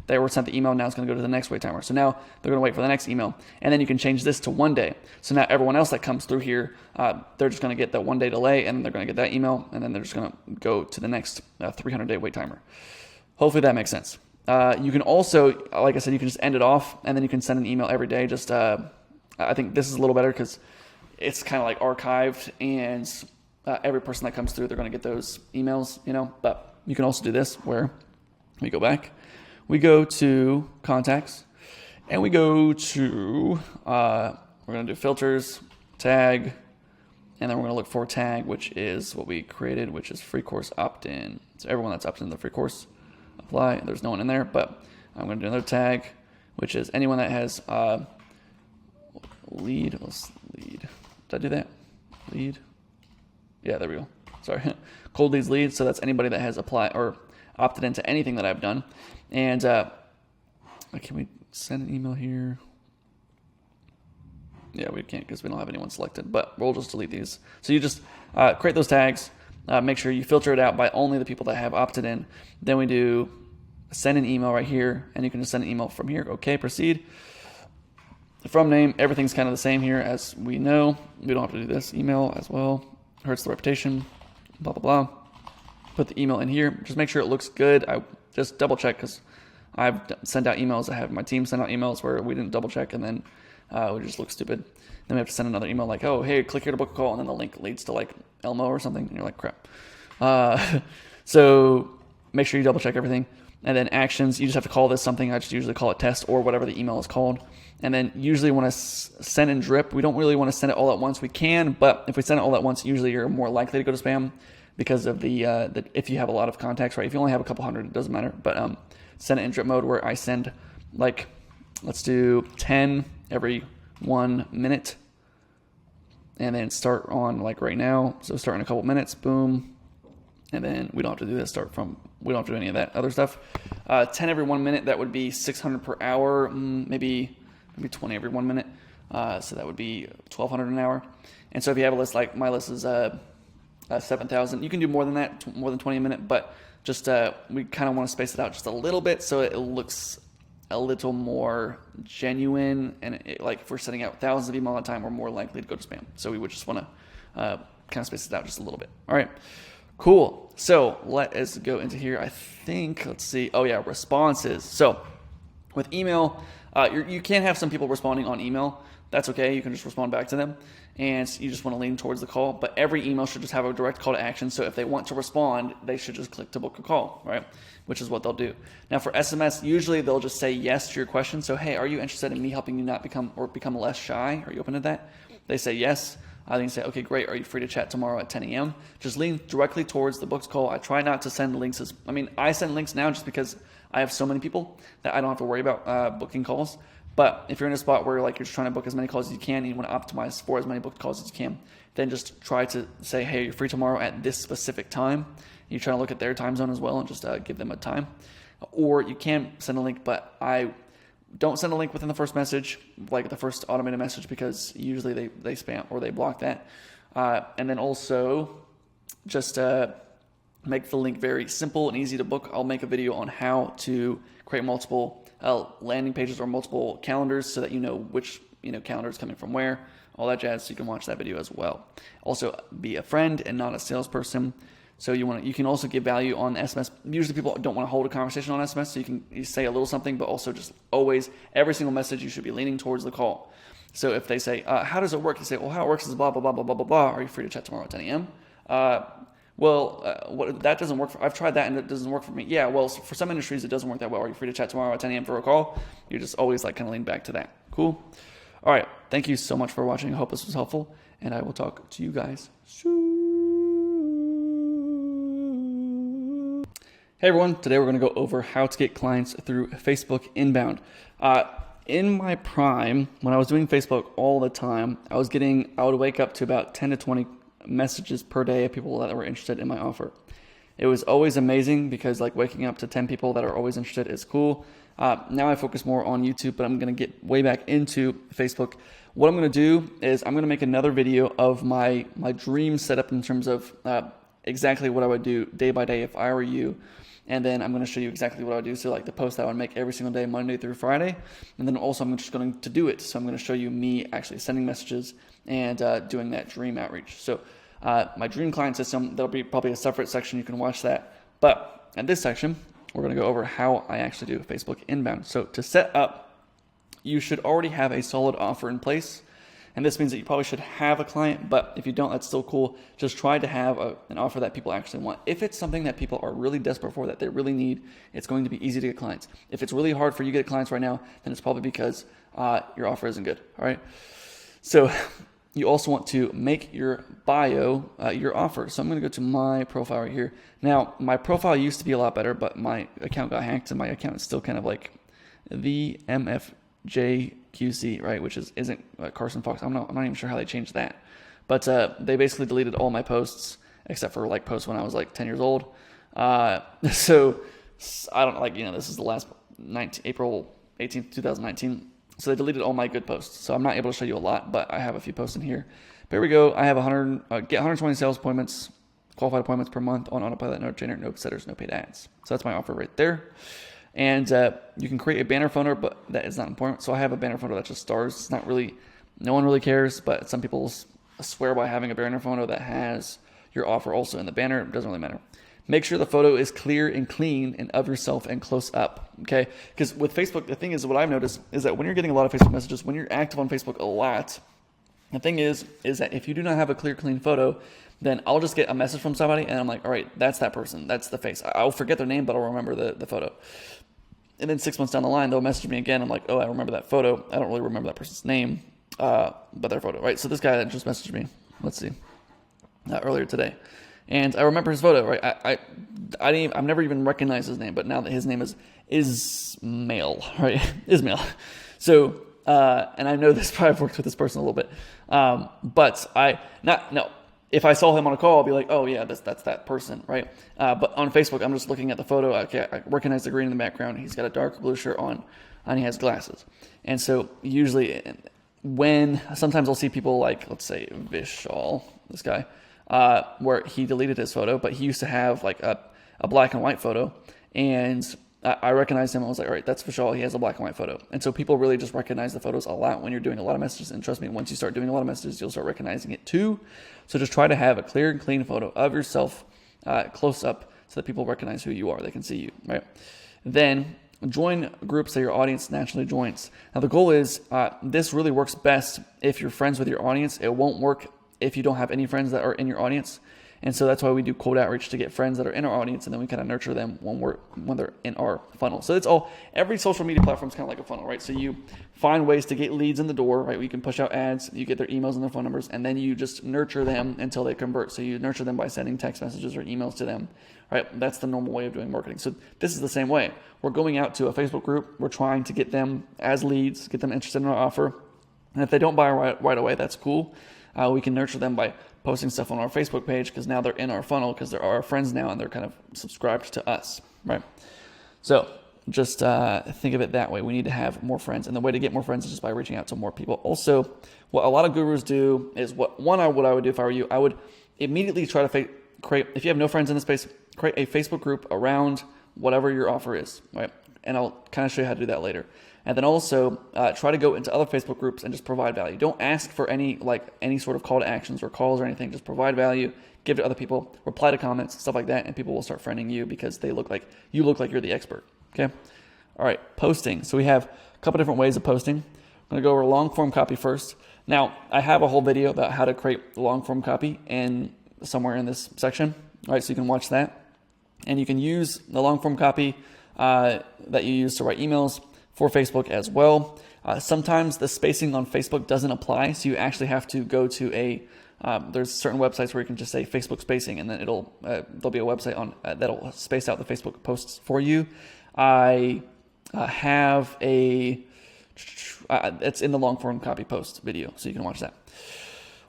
A: they were sent the email. Now it's going to go to the next wait timer. So now they're going to wait for the next email, and then you can change this to 1 day. So now everyone else that comes through here, they're just going to get that 1 day delay, and then they're going to get that email, and then they're just going to go to the next 300-day wait timer. Hopefully that makes sense. You can also, like I said, you can just end it off, and then you can send an email every day. Just I think this is a little better because it's kind of like archived, and every person that comes through, they're going to get those emails, But you can also do this where we go back, we go to contacts, and we go to, we're going to do filters, tag, and then we're going to look for tag, which is what we created, which is free course opt-in. So everyone that's opted in the free course, apply. There's no one in there, but I'm going to do another tag, which is anyone that has lead. Did I do that? Lead. Yeah, there we go. Sorry. Cold leads lead. So that's anybody that has applied or opted into anything that I've done. And can we send an email here? Yeah, we can't because we don't have anyone selected, but we'll just delete these. So you just create those tags. Make sure you filter it out by only the people that have opted in. Then we do send an email right here, and you can just send an email from here. Okay, proceed. From name, everything's kind of the same here as we know. We don't have to do this. Email as well. Hurts the reputation. Blah, blah, blah. Put the email in here. Just make sure it looks good. I just double check because I've sent out emails. I have my team send out emails where we didn't double check, and then we just look stupid. Then we have to send another email like, oh, hey, click here to book a call, and then the link leads to like Elmo or something, and you're like, crap. So make sure you double check everything. And then actions, you just have to call this something. I just usually call it test or whatever the email is called. And then usually when I send and drip, we don't really want to send it all at once. We can, but if we send it all at once, usually you're more likely to go to spam because of the if you have a lot of contacts, right? If you only have a couple hundred, it doesn't matter. But send it in drip mode where I send like, let's do 10 every 1 minute. And then start on like right now. So start in a couple minutes, boom. And then we don't have to do this, we don't have to do any of that other stuff. 10 every 1 minute, that would be 600 per hour, maybe 20 every 1 minute. So that would be 1,200 an hour. And so if you have a list, like my list is 7,000, you can do more than that, more than 20 a minute, but just we kind of want to space it out just a little bit so it looks a little more genuine. And like if we're sending out thousands of email at a time, we're more likely to go to spam. So we would just want to kind of space it out just a little bit. All right. Cool. So let us go into here. I think, let's see. Oh yeah, responses. So with email, You can have some people responding on email. That's okay. You can just respond back to them, and you just want to lean towards the call. But every email should just have a direct call to action. So if they want to respond, they should just click to book a call, right? Which is what they'll do. Now for SMS, usually they'll just say yes to your question. So hey, are you interested in me helping you not become less shy? Are you open to that? They say yes. I then say, okay, great. Are you free to chat tomorrow at 10 a.m.? Just lean directly towards the booked call. I try not to send links. I send links now just because I have so many people that I don't have to worry about booking calls. But if you're in a spot where like you're just trying to book as many calls as you can and you want to optimize for as many booked calls as you can, then just try to say, hey, you're free tomorrow at this specific time. You try to look at their time zone as well and just give them a time. Or you can send a link, but I don't send a link within the first message, like the first automated message, because usually they spam or they block that. And then also just make the link very simple and easy to book. I'll make a video on how to create multiple landing pages or multiple calendars so that you know which calendar is coming from where, all that jazz. So you can watch that video as well. Also, be a friend and not a salesperson. So you can also give value on SMS. Usually people don't want to hold a conversation on SMS, so you say a little something, but also just always, every single message you should be leaning towards the call. So if they say, how does it work? You say, well, how it works is blah, blah, blah, blah, blah, blah, blah. Are you free to chat tomorrow at 10 a.m.? That doesn't work. I've tried that and it doesn't work for me. Yeah, well, for some industries, it doesn't work that well. Are you free to chat tomorrow at 10 a.m. for a call? You just always like kind of lean back to that. Cool. All right. Thank you so much for watching. I hope this was helpful, and I will talk to you guys soon. Hey everyone. Today we're going to go over how to get clients through Facebook inbound. In my prime, when I was doing Facebook all the time, I would wake up to about 10 to 20 messages per day of people that were interested in my offer. It was always amazing because like waking up to 10 people that are always interested is cool. Now I focus more on YouTube, but I'm going to get way back into Facebook. What I'm going to do is I'm going to make another video of my dream setup in terms of exactly what I would do day by day if I were you. And then I'm going to show you exactly what I would do. So like the post that I would make every single day, Monday through Friday. And then also I'm just going to do it. So I'm going to show you me actually sending messages and doing that dream outreach. So my dream client system, there'll be probably a separate section. You can watch that. But in this section, we're going to go over how I actually do Facebook inbound. So to set up, you should already have a solid offer in place. And this means that you probably should have a client, but if you don't, that's still cool. Just try to have an offer that people actually want. If it's something that people are really desperate for, that they really need, it's going to be easy to get clients. If it's really hard for you to get clients right now, then it's probably because your offer isn't good, all right? So you also want to make your bio your offer. So I'm going to go to my profile right here. Now, my profile used to be a lot better, but my account got hacked, and my account is still kind of like the MFJQC, right? Which isn't Carson Fox. I'm not even sure how they changed that. But they basically deleted all my posts except for like posts when I was like 10 years old. So I don't this is the last April 18th, 2019. So they deleted all my good posts. So I'm not able to show you a lot, but I have a few posts in here. But here we go. I have get 120 sales appointments, qualified appointments per month on autopilot, no trainer, no setters, no paid ads. So that's my offer right there. And you can create a banner photo, but that is not important. So I have a banner photo that's just stars. It's not really, no one really cares, but some people swear by having a banner photo that has your offer also in the banner. It doesn't really matter. Make sure the photo is clear and clean and of yourself and close up, okay? Because with Facebook, the thing is, what I've noticed is that when you're getting a lot of Facebook messages, when you're active on Facebook a lot, the thing is that if you do not have a clear, clean photo, then I'll just get a message from somebody and I'm like, all right, that's that person. That's the face. I'll forget their name, but I'll remember the photo. And then 6 months down the line, they'll message me again. I'm like, oh, I remember that photo. I don't really remember that person's name, but their photo, right? So this guy that just messaged me, let's see, earlier today. And I remember his photo, right? I've never even recognized his name, but now that his name is Ismail, right? Ismail. So, and I know this, probably I've worked with this person a little bit, but if I saw him on a call, I'll be like, oh yeah, that's that person, right? But on Facebook, I'm just looking at the photo. Okay, I recognize the green in the background. He's got a dark blue shirt on, and he has glasses. And so usually, sometimes I'll see people like, let's say Vishal, this guy, where he deleted his photo, but he used to have like a black and white photo, and I recognized him. I was like, all right, that's Vishal. He has a black and white photo. And so people really just recognize the photos a lot when you're doing a lot of messages. And trust me, once you start doing a lot of messages, you'll start recognizing it too. So just try to have a clear and clean photo of yourself close up so that people recognize who you are. They can see you, right? Then join groups that your audience naturally joins. Now the goal is this really works best if you're friends with your audience. It won't work if you don't have any friends that are in your audience. And so that's why we do cold outreach, to get friends that are in our audience, and then we kind of nurture them when they're in our funnel. So it's every social media platform is kind of like a funnel, right? So you find ways to get leads in the door, right? You can push out ads, you get their emails and their phone numbers, and then you just nurture them until they convert. So you nurture them by sending text messages or emails to them, right? That's the normal way of doing marketing. So this is the same way. We're going out to a Facebook group. We're trying to get them as leads, get them interested in our offer. And if they don't buy right away, that's cool. We can nurture them by posting stuff on our Facebook page, because now they're in our funnel because they're our friends now and they're kind of subscribed to us, right? So just think of it that way. We need to have more friends, and the way to get more friends is just by reaching out to more people. Also, what a lot of gurus do is what I would do if I were you. I would immediately try to create, if you have no friends in the space, create a Facebook group around whatever your offer is, right? And I'll kind of show you how to do that later. And then also try to go into other Facebook groups and just provide value. Don't ask for any sort of call to actions or calls or anything. Just provide value, give to other people, reply to comments, stuff like that, and people will start friending you because they look like you're the expert. Okay. All right. Posting. So we have a couple different ways of posting. I'm going to go over long form copy first. Now I have a whole video about how to create long form copy somewhere in this section. All right. So you can watch that, and you can use the long form copy that you use to write emails for Facebook as well. Sometimes the spacing on Facebook doesn't apply, so you actually have to go to there's certain websites where you can just say Facebook spacing, and then there'll be a website on that'll space out the Facebook posts for you. I have it's in the long form copy post video, so you can watch that,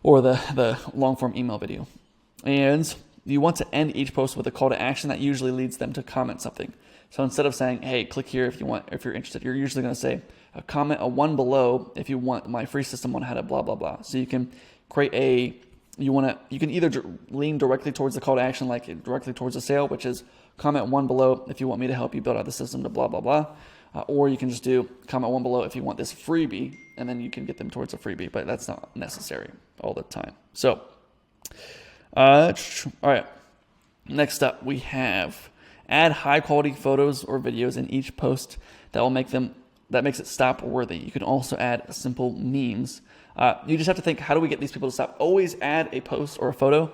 A: or the long form email video. And you want to end each post with a call to action that usually leads them to comment something. So instead of saying, hey, click here if you're interested, you're usually going to say comment a one below if you want my free system on how to blah, blah, blah. So you can create you can either lean directly towards the call to action, like directly towards the sale, which is comment one below if you want me to help you build out the system to blah, blah, blah. Or you can just do comment one below if you want this freebie, and then you can get them towards a freebie, but that's not necessary all the time. So, all right. Next up, we have add high quality photos or videos in each post that makes it stop worthy. You can also add simple memes. You just have to think, how do we get these people to stop? Always add a post or a photo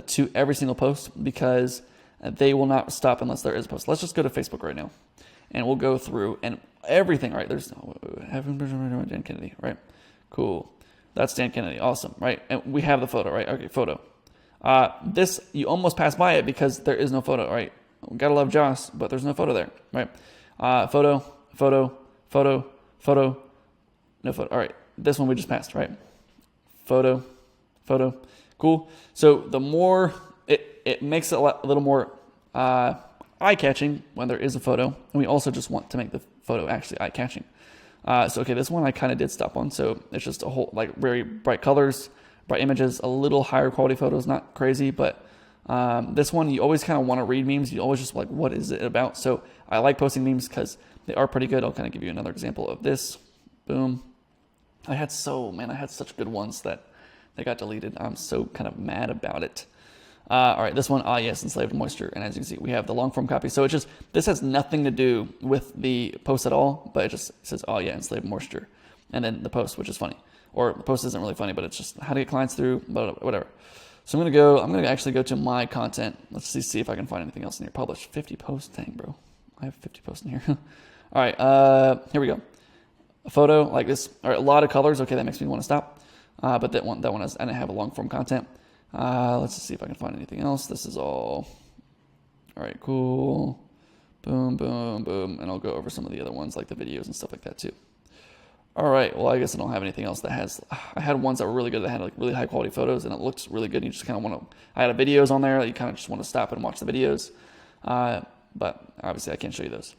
A: to every single post, because they will not stop unless there is a post. Let's just go to Facebook right now, and we'll go through and everything. Right, there's Dan Kennedy. Right, cool. That's Dan Kennedy. Awesome. Right, and we have the photo. Right, okay, photo. This you almost pass by it because there is no photo. Right. Gotta love Joss, but there's no photo there, right? Photo, no photo. All right, this one we just passed, right? Photo, cool. So the more, it makes it a little more eye-catching when there is a photo, and we also just want to make the photo actually eye-catching. So okay, this one I kind of did stop on, so it's just a whole, very bright colors, bright images, a little higher quality photos, not crazy, but this one, you always kind of want to read memes. You always just like, what is it about? So I like posting memes because they are pretty good. I'll kind of give you another example of this. Boom. I had such good ones that they got deleted. I'm so kind of mad about it. All right, this one, yes, enslaved moisture. And as you can see, we have the long form copy. So this has nothing to do with the post at all, but it just says, enslaved moisture. And then the post, which is funny. Or the post isn't really funny, but it's just how to get clients through, whatever. So I'm going to actually go to my content. Let's see if I can find anything else in here. Publish 50 posts. Dang, bro. I have 50 posts in here. All right. Here we go. A photo like this. All right. A lot of colors. Okay. That makes me want to stop. But that one is, I didn't have a long form content. Let's just see if I can find anything else. This is all right. Cool. Boom, boom, boom. And I'll go over some of the other ones like the videos and stuff like that too. All right, well, I guess I don't have anything else that has, I had ones that were really good that had really high quality photos and it looks really good. You just kind of want to, I had videos on there that you kind of just want to stop and watch the videos. But obviously I can't show you those.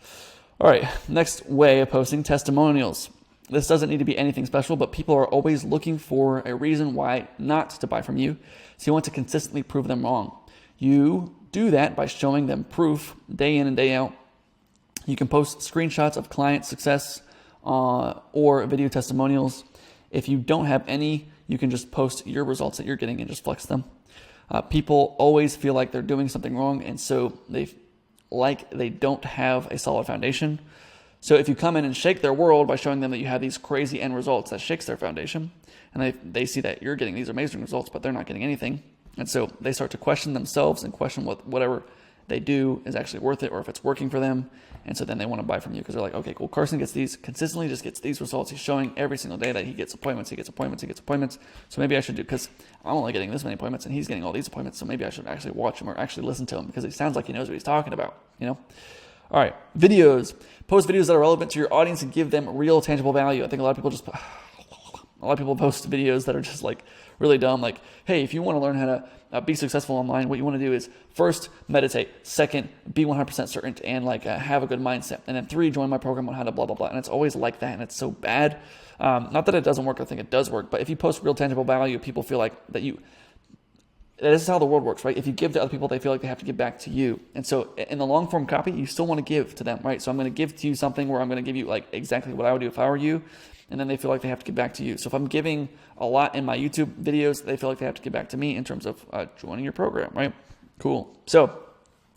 A: All right, next way of posting, testimonials. This doesn't need to be anything special, but people are always looking for a reason why not to buy from you. So you want to consistently prove them wrong. You do that by showing them proof day in and day out. You can post screenshots of client success or video testimonials. If you don't have any, you can just post your results that you're getting and just flex them. People always feel like they're doing something wrong, and so they don't have a solid foundation. So if you come in and shake their world by showing them that you have these crazy end results, that shakes their foundation, and they see that you're getting these amazing results, but they're not getting anything. And so they start to question themselves and question whatever they do is actually worth it or if it's working for them. And so then they want to buy from you because they're like, okay, cool. Carson gets these consistently, just gets these results. He's showing every single day that he gets appointments. So maybe I should do, because I'm only getting this many appointments and he's getting all these appointments. So maybe I should actually watch him or actually listen to him because he sounds like he knows what he's talking about, All right, videos. Post videos that are relevant to your audience and give them real tangible value. I think a lot of people post videos that are just like really dumb. Like, hey, if you want to learn how to be successful online, what you want to do is first meditate, second be 100% certain and have a good mindset, and then 3 join my program on how to blah blah blah. And it's always like that, and it's so bad. Not that it doesn't work. I think it does work. But if you post real tangible value, people feel like that this is how the world works, right? If you give to other people, they feel like they have to give back to you. And so in the long form copy, you still want to give to them, right? So I'm going to give to you something where I'm going to give you like exactly what I would do if I were you. And then they feel like they have to give back to you. So if I'm giving a lot in my YouTube videos, they feel like they have to give back to me in terms of joining your program, right? Cool. So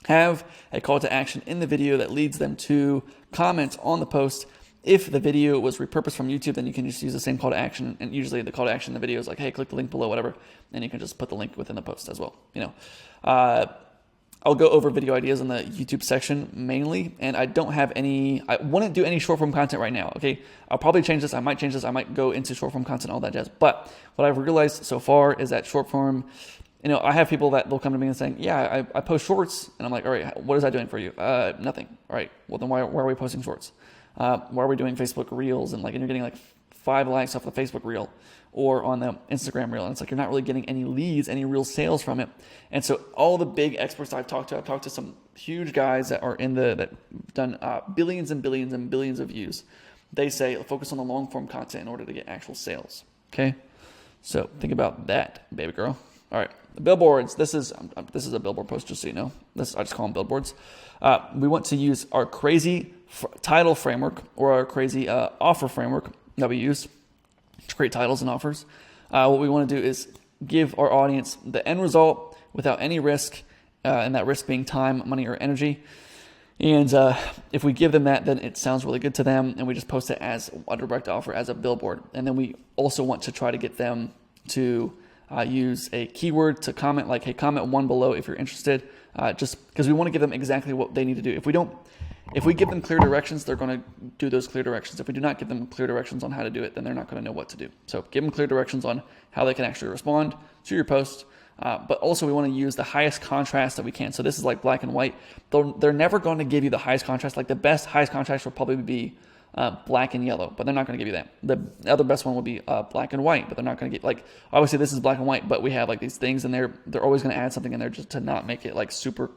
A: have a call to action in the video that leads them to comment on the post. If the video was repurposed from YouTube, then you can just use the same call to action. And usually the call to action in the video is like, hey, click the link below, whatever. And you can just put the link within the post as well. I'll go over video ideas in the YouTube section mainly. And I wouldn't do any short form content right now. Okay. I'll probably change this. I might change this. I might go into short form content, all that jazz. But what I've realized so far is that short form, I have people that they'll come to me and saying, yeah, I post shorts. And I'm like, all right, what is that doing for you? Nothing. All right. Well, then why are we posting shorts? Why are we doing Facebook Reels and you're getting 5 likes off the Facebook Reel or on the Instagram Reel? And it's like you're not really getting any leads, any real sales from it. And so all the big experts I've talked to some huge guys that are that done billions and billions and billions of views. They say focus on the long form content in order to get actual sales. Okay, so think about that, baby girl. All right, the billboards. This is a billboard post, just so you know. I just call them billboards. We want to use our crazy title framework or our crazy offer framework that we use to create titles and offers. What we want to do is give our audience the end result without any risk, and that risk being time, money, or energy. And if we give them that, then it sounds really good to them, and we just post it as a direct offer, as a billboard. And then we also want to try to get them to use a keyword to comment, like, hey, comment 1 below if you're interested, just because we want to give them exactly what they need to do. If we give them clear directions, they're going to do those clear directions. If we do not give them clear directions on how to do it, then they're not going to know what to do. So give them clear directions on how they can actually respond to your post. But also we want to use the highest contrast that we can. So this is like black and white. They're never going to give you the highest contrast. Like the best highest contrast will probably be black and yellow, but they're not going to give you that. The other best one will be black and white, but they're not going to get obviously this is black and white, but we have these things in there. They're always going to add something in there just to not make it super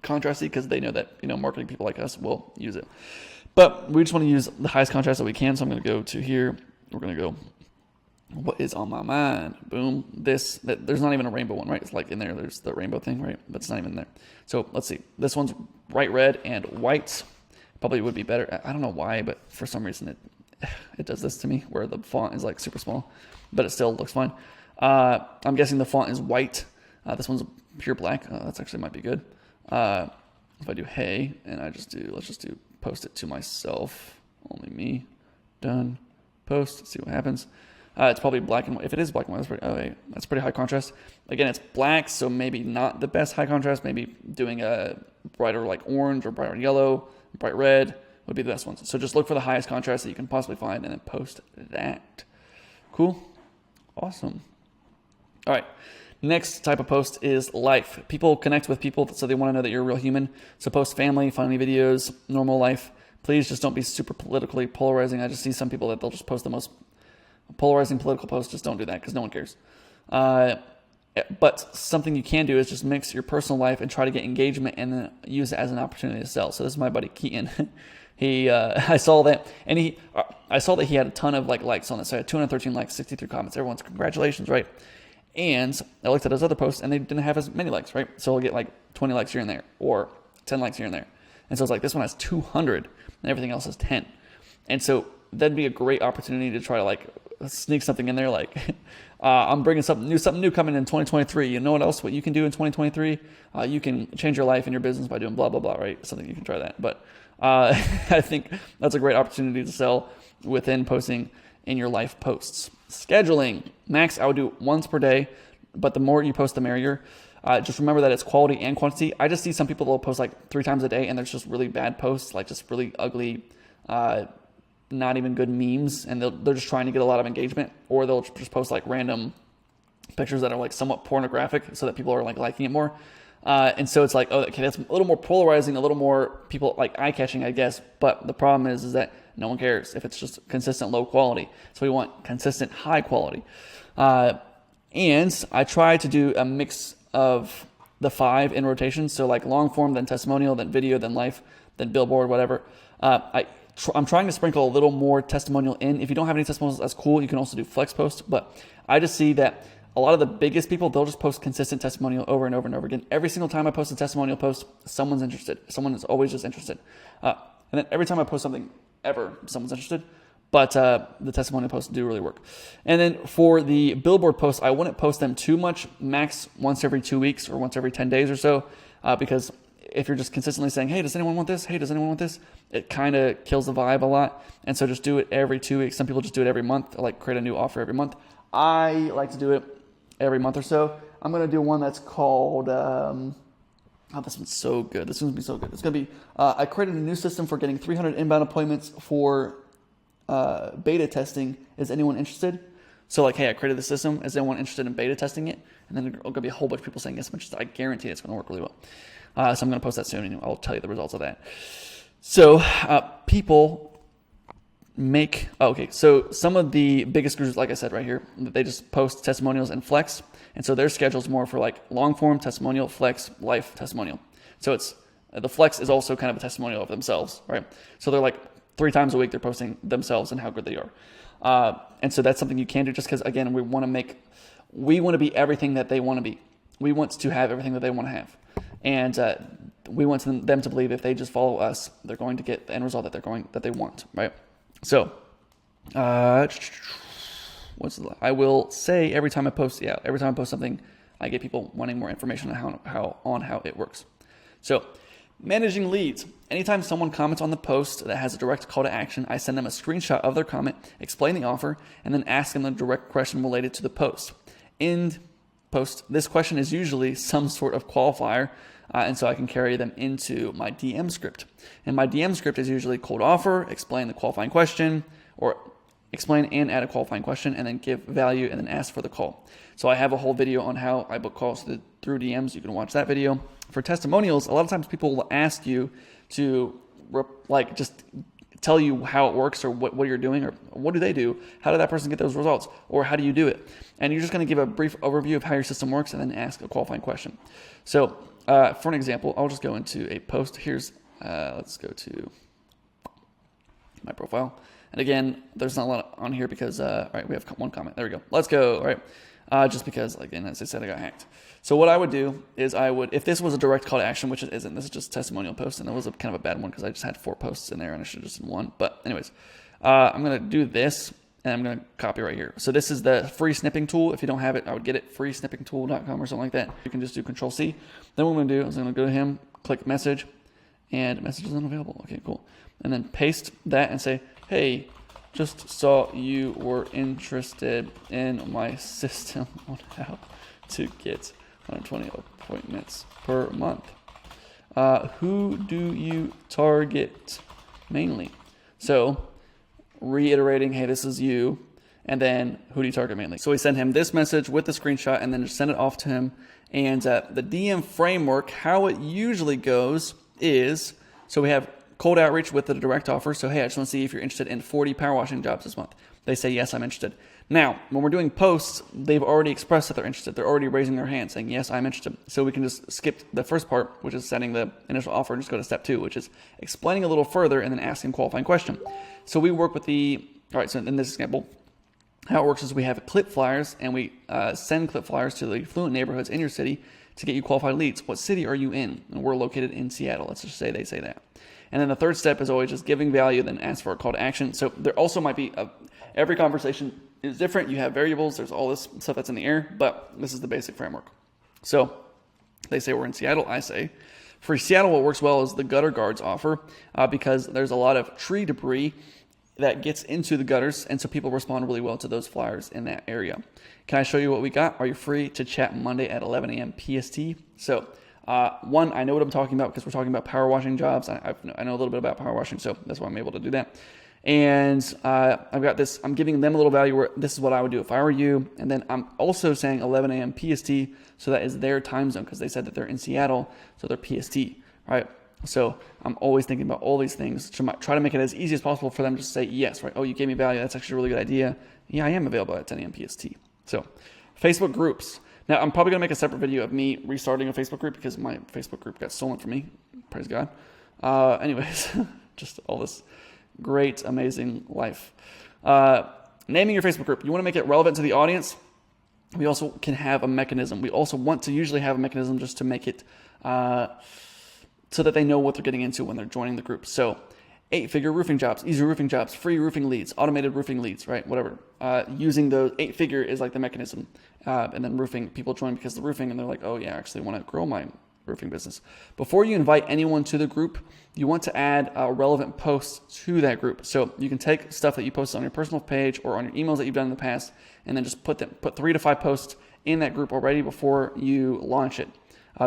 A: contrasty, because they know that marketing people like us will use it. But we just want to use the highest contrast that we can. So I'm going to go to here. We're going to go, what is on my mind? Boom. There's not even a rainbow one, right? It's in there. There's the rainbow thing, right? But it's not even there. So let's see. This one's bright red and white. Probably would be better. I don't know why, but for some reason it does this to me, where the font is super small, but it still looks fine. I'm guessing the font is white. This one's pure black. That's actually might be good. If I do hey, and let's just do post it to myself, only me, done, post, see what happens. It's probably black and white. If it is black and white, that's pretty high contrast. Again, it's black, so maybe not the best high contrast. Maybe doing a brighter orange or brighter yellow, bright red would be the best ones. So just look for the highest contrast that you can possibly find and then post that. Cool? Awesome. All right. Next type of post is life. People connect with people, so they want to know that you're a real human. So post family, funny videos, normal life. Please just don't be super politically polarizing. I just see some people that they'll just post the most polarizing political posts. Just don't do that because no one cares. But something you can do is just mix your personal life and try to get engagement and then use it as an opportunity to sell. So this is my buddy Keaton. I saw that he had a ton of likes on this. So I had 213 likes, 63 comments. Everyone's congratulations, right? And I looked at his other posts and they didn't have as many likes, right? So I'll get 20 likes here and there or 10 likes here and there. And so it's this one has 200 and everything else has 10. And so that'd be a great opportunity to try to sneak something in there. I'm bringing something new coming in 2023. You know what you can do in 2023? You can change your life and your business by doing blah, blah, blah, right? Something you can try that. But I think that's a great opportunity to sell within posting in your life posts. Scheduling. Max, I would do once per day, but the more you post, the merrier. Just remember that it's quality and quantity. I just see some people that will post like 3 times a day, and there's just really bad posts, like just really ugly, not even good memes, and they're just trying to get a lot of engagement, or they'll just post like random pictures that are like somewhat pornographic so that people are like liking it more. And so it's like, oh, okay, that's a little more polarizing, a little more people like eye-catching, I guess. But the problem is that no one cares if it's just consistent low quality. So we want consistent high quality. And I try to do a mix of the 5 in rotation. So like long form, then testimonial, then video, then life, then billboard, whatever. I'm trying to sprinkle a little more testimonial in. If you don't have any testimonials, that's cool. You can also do flex posts. But I just see that a lot of the biggest people, they'll just post consistent testimonial over and over and over again. Every single time I post a testimonial post, someone's interested. Someone is always just interested. And then every time I post something ever, someone's interested. But the testimonial posts do really work. And then for the billboard posts, I wouldn't post them too much, max once every 2 weeks or once every 10 days or so, because if you're just consistently saying, hey, does anyone want this? Hey, does anyone want this? It kind of kills the vibe a lot. And so just do it every 2 weeks. Some people just do it every month, like create a new offer every month. I like to do it every month or so. I'm going to do one that's called, oh, this one's so good. This one's going to be so good. It's going to be, I created a new system for getting 300 inbound appointments for beta testing. Is anyone interested? So like, hey, I created the system. Is anyone interested in beta testing it? And then there's going to be a whole bunch of people saying yes, I'm interested. I guarantee it's going to work really well. So I'm going to post that soon, and I'll tell you the results of that. So people make, so some of the biggest groups, like I said right here, they just post testimonials and flex. And so their schedule's more for like long form, testimonial, flex, life, testimonial. So it's, the flex is also kind of a testimonial of themselves, right? So they're like 3 times a week, they're posting themselves and how good they are. And so that's something you can do just because, again, we want to be everything that they want to be. We want to have everything that they want to have. And we want them to believe if they just follow us, they're going to get the end result that they want, right? So, I will say every time I post something, I get people wanting more information on how it works. So, managing leads. Anytime someone comments on the post that has a direct call to action, I send them a screenshot of their comment, explain the offer, and then ask them a direct question related to the post. In post, this question is usually some sort of qualifier, and so I can carry them into my DM script. And my DM script is usually cold offer, explain the qualifying question, or explain and add a qualifying question, and then give value, and then ask for the call. So I have a whole video on how I book calls through DMs. You can watch that video. For testimonials, a lot of times people will ask you to just tell you how it works or what you're doing or what do they do? How did that person get those results? Or how do you do it? And you're just going to give a brief overview of how your system works and then ask a qualifying question. So for an example, I'll just go into a post. Here's, let's go to my profile. And again, there's not a lot on here because, all right, we have one comment. There we go. Let's go. All right. Just because, again, as I said, I got hacked. So what I would do is if this was a direct call to action, which it isn't, this is just a testimonial post, and it was kind of a bad one because I just had 4 posts in there and I should have just done 1. But anyways, I'm going to do this, and I'm going to copy right here. So this is the free snipping tool. If you don't have it, I would get it, freesnippingtool.com or something like that. You can just do Control-C. Then what I'm going to do is I'm going to go to him, click message, and message is unavailable. Okay, cool. And then paste that and say, hey, just saw you were interested in my system on how to get 120 appointments per month. Who do you target mainly? So reiterating, hey, this is you. And then who do you target mainly? So we send him this message with the screenshot and then just send it off to him. And the DM framework, how it usually goes is, so we have cold outreach with the direct offer. So, hey, I just want to see if you're interested in 40 power washing jobs this month. They say, yes, I'm interested. Now, when we're doing posts, they've already expressed that they're interested. They're already raising their hand saying, yes, I'm interested. So we can just skip the first part, which is sending the initial offer, and just go to step 2, which is explaining a little further and then asking a qualifying question. So we work with all right, so in this example, how it works is we have clip flyers, and we send clip flyers to the affluent neighborhoods in your city to get you qualified leads. What city are you in? And we're located in Seattle. Let's just say they say that. And then the third step is always just giving value, then ask for a call to action. So there also might be, every conversation is different. You have variables. There's all this stuff that's in the air, but this is the basic framework. So they say we're in Seattle. I say, For Seattle, what works well is the gutter guards offer because there's a lot of tree debris that gets into the gutters, and so people respond really well to those flyers in that area. Can I show you what we got? Are you free to chat Monday at 11 a.m. PST? So, one, I know what I'm talking about because we're talking about power washing jobs. I know a little bit about power washing, so that's why I'm able to do that. And I've got this, I'm giving them a little value where this is what I would do if I were you. And then I'm also saying 11 a.m. PST, so that is their time zone because they said that they're in Seattle, so they're PST, right? So I'm always thinking about all these things to try to make it as easy as possible for them to say yes, right? Oh, you gave me value. That's actually a really good idea. Yeah, I am available at 10 a.m. PST. So Facebook groups. Now, I'm probably going to make a separate video of me restarting a Facebook group because my Facebook group got stolen from me. Praise God. Anyways, just all this great, amazing life. Naming your Facebook group. You want to make it relevant to the audience. We also can have a mechanism. We also want to usually have a mechanism just to make it so that they know what they're getting into when they're joining the group. So 8-figure roofing jobs, easy roofing jobs, free roofing leads, automated roofing leads, right? Whatever. Using those 8-figure is like the mechanism. And then roofing, people join because of the roofing and they're like, oh yeah, I actually want to grow my roofing business. Before you invite anyone to the group, you want to add relevant posts to that group. So you can take stuff that you posted on your personal page or on your emails that you've done in the past, and then just put 3 to 5 posts in that group already before you launch it.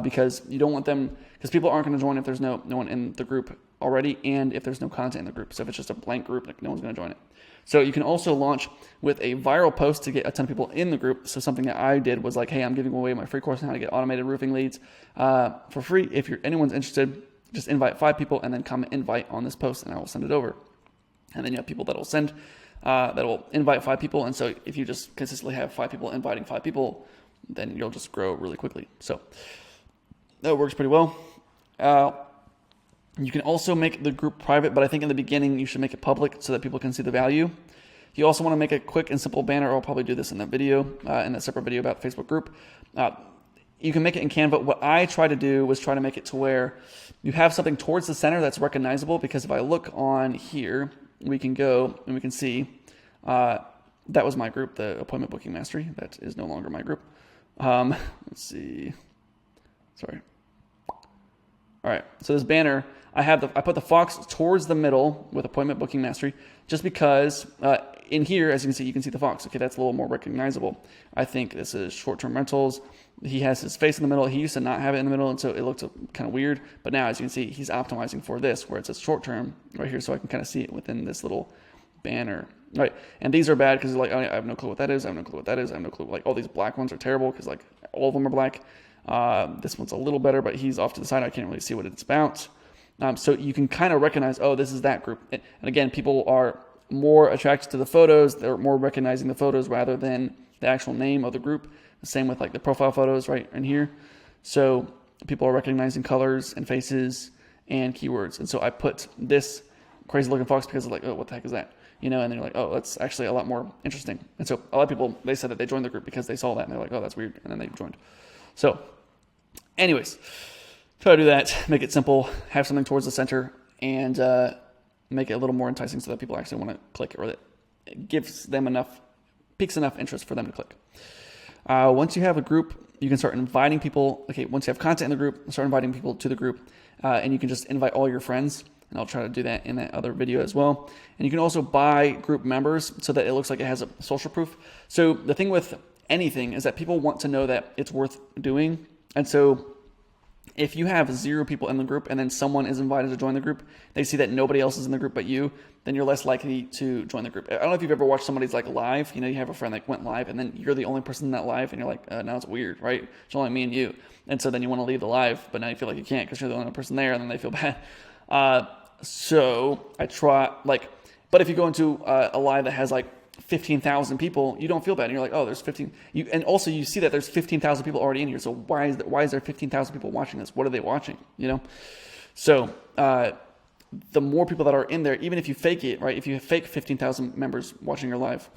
A: Because you don't want them, because people aren't going to join if there's no one in the group already, and if there's no content in the group. So if it's just a blank group, like no one's going to join it. So you can also launch with a viral post to get a ton of people in the group. So something that I did was like, hey, I'm giving away my free course on how to get automated roofing leads for free. If anyone's interested, just invite 5 people and then comment invite on this post, and I will send it over. And then you have people that will invite 5 people. And so if you just consistently have 5 people inviting 5 people, then you'll just grow really quickly. So that works pretty well. You can also make the group private, but I think in the beginning you should make it public so that people can see the value. You also want to make a quick and simple banner. I'll probably do this in that video, in that separate video about the Facebook group. You can make it in Canva. What I try to do was try to make it to where you have something towards the center that's recognizable, because if I look on here, we can go and we can see that was my group, the Appointment Booking Mastery. That is no longer my group. Let's see. Sorry. All right, so this banner, I put the fox towards the middle with Appointment Booking Mastery, just because in here, as you can see the fox. Okay, that's a little more recognizable. I think this is short-term rentals. He has his face in the middle. He used to not have it in the middle, and so it looked kind of weird. But now, as you can see, he's optimizing for this, where it says short-term right here, so I can kind of see it within this little banner. Right, and these are bad because like, I have no clue what that is. I have no clue what that is. I have no clue. Like all these black ones are terrible because like all of them are black. This one's a little better, but he's off to the side. I can't really see what it's about. So you can kind of recognize, oh, this is that group. And again, people are more attracted to the photos. They're more recognizing the photos rather than the actual name of the group. The same with like the profile photos right in here. So people are recognizing colors and faces and keywords. And so I put this crazy looking fox because like, oh, what the heck is that? You know, and they're like, oh, that's actually a lot more interesting. And so a lot of people, they said that they joined the group because they saw that and they're like, oh, that's weird. And then they joined. So anyways, try to do that, make it simple, have something towards the center, and make it a little more enticing so that people actually want to click, or that it gives them piques enough interest for them to click. Once you have a group, you can start inviting people. Okay, once you have content in the group, start inviting people to the group, and you can just invite all your friends. And I'll try to do that in that other video as well. And you can also buy group members so that it looks like it has a social proof. So the thing with anything is that people want to know that it's worth doing. And so if you have 0 people in the group and then someone is invited to join the group, they see that nobody else is in the group but you, then you're less likely to join the group. I don't know if you've ever watched somebody's like live. You know, you have a friend that went live and then you're the only person in that live and you're like, now it's weird, right? It's only me and you. And so then you want to leave the live, but now you feel like you can't because you're the only person there, and then they feel bad. So I try but if you go into a live that has like 15,000 people, you don't feel bad. And you're like, oh, there's 15. And also you see that there's 15,000 people already in here. So why is there 15,000 people watching this? What are they watching? You know? So the more people that are in there, even if you fake it, right? If you fake 15,000 members watching your live,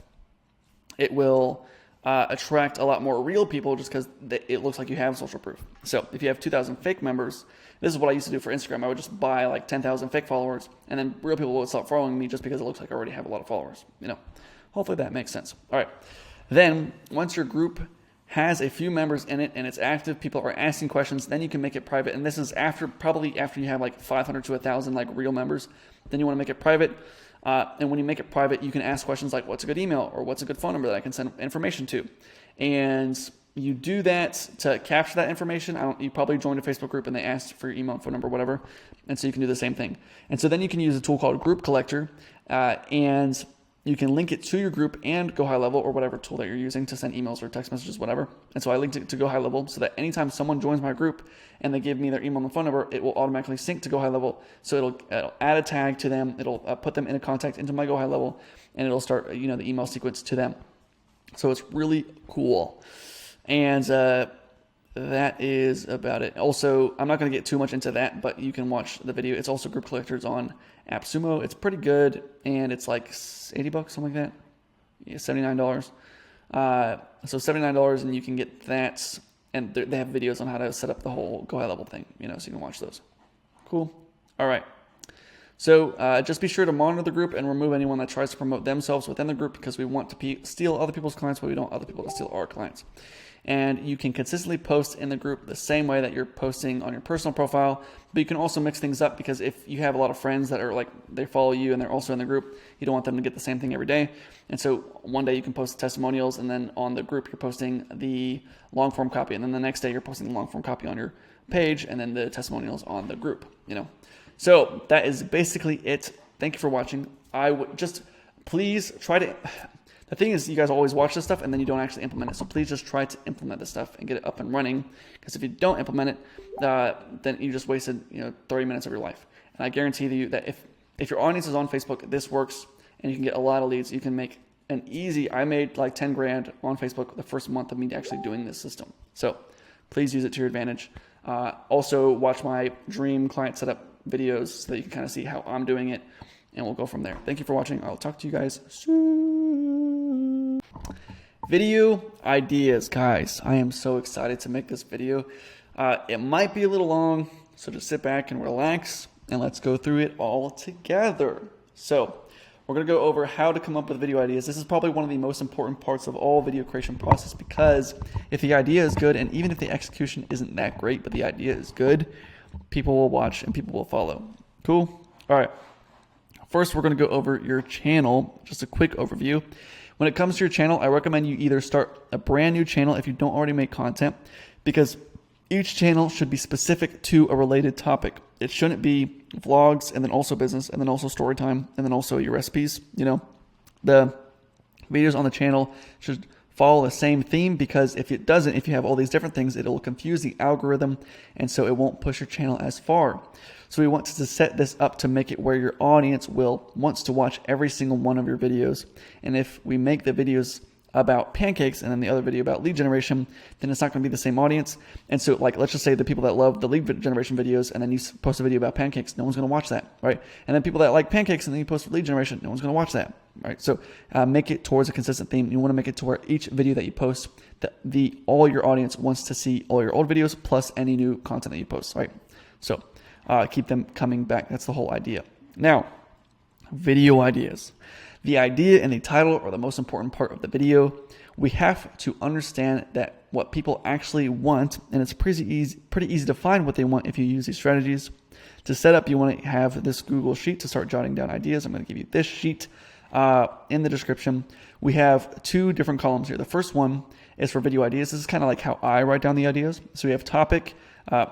A: it will attract a lot more real people just because it looks like you have social proof. So if you have 2,000 fake members, this is what I used to do for Instagram. I would just buy like 10,000 fake followers, and then real people would start following me just because it looks like I already have a lot of followers. You know, hopefully that makes sense. All right. Then once your group has a few members in it and it's active, people are asking questions, then you can make it private. And this is probably after you have like 500 to 1,000 like real members. Then you want to make it private. And when you make it private, you can ask questions like, what's a good email or what's a good phone number that I can send information to? And you do that to capture that information. You probably joined a Facebook group and they asked for your email, phone number, whatever. And so you can do the same thing. And so then you can use a tool called Group Collector, and you can link it to your group and Go High Level or whatever tool that you're using to send emails or text messages, whatever. And so I linked it to Go High Level so that anytime someone joins my group and they give me their email and phone number, it will automatically sync to Go High Level. So it'll add a tag to them. It'll put them in a contact into my Go High Level, and it'll start the email sequence to them. So it's really cool. And that is about it. Also, I'm not going to get too much into that, but you can watch the video. It's also Group Collectors on AppSumo. It's pretty good, and it's like $80, something like that. Yeah, $79. So $79, and you can get that. And they have videos on how to set up the whole Go High Level thing, so you can watch those. Cool. All right. So just be sure to monitor the group and remove anyone that tries to promote themselves within the group, because we want to steal other people's clients, but we don't want other people to steal our clients. And you can consistently post in the group the same way that you're posting on your personal profile, but you can also mix things up, because if you have a lot of friends that are like, they follow you and they're also in the group, you don't want them to get the same thing every day. And so one day you can post testimonials, and then on the group you're posting the long form copy, and then the next day you're posting the long form copy on your page, and then the testimonials on the group, So that is basically it. Thank you for watching. I would just please try to... The thing is, you guys always watch this stuff and then you don't actually implement it. So please just try to implement this stuff and get it up and running. Because if you don't implement it, then you just wasted 30 minutes of your life. And I guarantee you that if your audience is on Facebook, this works, and you can get a lot of leads. You can make I made like 10 grand on Facebook the first month of me actually doing this system. So please use it to your advantage. Also watch my dream client setup videos so that you can kind of see how I'm doing it, and we'll go from there. Thank you for watching. I'll talk to you guys soon. Video ideas, guys. I am so excited to make this video. It might be a little long, so just sit back and relax, and let's go through it all together. So we're going to go over how to come up with video ideas. This is probably one of the most important parts of all video creation process, because if the idea is good, and even if the execution isn't that great, but the idea is good, people will watch and people will follow. Cool? All right. First, we're going to go over your channel. Just a quick overview. When it comes to your channel, I recommend you either start a brand new channel if you don't already make content, because each channel should be specific to a related topic. It shouldn't be vlogs and then also business and then also story time and then also your recipes. The videos on the channel should follow the same theme, because if it doesn't, if you have all these different things, it'll confuse the algorithm, and so it won't push your channel as far. So we want to set this up to make it where your audience wants to watch every single one of your videos. And if we make the videos about pancakes and then the other video about lead generation, then it's not going to be the same audience. And so, like, let's just say the people that love the lead generation videos and then you post a video about pancakes, no one's going to watch that, right? And then people that like pancakes and then you post lead generation, no one's going to watch that, right? So make it towards a consistent theme. You want to make it to where each video that you post, all your audience wants to see all your old videos plus any new content that you post, right? So keep them coming back. That's the whole idea. Now, video ideas. The idea and the title are the most important part of the video. We have to understand that what people actually want, and it's pretty easy to find what they want if you use these strategies. To set up, you want to have this Google Sheet to start jotting down ideas. I'm going to give you this sheet in the description. We have two different columns here. The first one is for video ideas. This is kind of like how I write down the ideas. So we have topic,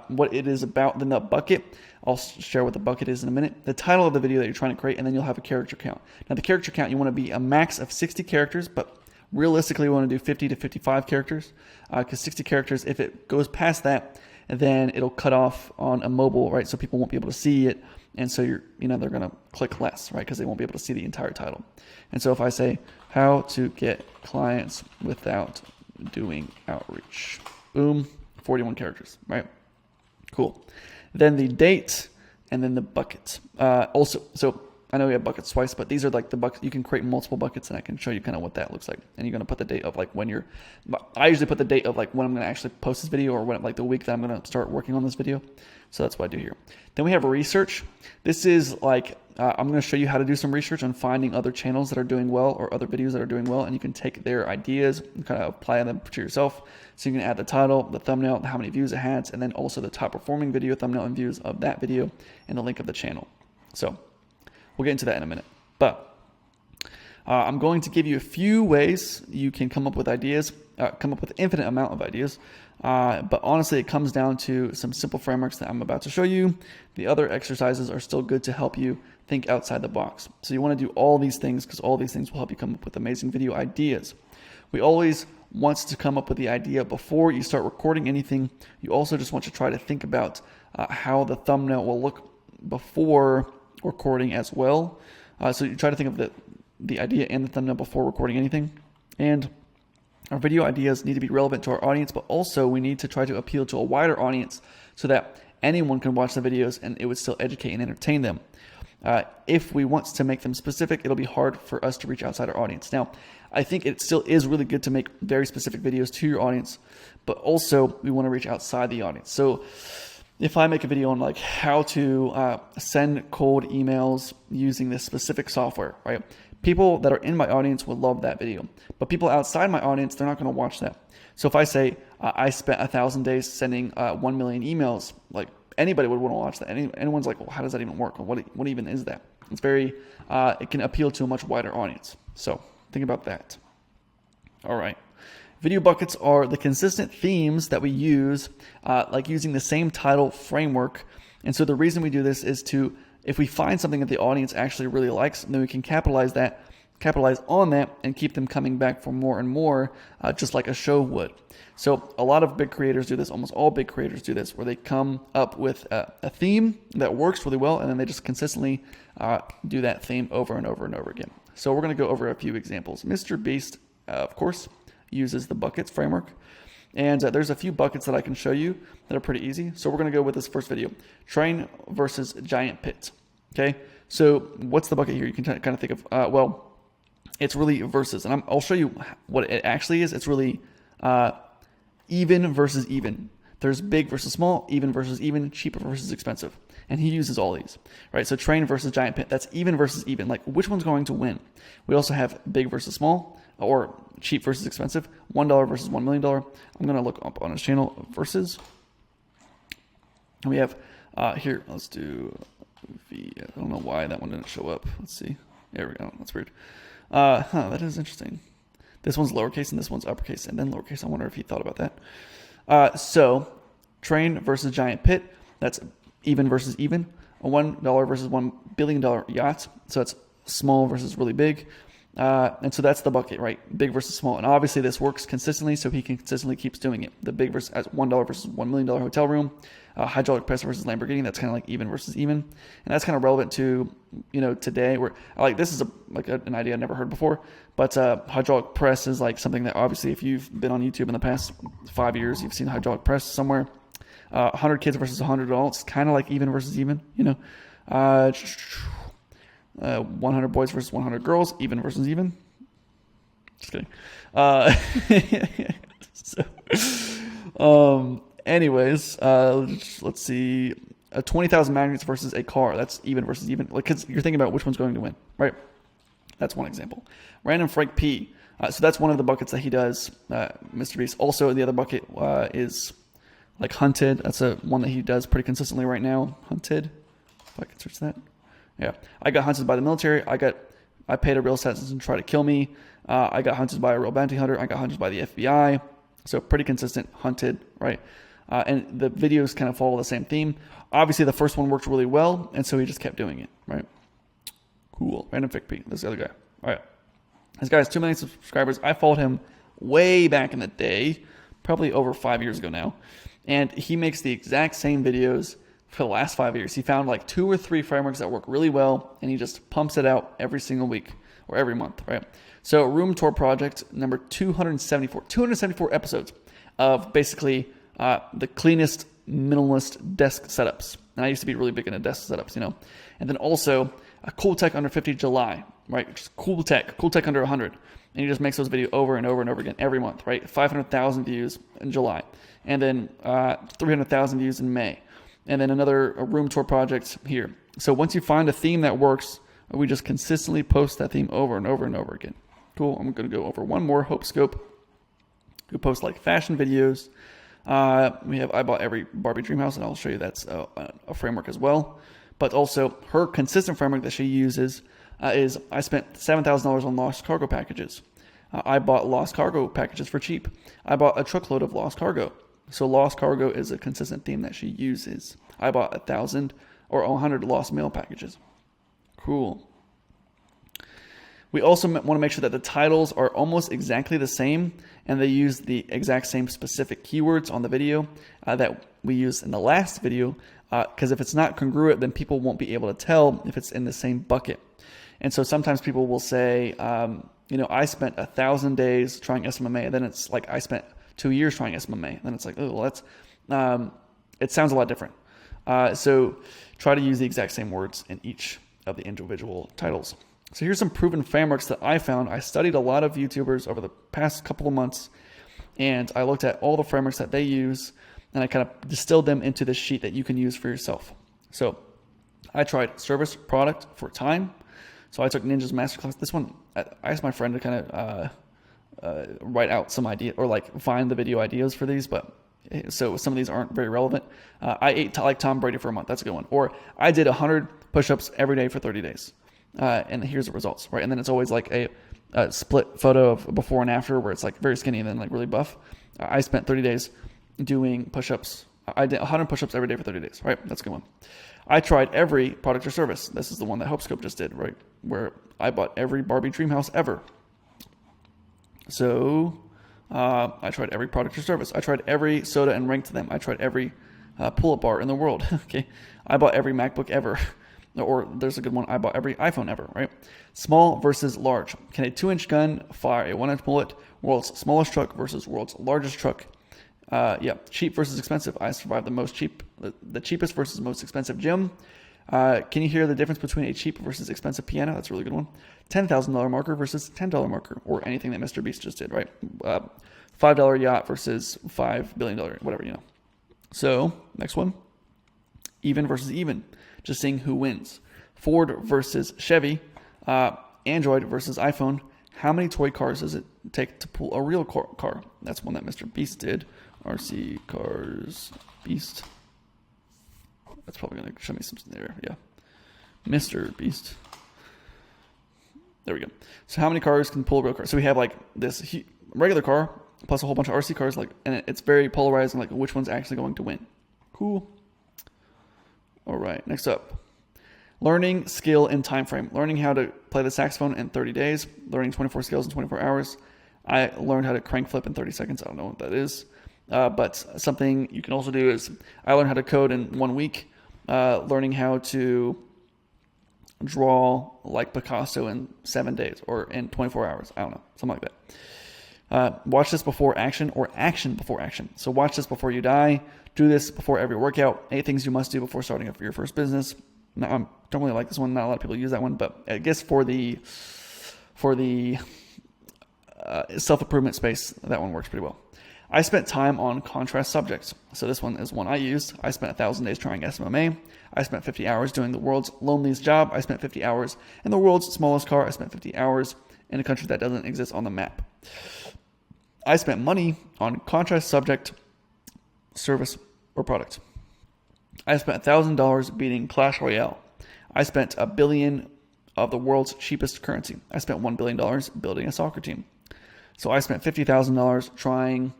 A: what it is about, then the bucket. I'll share what the bucket is in a minute. The title of the video that you're trying to create, and then you'll have a character count. Now the character count, you want to be a max of 60 characters, but realistically we want to do 50 to 55 characters, because 60 characters, if it goes past that, then it'll cut off on a mobile, right? So people won't be able to see it, and so they're going to click less, right? Because they won't be able to see the entire title. And so if I say, how to get clients without doing outreach, boom, 41 characters, right? Cool. Then the date, and then the bucket. Also, so I know we have buckets twice, but these are like the buckets. You can create multiple buckets, and I can show you kind of what that looks like. And you're going to put the date of like when I usually put the date of like when I'm going to actually post this video, or when, like the week that I'm going to start working on this video. So that's what I do here. Then we have research. This is like I'm going to show you how to do some research on finding other channels that are doing well or other videos that are doing well, and you can take their ideas and kind of apply them to yourself. So you can add the title, the thumbnail, how many views it has, and then also the top performing video thumbnail and views of that video and the link of the channel. So we'll get into that in a minute. But I'm going to give you a few ways you can come up with ideas, come up with an infinite amount of ideas. But honestly, it comes down to some simple frameworks that I'm about to show you. The other exercises are still good to help you think outside the box. So you want to do all these things because all these things will help you come up with amazing video ideas. We always want to come up with the idea before you start recording anything. You also just want to try to think about how the thumbnail will look before recording as well. So you try to think of the idea and the thumbnail before recording anything. And our video ideas need to be relevant to our audience, but also we need to try to appeal to a wider audience so that anyone can watch the videos and it would still educate and entertain them. If we want to make them specific, it'll be hard for us to reach outside our audience. Now, I think it still is really good to make very specific videos to your audience, but also we want to reach outside the audience. So if I make a video on like how to send cold emails using this specific software, right? People that are in my audience would love that video, but people outside my audience, they're not going to watch that. So if I say I spent 1,000 days sending 1 million emails, like anybody would want to watch that. Anyone's like, well, how does that even work? What even is that? It's very, it can appeal to a much wider audience. So think about that. All right. Video buckets are the consistent themes that we use, like using the same title framework. And so the reason we do this is to, if we find something that the audience actually really likes, then we can capitalize on that and keep them coming back for more and more, just like a show would. So a lot of big creators do this, almost all big creators do this, where they come up with a theme that works really well, and then they just consistently do that theme over and over and over again. So we're going to go over a few examples. Mr. Beast, of course, uses the buckets framework. And there's a few buckets that I can show you that are pretty easy. So we're going to go with this first video, train versus giant pit. Okay, so what's the bucket here? You can kind of think of, well, it's really versus. And I'll show you what it actually is. It's really even versus even. There's big versus small, even versus even, cheaper versus expensive. And he uses all these, right? So train versus giant pit, that's even versus even. Like which one's going to win? We also have big versus small, or cheap versus expensive, $1 versus $1 million. I'm going to look up on his channel versus. And we have here, let's do V. I don't know why that one didn't show up. Let's see. There we go. That's weird. That is interesting. This one's lowercase and this one's uppercase and then lowercase. I wonder if he thought about that. So train versus giant pit, that's even versus even. A $1 versus $1 billion yacht. So that's small versus really big. And so that's the bucket, right? Big versus small. And obviously this works consistently, so he consistently keeps doing it. The big versus $1 versus $1 million hotel room, hydraulic press versus Lamborghini. That's kind of like even versus even. And that's kind of relevant to, today where like, this is an idea I've never heard before, but hydraulic press is like something that obviously if you've been on YouTube in the past 5 years, you've seen hydraulic press somewhere. 100 kids versus 100 adults, kind of like even versus even, 100 boys versus 100 girls, even versus even. Just kidding. Anyways, let's see. 20,000 magnets versus a car. That's even versus even. Like, because you're thinking about which one's going to win, right? That's one example. Random Frank P. So that's one of the buckets that he does, Mr. Beast. Also, the other bucket is like hunted. That's one that he does pretty consistently right now. Hunted. If I can search that. Yeah, I got hunted by the military. I paid a real assassin to try to kill me. I got hunted by a real bounty hunter. I got hunted by the FBI. So pretty consistent, hunted, right? And the videos kind of follow the same theme. Obviously, the first one worked really well, and so he just kept doing it, right? Cool. Random Fick P. This is the other guy. All right. This guy has 2 million subscribers. I followed him way back in the day, probably over 5 years ago now. And he makes the exact same videos for the last 5 years. He found like 2 or 3 frameworks that work really well, and he just pumps it out every single week or every month, right? So Room Tour Project number 274 episodes of basically the cleanest, minimalist desk setups. And I used to be really big into desk setups, And then also a Cool Tech Under 50 July, right? Just cool tech under 100. And he just makes those videos over and over and over again every month, right? 500,000 views in July. And then 300,000 views in May. And then a room tour project here. So once you find a theme that works, we just consistently post that theme over and over and over again. Cool. I'm going to go over one more Hope Scope. We post like fashion videos. I bought every Barbie dream house, and I'll show you that's a framework as well. But also her consistent framework that she uses is I spent $7,000 on lost cargo packages. I bought lost cargo packages for cheap. I bought a truckload of lost cargo. So lost cargo is a consistent theme that she uses. I bought 1,000 or 100 lost mail packages. Cool. We also want to make sure that the titles are almost exactly the same, and they use the exact same specific keywords on the video that we used in the last video, because if it's not congruent, then people won't be able to tell if it's in the same bucket. And so sometimes people will say, I spent 1,000 days trying SMMA, and then it's like I spent 2 years trying SMMA. And then it's like, oh, well, that's it sounds a lot different. So try to use the exact same words in each of the individual titles. So here's some proven frameworks that I found. I studied a lot of YouTubers over the past couple of months, and I looked at all the frameworks that they use, and I kind of distilled them into this sheet that you can use for yourself. So I tried service, product, for time. So I took Ninja's masterclass. This one, I asked my friend to kind of write out some idea or like find the video ideas for these, but so some of these aren't very relevant. I ate like Tom Brady for a month. That's a good one. Or I did 100 push-ups every day for 30 days. And here's the results, right? And then it's always like a split photo of before and after where it's like very skinny and then like really buff. I spent 30 days doing push-ups. I did 100 push-ups every day for 30 days, right? That's a good one. I tried every product or service. This is the one that HopeScope just did, right? Where I bought every Barbie dream house ever. So I tried every product or service. I tried every soda and ranked them. I tried every pull-up bar in the world. Okay, I bought every MacBook ever. Or there's a good one, I bought every iPhone ever, right? Small versus large. Can a 2-inch gun fire a 1-inch bullet? World's smallest truck versus world's largest truck. Cheap versus expensive. I survived the cheapest versus most expensive gym. Can you hear the difference between a cheap versus expensive piano? That's a really good one. $10,000 marker versus $10 marker, or anything that Mr. Beast just did, right? $5 yacht versus $5 billion, whatever, So, next one. Even versus even. Just seeing who wins. Ford versus Chevy. Android versus iPhone. How many toy cars does it take to pull a real car? That's one that Mr. Beast did. RC Cars Beast. That's probably going to show me something there. Yeah. Mr. Beast. There we go. So how many cars can pull a real car? So we have like this regular car plus a whole bunch of RC cars, and it's very polarizing, like which one's actually going to win. Cool. All right, next up. Learning skill in time frame. Learning how to play the saxophone in 30 days. Learning 24 skills in 24 hours. I learned how to crank flip in 30 seconds. I don't know what that is. But something you can also do is I learned how to code in 1 week. Learning how to draw like Picasso in 7 days or in 24 hours. I don't know, something like that. Watch this before action or action before action. So watch this before you die. Do this before every workout. 8 things you must do before starting up your first business. Now, I don't really like this one. Not a lot of people use that one, but I guess for the self-improvement space, that one works pretty well. I spent time on contrast subjects. So this one is one I used. I spent 1,000 days trying SMMA. I spent 50 hours doing the world's loneliest job. I spent 50 hours in the world's smallest car. I spent 50 hours in a country that doesn't exist on the map. I spent money on contrast subject, service, or product. I spent $1,000 beating Clash Royale. I spent $1 billion of the world's cheapest currency. I spent $1 billion building a soccer team. So I spent $50,000 trying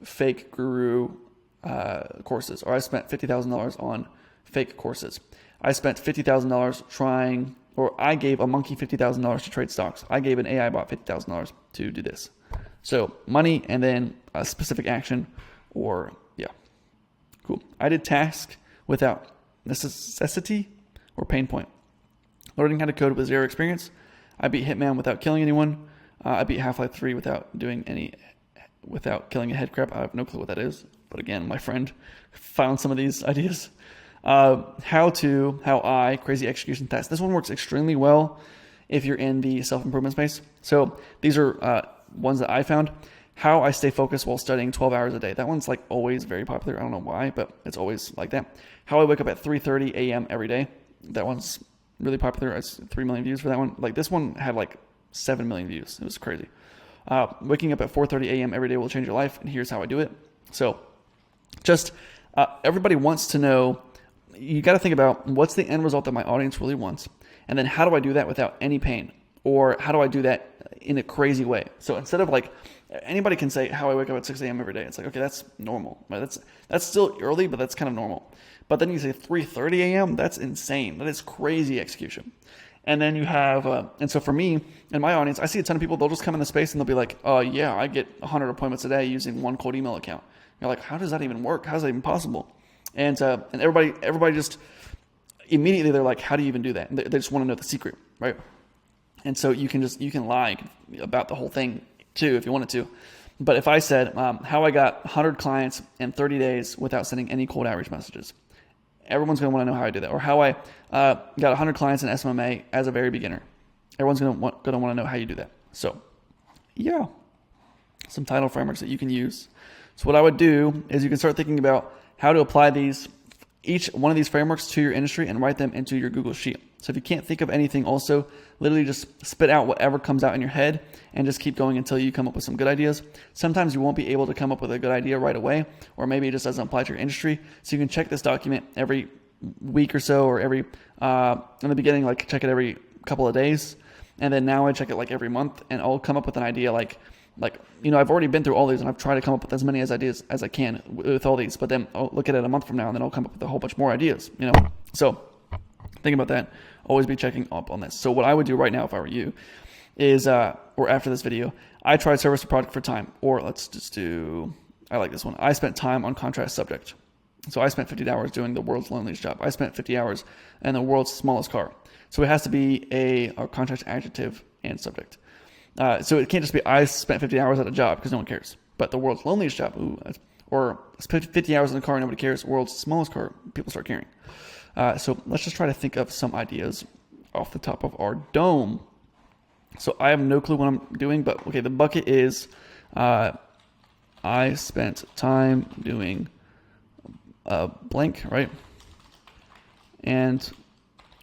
A: fake guru courses, or I spent $50,000 on fake courses. I spent $50,000 trying, or I gave a monkey $50,000 to trade stocks. I gave an AI bot $50,000 to do this. So money and then a specific action, or yeah, cool. I did task without necessity or pain point. Learning how to code with 0 experience. I beat Hitman without killing anyone. I beat Half-Life 3 without killing a head crab. I have no clue what that is. But again, my friend found some of these ideas. Crazy execution test. This one works extremely well if you're in the self-improvement space. So these are ones that I found. how I stay focused while studying 12 hours a day. That one's like always very popular. I don't know why, but it's always like that. How I wake up at 3:30 a.m. every day. That one's really popular. It's 3 million views for that one. Like this one had like 7 million views. It was crazy. Waking up at 4:30 a.m. every day will change your life, and here's how I do it. So just everybody wants to know, you got to think about what's the end result that my audience really wants, and then how do I do that without any pain, or how do I do that in a crazy way? So instead of like, anybody can say how I wake up at 6 a.m. every day. It's like, okay, that's normal. Right? That's still early, but that's kind of normal. But then you say 3:30 a.m., that's insane. That is crazy execution. And then you have, and so for me and my audience, I see a ton of people, they'll just come in the space and they'll be like, oh yeah, I get 100 appointments a day using one cold email account. You're like, how does that even work? How is that even possible? And everybody just immediately, they're like, how do you even do that? And they just want to know the secret, right? And so you can lie about the whole thing too if you wanted to. But if I said how I got 100 clients in 30 days without sending any cold outreach messages, everyone's going to want to know how I do that. Or how I got 100 clients in SMMA as a very beginner. Everyone's going to want to know how you do that. So yeah, some title frameworks that you can use. So what I would do is you can start thinking about how to apply each one of these frameworks to your industry and write them into your Google Sheet. So if you can't think of anything, also literally just spit out whatever comes out in your head and just keep going until you come up with some good ideas. Sometimes you won't be able to come up with a good idea right away, or maybe it just doesn't apply to your industry. So you can check this document every week or so, or every, in the beginning, like check it every couple of days. And then now I check it like every month, and I'll come up with an idea like, I've already been through all these and I've tried to come up with as many ideas as I can with all these, but then I'll look at it a month from now and then I'll come up with a whole bunch more ideas, So think about that. Always be checking up on this. So what I would do right now if I were you is, or after this video, I tried service or product for time, or let's just do, I like this one. I spent time on contrast subject. So I spent 50 hours doing the world's loneliest job. I spent 50 hours in the world's smallest car. So it has to be a contrast adjective and subject. So it can't just be I spent 50 hours at a job because no one cares. But the world's loneliest job, or spent 50 hours in a car and nobody cares. World's smallest car, people start caring. So let's just try to think of some ideas off the top of our dome. So I have no clue what I'm doing, but okay, the bucket is I spent time doing blank, right? And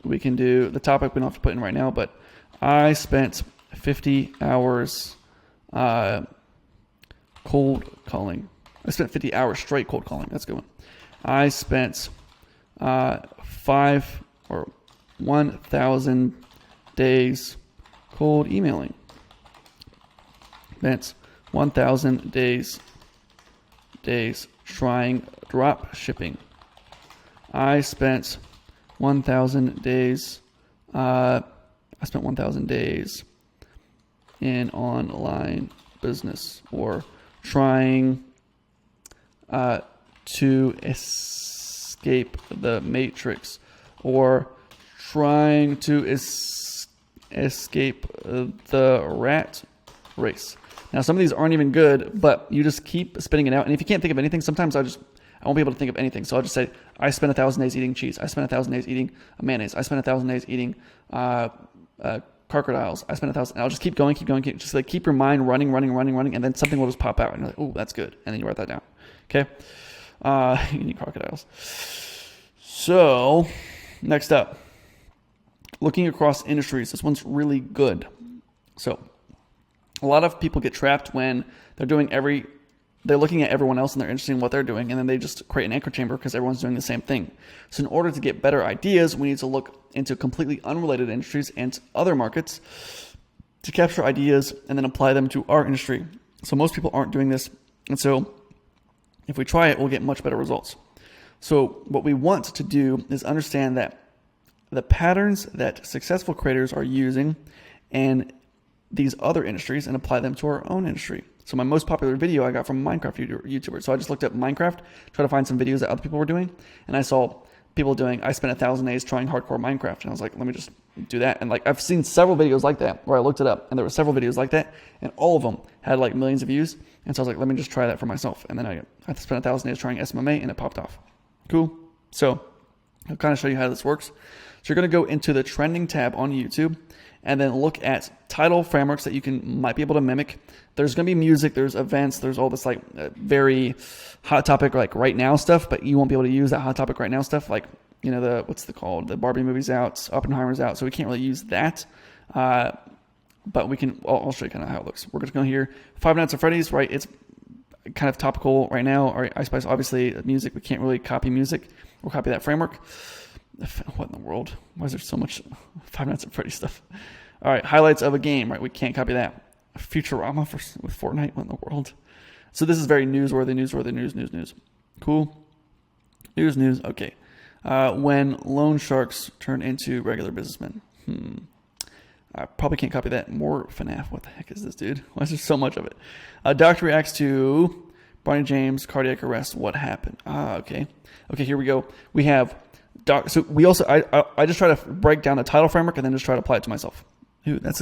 A: we can do the topic we don't have to put in right now, but I spent 50 hours cold calling. I spent 50 hours straight cold calling. That's a good one. I spent 1,000 days cold emailing. Spent 1,000 days trying drop shipping. I spent 1,000 days. I spent 1,000 days in online business, or trying to escape the matrix, or trying to escape the rat race. Now, some of these aren't even good, but you just keep spitting it out. And if you can't think of anything, sometimes I won't be able to think of anything. So I'll just say, I spent 1,000 days eating cheese. I spent 1,000 days eating mayonnaise. I spent 1,000 days eating crocodiles. I spent 1,000. I'll just keep going. Just like keep your mind running, and then something will just pop out, and you're like, oh, that's good. And then you write that down. Okay? You need crocodiles. So, next up, looking across industries. This one's really good. So, a lot of people get trapped when they're looking at everyone else and they're interested in what they're doing, and then they just create an echo chamber because everyone's doing the same thing. So in order to get better ideas, we need to look into completely unrelated industries and other markets to capture ideas and then apply them to our industry. So most people aren't doing this, and so if we try it, we'll get much better results. So what we want to do is understand that the patterns that successful creators are using and these other industries and apply them to our own industry. So my most popular video I got from Minecraft YouTuber. So I just looked up Minecraft, tried to find some videos that other people were doing, and I saw people doing, I spent 1,000 days trying hardcore Minecraft. And I was like, let me just do that. And like, I've seen several videos like that where I looked it up, and there were several videos like that, and all of them had like millions of views. And so I was like, let me just try that for myself. And then I spent 1,000 days trying SMMA, and it popped off. Cool. So I'll kind of show you how this works. So you're going to go into the trending tab on YouTube, and then look at title frameworks that you might be able to mimic. There's going to be music, there's events, there's all this like very hot topic like right now stuff, but you won't be able to use that hot topic right now stuff. Like, you know, the Barbie movie's out, Oppenheimer's out, so we can't really use that. But we can, I'll show you kind of how it looks. We're just going to go here, Five Nights at Freddy's, right? It's kind of topical right now. All right, Ice Spice, obviously music, we can't really copy music or copy that framework. What in the world? Why is there so much Five Nights at Freddy's stuff? All right, highlights of a game, right? We can't copy that. Futurama with Fortnite, what in the world? So this is very newsworthy, news. Cool. News, okay. When loan sharks turn into regular businessmen. I probably can't copy that. More FNAF. What the heck is this, dude? Why is there so much of it? Doctor reacts to Barney James, cardiac arrest. What happened? Okay. Okay, here we go. We have so we also I just try to break down the title framework and then just try to apply it to myself. Ooh, that's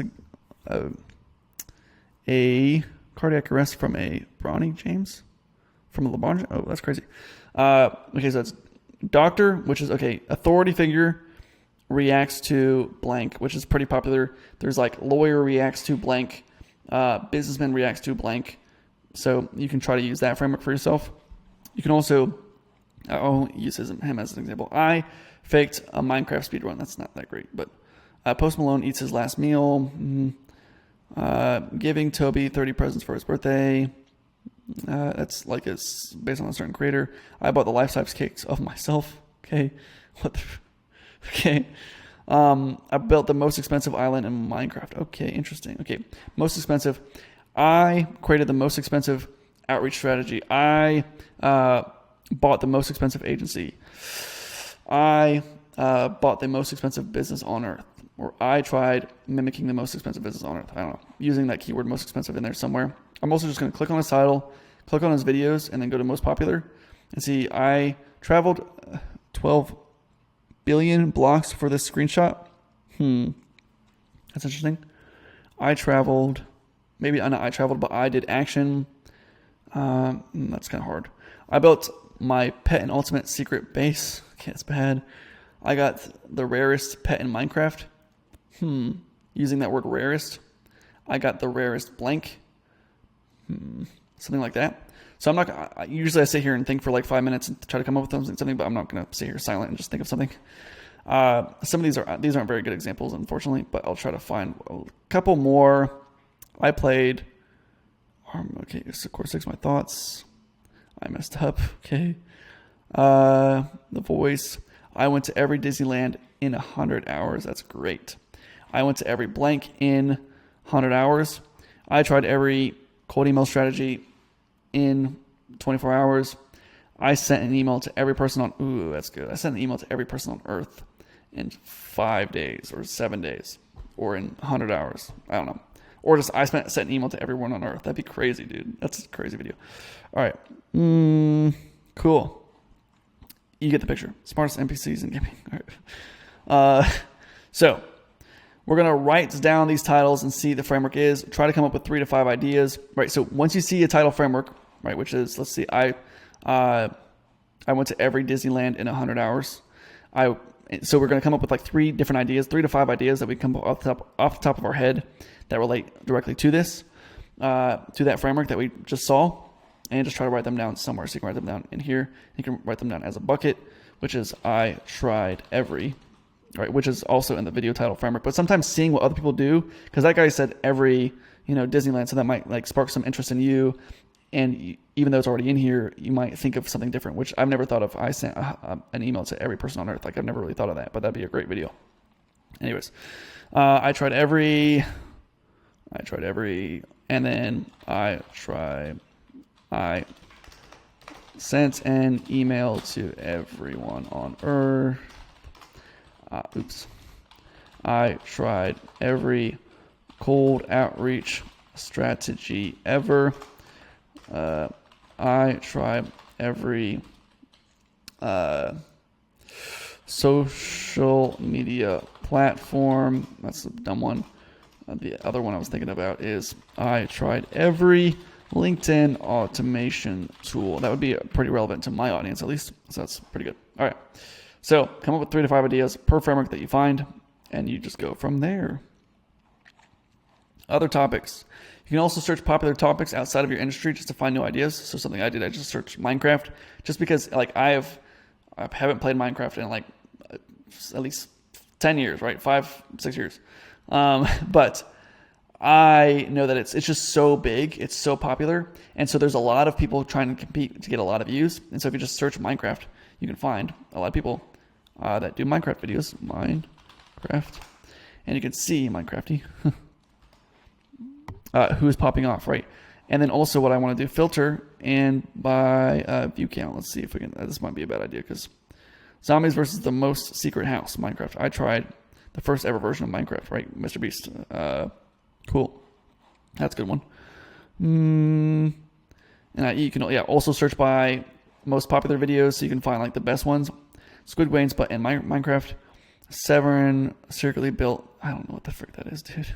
A: a cardiac arrest from a Bronny James? From a LeBron? Oh, that's crazy. Okay, so it's doctor, which is, okay, authority figure reacts to blank, which is pretty popular. There's like lawyer reacts to blank, businessman reacts to blank. So you can try to use that framework for yourself. You can also, use him as an example. I faked a Minecraft speedrun. That's not that great, but Post Malone eats his last meal. Giving Toby 30 presents for his birthday. That's like it's based on a certain creator. I bought the life-size cakes of myself. Okay. Okay. I built the most expensive island in Minecraft. Okay, interesting. Okay. Most expensive. I created the most expensive outreach strategy. I bought the most expensive agency. I bought the most expensive business on earth. Or I tried mimicking the most expensive business on earth. I don't know. Using that keyword most expensive in there somewhere. I'm also just going to click on his title, click on his videos, and then go to most popular. And see, I traveled 12 billion blocks for this screenshot. That's interesting. I traveled, maybe not I traveled, but I did action. That's kind of hard. I built my pet and ultimate secret base. Okay, it's bad. I got the rarest pet in Minecraft. Using that word rarest. I got the rarest blank. Something like that. So I'm not, usually I sit here and think for like 5 minutes and try to come up with something, but I'm not going to sit here silent and just think of something. Some of these aren't very good examples, unfortunately, but I'll try to find a couple more. I played, okay, of course, 6 my thoughts. I messed up, okay. The Voice. I went to every Disneyland in 100 hours. That's great. I went to every blank in 100 hours. I tried every cold email strategy in 24 hours. I sent an email to every person on, ooh, that's good. I sent an email to every person on Earth in 5 days or 7 days or in 100 hours. I don't know. Or just sent an email to everyone on Earth. That'd be crazy, dude. That's a crazy video. All right. Cool. You get the picture. Smartest NPCs in gaming. All right. So we're going to write down these titles and see the framework is. Try to come up with 3 to 5 ideas. Right. So once you see a title framework, right, which is, let's see, I went to every Disneyland in 100 hours. So we're going to come up with like 3 different ideas, 3 to 5 ideas that we come off the top of our head that relate directly to this, to that framework that we just saw. And just try to write them down somewhere. So you can write them down in here. You can write them down as a bucket, which is I tried every, right? Which is also in the video title framework. But sometimes seeing what other people do, because that guy said every, Disneyland, so that might like spark some interest in you. And even though it's already in here, you might think of something different, which I've never thought of. I sent an email to every person on Earth. Like I've never really thought of that, but that'd be a great video. Anyways, I tried every, and then I sent an email to everyone on Earth. I tried every cold outreach strategy ever. I tried every social media platform. That's a dumb one. The other one I was thinking about is I tried every LinkedIn automation tool. That would be pretty relevant to my audience, at least. So that's pretty good. All right. So come up with 3 to 5 ideas per framework that you find, and you just go from there. Other topics. You can also search popular topics outside of your industry just to find new ideas. So something I did, I just searched Minecraft, just because like I haven't played Minecraft in like at least 10 years, right? 5-6 years. But I know that it's just so big, it's so popular, and so there's a lot of people trying to compete to get a lot of views. And so if you just search Minecraft, you can find a lot of people that do Minecraft videos. Minecraft, and you can see Minecrafty who is popping off, right? And then also what I want to do, filter and by view count. Let's see if we can. This might be a bad idea because zombies versus the most secret house. Minecraft. I tried the first ever version of Minecraft, right? Mr. Beast. Cool. That's a good one. And you can also search by most popular videos, so you can find like the best ones. Squidwains, but in Minecraft, Severn secretly built. I don't know what the frick that is, dude.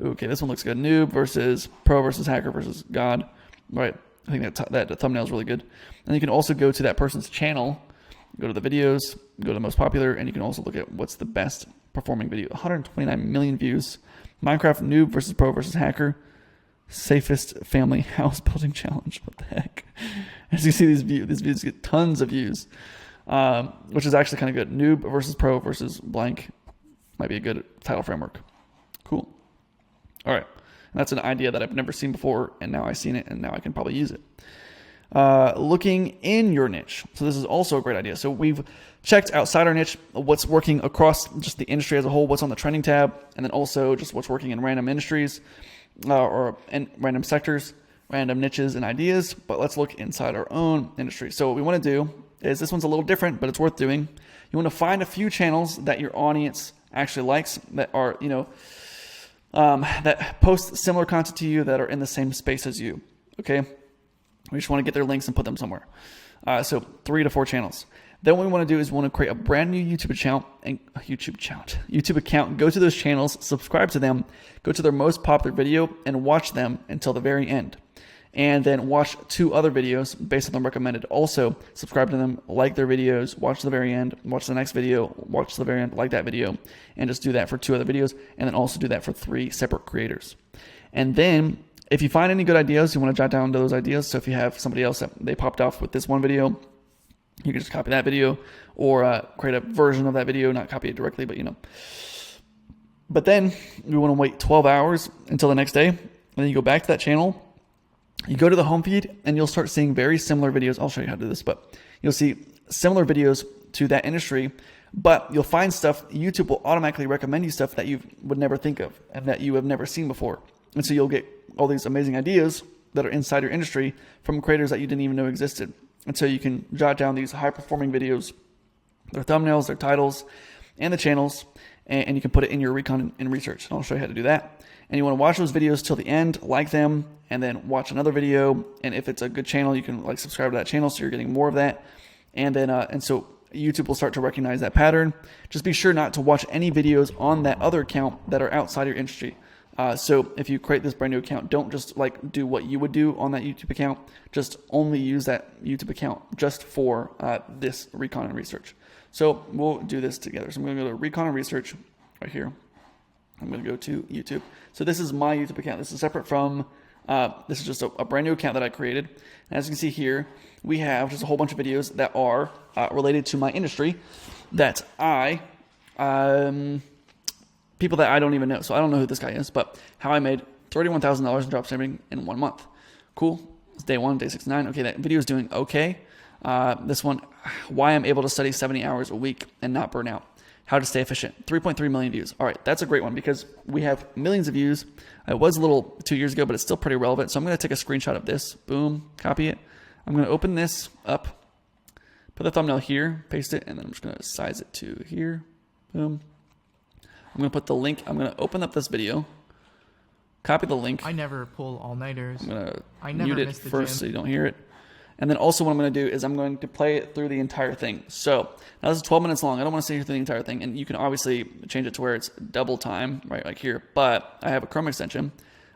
A: Okay, this one looks good. Noob versus pro versus hacker versus god. Right. I think that thumbnail is really good. And you can also go to that person's channel, go to the videos, go to the most popular, and you can also look at what's the best performing video. 129 million views. Minecraft noob versus pro versus hacker. Safest family house building challenge. What the heck? As you see, these videos get tons of views, which is actually kind of good. Noob versus pro versus blank might be a good title framework. Cool. All right. And that's an idea that I've never seen before, and now I've seen it, and now I can probably use it. Looking in your niche. So this is also a great idea. So we've checked outside our niche, what's working across just the industry as a whole, what's on the trending tab, and then also just what's working in random industries or in random sectors, random niches and ideas. But let's look inside our own industry. So what we want to do is, this one's a little different, but it's worth doing. You want to find a few channels that your audience actually likes, that are, that post similar content to you, that are in the same space as you. Okay. We just want to get their links and put them somewhere. So 3 to 4 channels. Then what we want to do is we want to create a brand new YouTube account. Go to those channels, subscribe to them, go to their most popular video, and watch them until the very end. And then watch 2 other videos based on them recommended. Also, subscribe to them, like their videos, watch the very end, watch the next video, watch the very end, like that video, and just do that for 2 other videos, and then also do that for 3 separate creators. And then if you find any good ideas, you want to jot down those ideas. So if you have somebody else that they popped off with this one video, you can just copy that video, or create a version of that video, not copy it directly, but But then we want to wait 12 hours until the next day, and then you go back to that channel. You go to the home feed, and you'll start seeing very similar videos. I'll show you how to do this, but you'll see similar videos to that industry, but you'll find stuff. YouTube will automatically recommend you stuff that you would never think of and that you have never seen before. And so you'll get all these amazing ideas that are inside your industry from creators that you didn't even know existed. And so you can jot down these high-performing videos, their thumbnails, their titles, and the channels, and you can put it in your recon and research. And I'll show you how to do that. And you want to watch those videos till the end, like them, and then watch another video. And if it's a good channel, you can subscribe to that channel so you're getting more of that. And then and so YouTube will start to recognize that pattern. Just be sure not to watch any videos on that other account that are outside your industry. So if you create this brand new account, don't just do what you would do on that YouTube account. Just only use that YouTube account just for this recon and research. So we'll do this together. So I'm going to go to recon and research right here. I'm going to go to YouTube. So this is my YouTube account. This is separate from, this is just a brand new account that I created. And as you can see here, we have just a whole bunch of videos that are related to my industry that people that I don't even know. So I don't know who this guy is, but how I made $31,000 in dropshipping in 1 month. Cool. It's day 1, day 69. Okay, that video is doing okay. This one, why I'm able to study 70 hours a week and not burn out. How to stay efficient. 3.3 million views. All right, that's a great one because we have millions of views. It was a little 2 years ago, but it's still pretty relevant. So I'm going to take a screenshot of this. Boom, copy it. I'm going to open this up, put the thumbnail here, paste it, and then I'm just going to size it to here. Boom. I'm going to put the link. I'm going to open up this video, copy the link.
E: I never pull all-nighters.
A: I'm going to mute it first so you don't hear it. And then also what I'm going to do is I'm going to play it through the entire thing. So now this is 12 minutes long. I don't want to sit here through the entire thing. And you can obviously change it to where it's double time, right, like here. But I have a Chrome extension.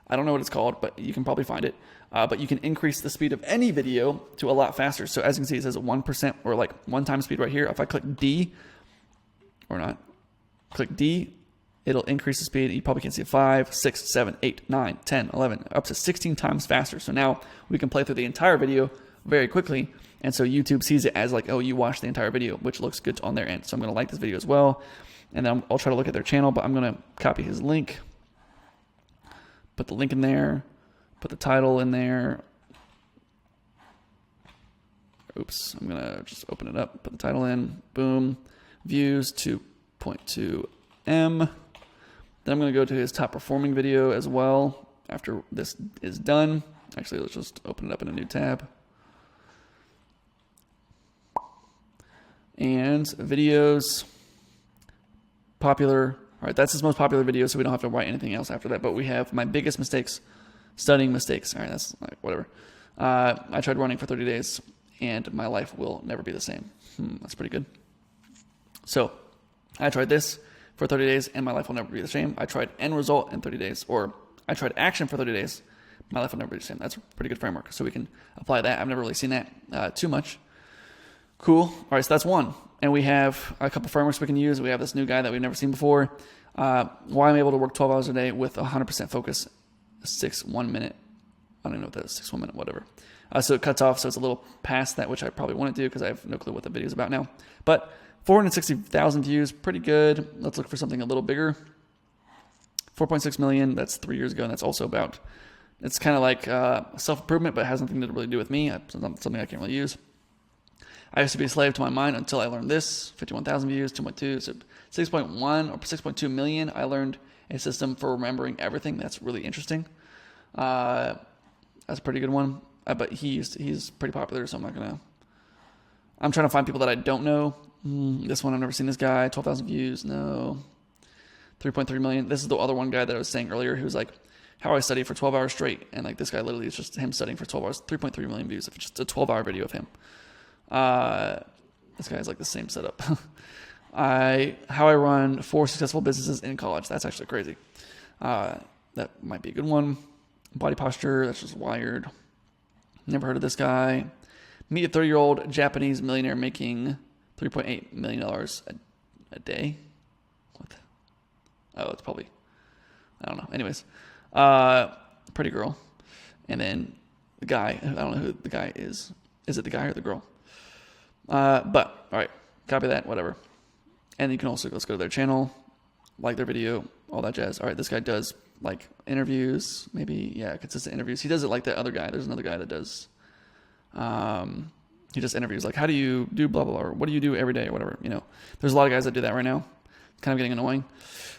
A: I don't know what it's called, but you can probably find it. But you can increase the speed of any video to a lot faster. So as you can see, it says 1% or 1 time speed right here. If I click D, or not, click D, it'll increase the speed. You probably can see 5, 6, 7, 8, 9, 10, 11, up to 16 times faster. So now we can play through the entire video very quickly. And so YouTube sees it as like, oh, you watched the entire video, which looks good on their end. So I'm going to like this video as well. And then I'll try to look at their channel, but I'm going to copy his link, put the link in there, put the title in there. Oops, I'm going to just open it up, put the title in, boom, views 2.2M. Then I'm going to go to his top performing video as well after this is done. Actually, let's just open it up in a new tab. And videos, popular. All right, that's his most popular video, so we don't have to write anything else after that. But we have my biggest mistakes, studying mistakes. All right, that's like whatever. I tried running for 30 days, and my life will never be the same. That's pretty good. So I tried this for 30 days, and my life will never be the same. I tried end result in 30 days, or I tried action for 30 days. My life will never be the same. That's a pretty good framework, so we can apply that. I've never really seen that too much. Cool. All right, so that's one. And we have a couple frameworks we can use. We have this new guy that we've never seen before. Why I'm able to work 12 hours a day with 100% focus, 1 minute. I don't even know what that is, 1 minute, whatever. So it cuts off, so it's a little past that, which I probably want to do because I have no clue what the video is about now. But 460,000 views, pretty good. Let's look for something a little bigger. 4.6 million, that's 3 years ago, and that's also about, it's kind of like self-improvement, but it has nothing to really do with me. It's something I can't really use. I used to be a slave to my mind until I learned this. 51,000 views, 2.2, so 6.1 or 6.2 million. I learned a system for remembering everything. That's really interesting. That's a pretty good one. But he's pretty popular, so I'm trying to find people that I don't know. This one, I've never seen this guy. 12,000 views, no. 3.3 million. This is the other one guy that I was saying earlier who's like, how I study for 12 hours straight. And like this guy literally is just him studying for 12 hours. 3.3 million views. If it's just a 12-hour video of him. This guy's like the same setup. How I run 4 successful businesses in college. That's actually crazy. That might be a good one. Body posture. That's just wired. Never heard of this guy. Meet a 30-year-old Japanese millionaire making $3.8 million a day. What? Oh, it's probably, I don't know. Anyways, pretty girl. And then the guy, I don't know who the guy is. Is it the guy or the girl? But, all right, copy that, whatever. And you can also, let's go to their channel, like their video, all that jazz. All right, this guy does, like, interviews, maybe, yeah, consistent interviews. He does it like the other guy. There's another guy that does, he just interviews, like, how do you do blah, blah, blah, or what do you do every day, or whatever, you know. There's a lot of guys that do that right now. It's kind of getting annoying.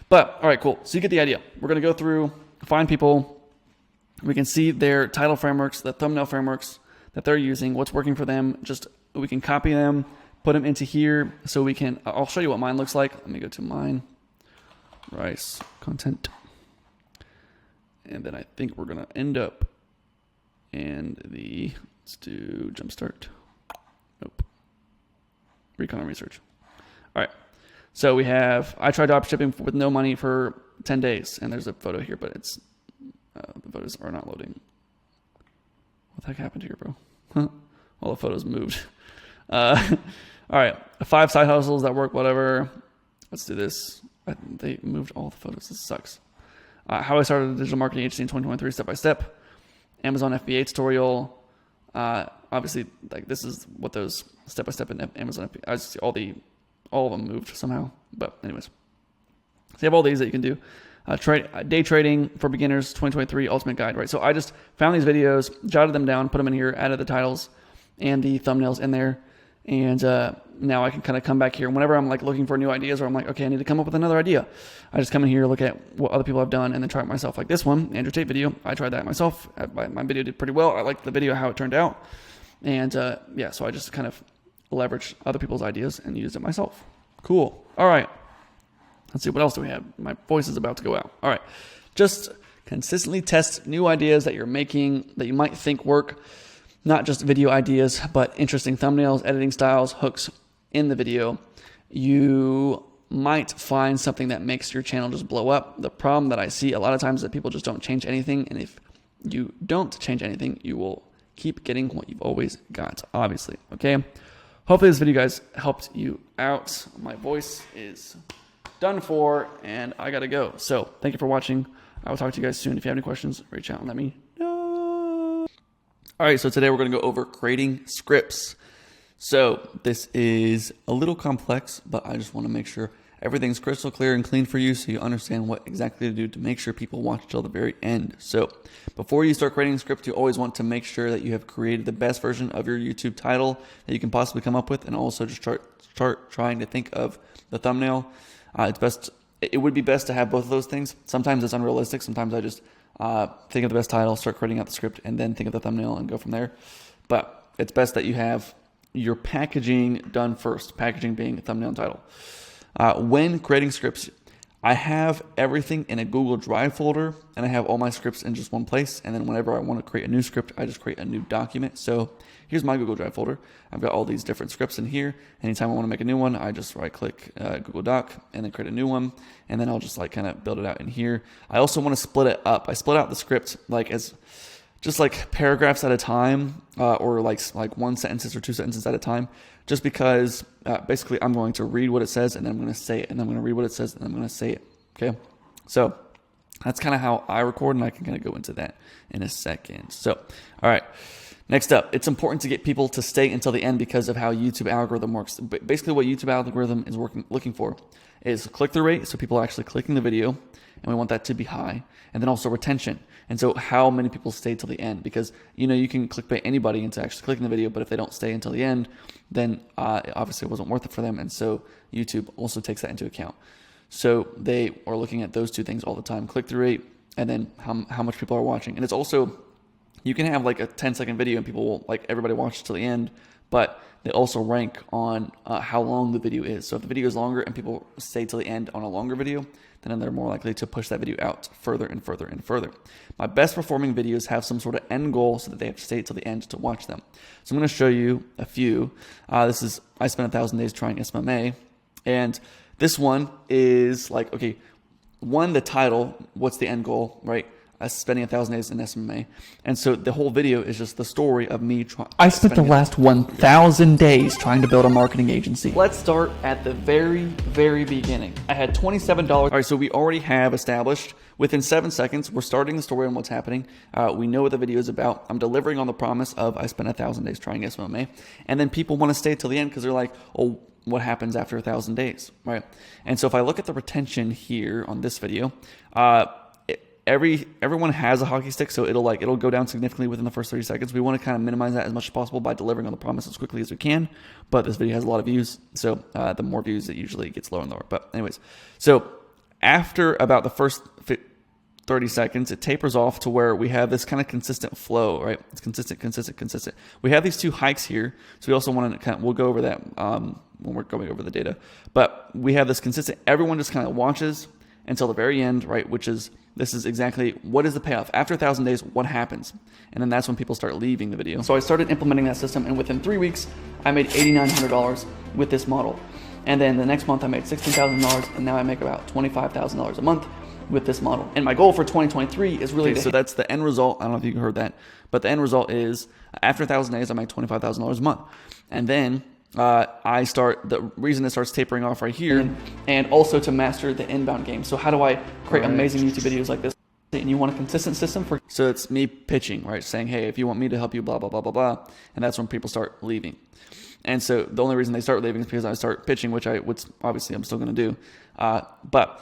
A: But, all right, cool. So you get the idea. We're going to go through, find people. We can see their title frameworks, the thumbnail frameworks that they're using, what's working for them. Just we can copy them, put them into here, so we can, I'll show you what mine looks like. Let me go to mine, Rice, content. And then I think we're going to end up in let's do Jumpstart. Nope. Recon and research. All right. So we have, I tried drop shipping with no money for 10 days. And there's a photo here, but it's, the photos are not loading. What the heck happened here, bro? All the photos moved. All right. 5 side hustles that work, whatever. Let's do this. They moved all the photos. This sucks. How I started a digital marketing agency in 2023, step by step. Amazon FBA tutorial. Obviously, like this is what those step by step in Amazon FBA. I just see all of them moved somehow. But anyways, so you have all these that you can do. Day trading for beginners 2023 ultimate guide, right? So I just found these videos, jotted them down, put them in here, added the titles and the thumbnails in there. And now I can kind of come back here. Whenever I'm like looking for new ideas or I'm like, okay, I need to come up with another idea. I just come in here, look at what other people have done and then try it myself. Like this one, Andrew Tate video. I tried that myself. My video did pretty well. I liked the video, how it turned out. And yeah, so I just kind of leveraged other people's ideas and used it myself. Cool. All right. Let's see, what else do we have? My voice is about to go out. All right. Just consistently test new ideas that you're making that you might think work. Not just video ideas, but interesting thumbnails, editing styles, hooks in the video. You might find something that makes your channel just blow up. The problem that I see a lot of times is that people just don't change anything. And if you don't change anything, you will keep getting what you've always got, obviously. Okay. Hopefully this video, guys, helped you out. My voice is done for, and I gotta go. So thank you for watching. I will talk to you guys soon. If you have any questions, reach out and let me know. All right, so today we're gonna go over creating scripts. So this is a little complex, but I just wanna make sure everything's crystal clear and clean for you so you understand what exactly to do to make sure people watch till the very end. So before you start creating a script, you always want to make sure that you have created the best version of your YouTube title that you can possibly come up with, and also just start trying to think of the thumbnail. It would be best to have both of those things. Sometimes it's unrealistic. Sometimes I just think of the best title, start creating out the script, and then think of the thumbnail and go from there. But it's best that you have your packaging done first, packaging being thumbnail and title. When creating scripts, I have everything in a Google Drive folder, and I have all my scripts in just one place. And then whenever I want to create a new script, I just create a new document. So here's my Google Drive folder. I've got all these different scripts in here. Anytime I want to make a new one, I just right click Google Doc and then create a new one. And then I'll just like kind of build it out in here. I also want to split it up. I split out the script like as just like paragraphs at a time, or like one sentences or two sentences at a time, just because basically I'm going to read what it says and then I'm going to say it, and then I'm going to read what it says and then I'm going to say it. Okay, so that's kind of how I record, and I can kind of go into that in a second. So, all right, next up, it's important to get people to stay until the end because of how YouTube algorithm works. Basically, what YouTube algorithm is looking for is click-through rate, so people are actually clicking the video, and we want that to be high, and then also retention. And so how many people stay till the end, because you can clickbait anybody into actually clicking the video, but if they don't stay until the end, then obviously it wasn't worth it for them. And so YouTube also takes that into account. So they are looking at those two things all the time: click-through rate, and then how much people are watching. And it's also, you can have like a 10-second video and people will, like, everybody watches till the end, but they also rank on how long the video is. So if the video is longer and people stay till the end on a longer video, then they're more likely to push that video out further and further and further. My best performing videos have some sort of end goal so that they have to stay till the end to watch them. So I'm going to show you a few. This is, I spent 1,000 days trying SMMA, and this one is like, okay, the title, what's the end goal, right? Spending 1,000 days in SMMA. And so the whole video is just the story of me trying. I spent the last 1,000 days trying to build a marketing agency. Let's start at the very, very beginning. I had $27. All right, so we already have established within 7 seconds, we're starting the story on what's happening. We know what the video is about. I'm delivering on the promise of I spent 1,000 days trying SMMA. And then people want to stay till the end because they're like, oh, what happens after 1,000 days, right? And so if I look at the retention here on this video, everyone has a hockey stick, so it'll go down significantly within the first 30 seconds. We want to kind of minimize that as much as possible by delivering on the promise as quickly as we can. But this video has a lot of views, so the more views, it usually gets lower and lower. But anyways, so after about the first 30 seconds, it tapers off to where we have this kind of consistent flow, right? It's consistent. We have these two hikes here, so we also want to we'll go over that when we're going over the data. But we have this consistent, everyone just kind of watches until the very end, right? This is exactly what is the payoff. After 1,000 days, what happens? And then that's when people start leaving the video. So I started implementing that system, and within 3 weeks, I made $8,900 with this model. And then the next month I made $16,000, and now I make about $25,000 a month with this model. And my goal for 2023 is really so that's the end result. I don't know if you heard that, but the end result is after 1,000 days, I make $25,000 a month. And then the reason it starts tapering off right here, and also to master the inbound game. So how do I create amazing YouTube videos like this? And you want a consistent system so it's me pitching, right? Saying, hey, if you want me to help you, blah, blah, blah, blah, blah. And that's when people start leaving. And so the only reason they start leaving is because I start pitching, which obviously I'm still going to do. But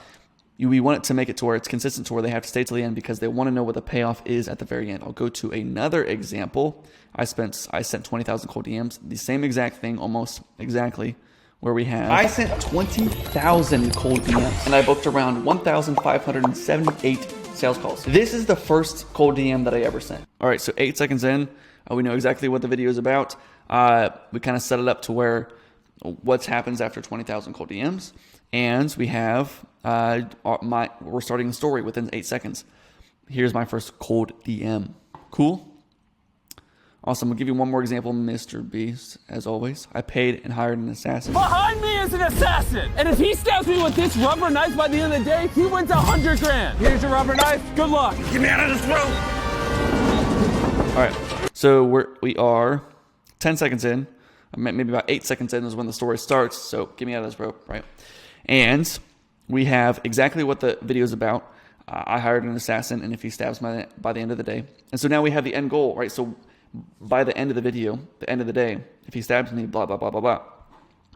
A: we want it to make it to where it's consistent to where they have to stay till the end because they want to know what the payoff is at the very end. I'll go to another example. I sent 20,000 cold DMs, the same exact thing, almost exactly, where I sent 20,000 cold DMs, and I booked around 1,578 sales calls. This is the first cold DM that I ever sent. All right, so 8 seconds in, we know exactly what the video is about. We kind of set it up to where what happens after 20,000 cold DMs, and we have we're starting the story within 8 seconds. Here's my first cold DM. Cool. Awesome. I'll give you one more example, Mr. Beast. As always, I paid and hired an assassin.
E: Behind me is an assassin, and if he stabs me with this rubber knife by the end of the day, he wins 100 grand. Here's your rubber knife. Good luck. Get me out of this room.
A: All right. So we are 10 seconds in. Maybe about 8 seconds in is when the story starts. So get me out of this rope, right? And we have exactly what the video is about. I hired an assassin, and if he stabs me by the end of the day. And so now we have the end goal, right? So by the end of the video, the end of the day, if he stabs me, blah, blah, blah, blah, blah.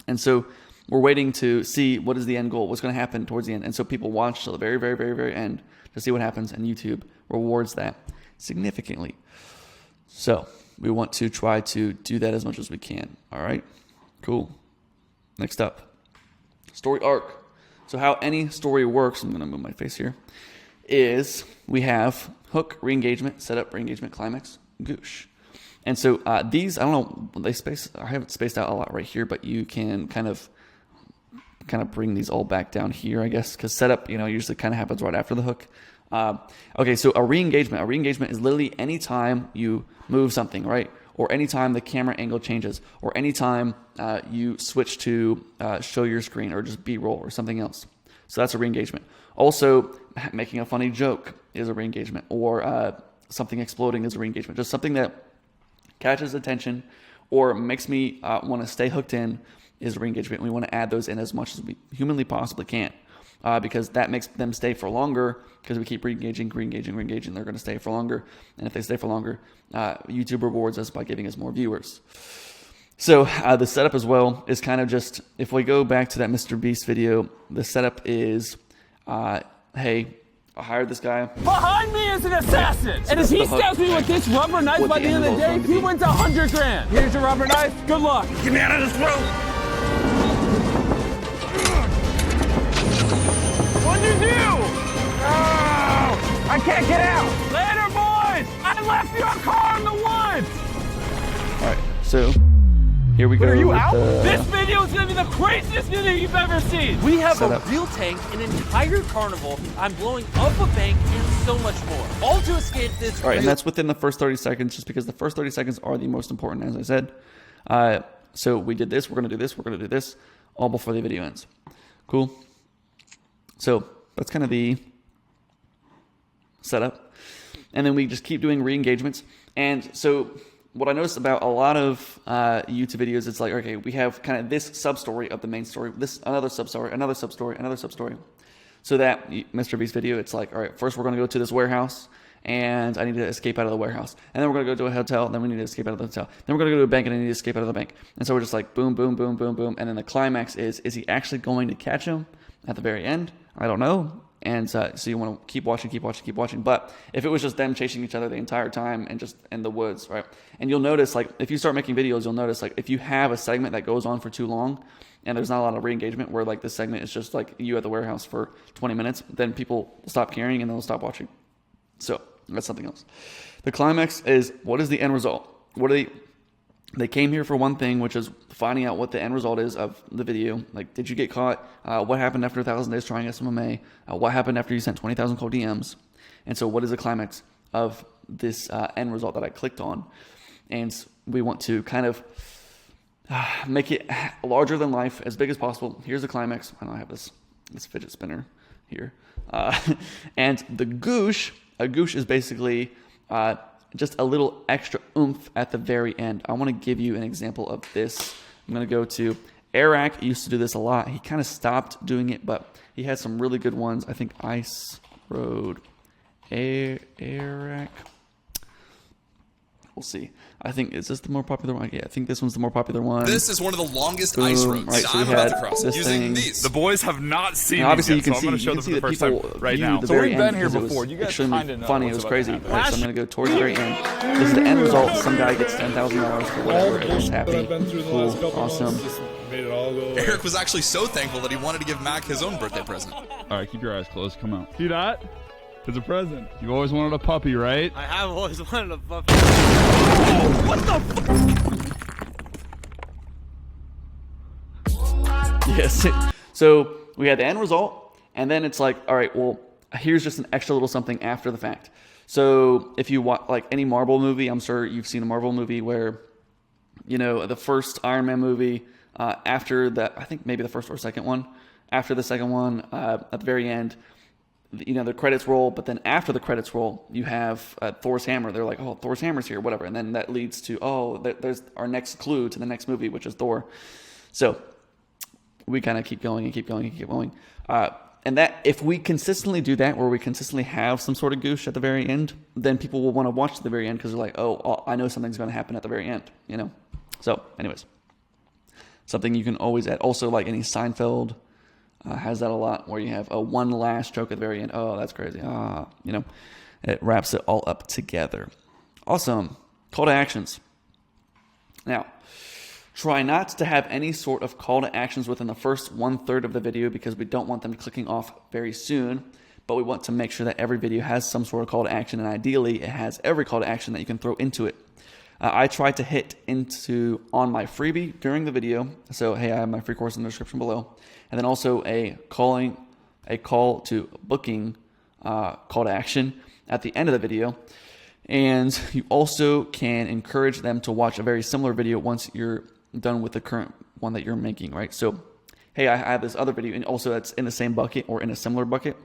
A: And so we're waiting to see what is the end goal, what's going to happen towards the end. And so people watch till the very, very, very, very end to see what happens, and YouTube rewards that significantly. So we want to try to do that as much as we can. All right, cool. Next up, story arc. So how any story works, I'm going to move my face here, is we have hook, re-engagement, setup, re-engagement, climax, goosh. And so these, I don't know, I have it spaced out a lot right here, but you can kind of bring these all back down here, I guess, because setup, usually kind of happens right after the hook. Okay, so a re-engagement is literally any time you move something, right? Or anytime the camera angle changes, or anytime you switch to show your screen, or just B-roll, or something else. So that's a re-engagement. Also, making a funny joke is a re-engagement, or something exploding is a re-engagement. Just something that catches attention or makes me want to stay hooked in is a re-engagement. We want to add those in as much as we humanly possibly can, because that makes them stay for longer, because we keep re-engaging, they're going to stay for longer. And if they stay for longer, YouTube rewards us by giving us more viewers. So the setup as well is kind of just, if we go back to that Mr. Beast video, the setup is, hey, I hired this guy.
E: Behind me is an assassin! And if he stabs me with this rubber knife by the end of the day, he wins 100 grand. Here's your rubber knife. Good luck. Get me out of this room. What'd you do? Oh, I can't get out. Later, boys. I left your car in the woods.
A: All right, so here we go.
E: Are you out? This video is going to be the craziest video you've ever seen.
F: We have a real tank, an entire carnival, I'm blowing up a bank, and so much more. All to escape this.
A: All right, and that's within the first 30 seconds, just because the first 30 seconds are the most important, as I said. So we did this, we're going to do this, we're going to do this, all before the video ends. Cool. So that's kind of the setup. And then we just keep doing re-engagements. And so what I noticed about a lot of YouTube videos, it's like, okay, we have kind of this sub-story of the main story, this another sub-story, another sub-story, another sub-story. So that Mr. Beast video, it's like, all right, first we're going to go to this warehouse, and I need to escape out of the warehouse. And then we're going to go to a hotel, and then we need to escape out of the hotel. Then we're going to go to a bank, and I need to escape out of the bank. And so we're just like boom, boom, boom, boom, boom. And then the climax is he actually going to catch him at the very end? I don't know. And so you want to keep watching. But if it was just them chasing each other the entire time and just in the woods, right? And you'll notice, like, if you start making videos, you'll notice, like, if you have a segment that goes on for too long and there's not a lot of re-engagement, where, like, this segment is just, like, you at the warehouse for 20 minutes, then people stop caring and they'll stop watching. So that's something else. The climax is, what is the end result? They came here for one thing, which is finding out what the end result is of the video. Like, did you get caught? What happened after 1,000 days trying SMMA? What happened after you sent 20,000 cold DMs? And so what is the climax of this end result that I clicked on? And we want to kind of make it larger than life, as big as possible. Here's the climax. I know I have this fidget spinner here. And the goosh, a goosh is basically just a little extra oomph at the very end. I want to give you an example of this. I'm going to go to Eric. He used to do this a lot. He kind of stopped doing it, but he had some really good ones. I think Ice Road Eric. We'll see. I think, is this the more popular one? Yeah, I think this one's the more popular one.
G: This is one of the longest ice roads
A: right, so
G: I'm about to
A: had
G: cross
A: this
G: using
A: thing.
G: these.
H: The boys have not seen
A: Now, obviously,
H: these
A: you
H: yet,
A: can
H: so I'm going to show them
A: see
H: for the
A: that
H: first
A: people
H: time right
A: viewed
H: now.
A: the
H: So
A: very
H: we've been
A: end
H: here
A: because it
H: before.
A: was
H: You guys
A: extremely
H: kind of know
A: funny. It
H: what's
A: was crazy.
H: about to
A: Right,
H: happen.
A: so I'm going to go towards the very end. This is the end result. Some guy gets $10,000 for whatever, and he's happy. Cool, awesome.
G: Eric was actually so thankful that he wanted to give Mac his own birthday present.
H: All right, keep your eyes closed. Come out. See that? It's a present. You've always wanted a puppy, right?
F: I have always wanted a puppy.
A: Yes. So we had the end result, and then it's like, all right, well, here's just an extra little something after the fact. So if you watch, like, any Marvel movie, I'm sure you've seen a Marvel movie where, you know, the first Iron Man movie, after that, I think maybe the first or second one, after the second one, at the very end, you know, the credits roll, but then after the credits roll, you have Thor's hammer. They're like, oh, Thor's hammer's here, whatever. And then that leads to, oh, there's our next clue to the next movie, which is Thor. So we kind of keep going and keep going and keep going. And that if we consistently do that, where we consistently have some sort of goosh at the very end, then people will want to watch to the very end because they're like, oh, I know something's going to happen at the very end, you know? So anyways, something you can always add. Also, like any Seinfeld has that a lot, where you have a one last joke at the very end. Oh, that's crazy. You know, it wraps it all up together. Awesome. Call to actions. Now, try not to have any sort of call to actions within the first 1/3 of the video, because we don't want them clicking off very soon, but we want to make sure that every video has some sort of call to action, and ideally it has every call to action that you can throw into it. I tried to hit into on my freebie during the video, so hey, I have my free course in the description below, and then also a call to booking call to action at the end of the video. And you also can encourage them to watch a very similar video once you're done with the current one that you're making, right? So, hey, I have this other video, and also that's in the same bucket or in a similar bucket.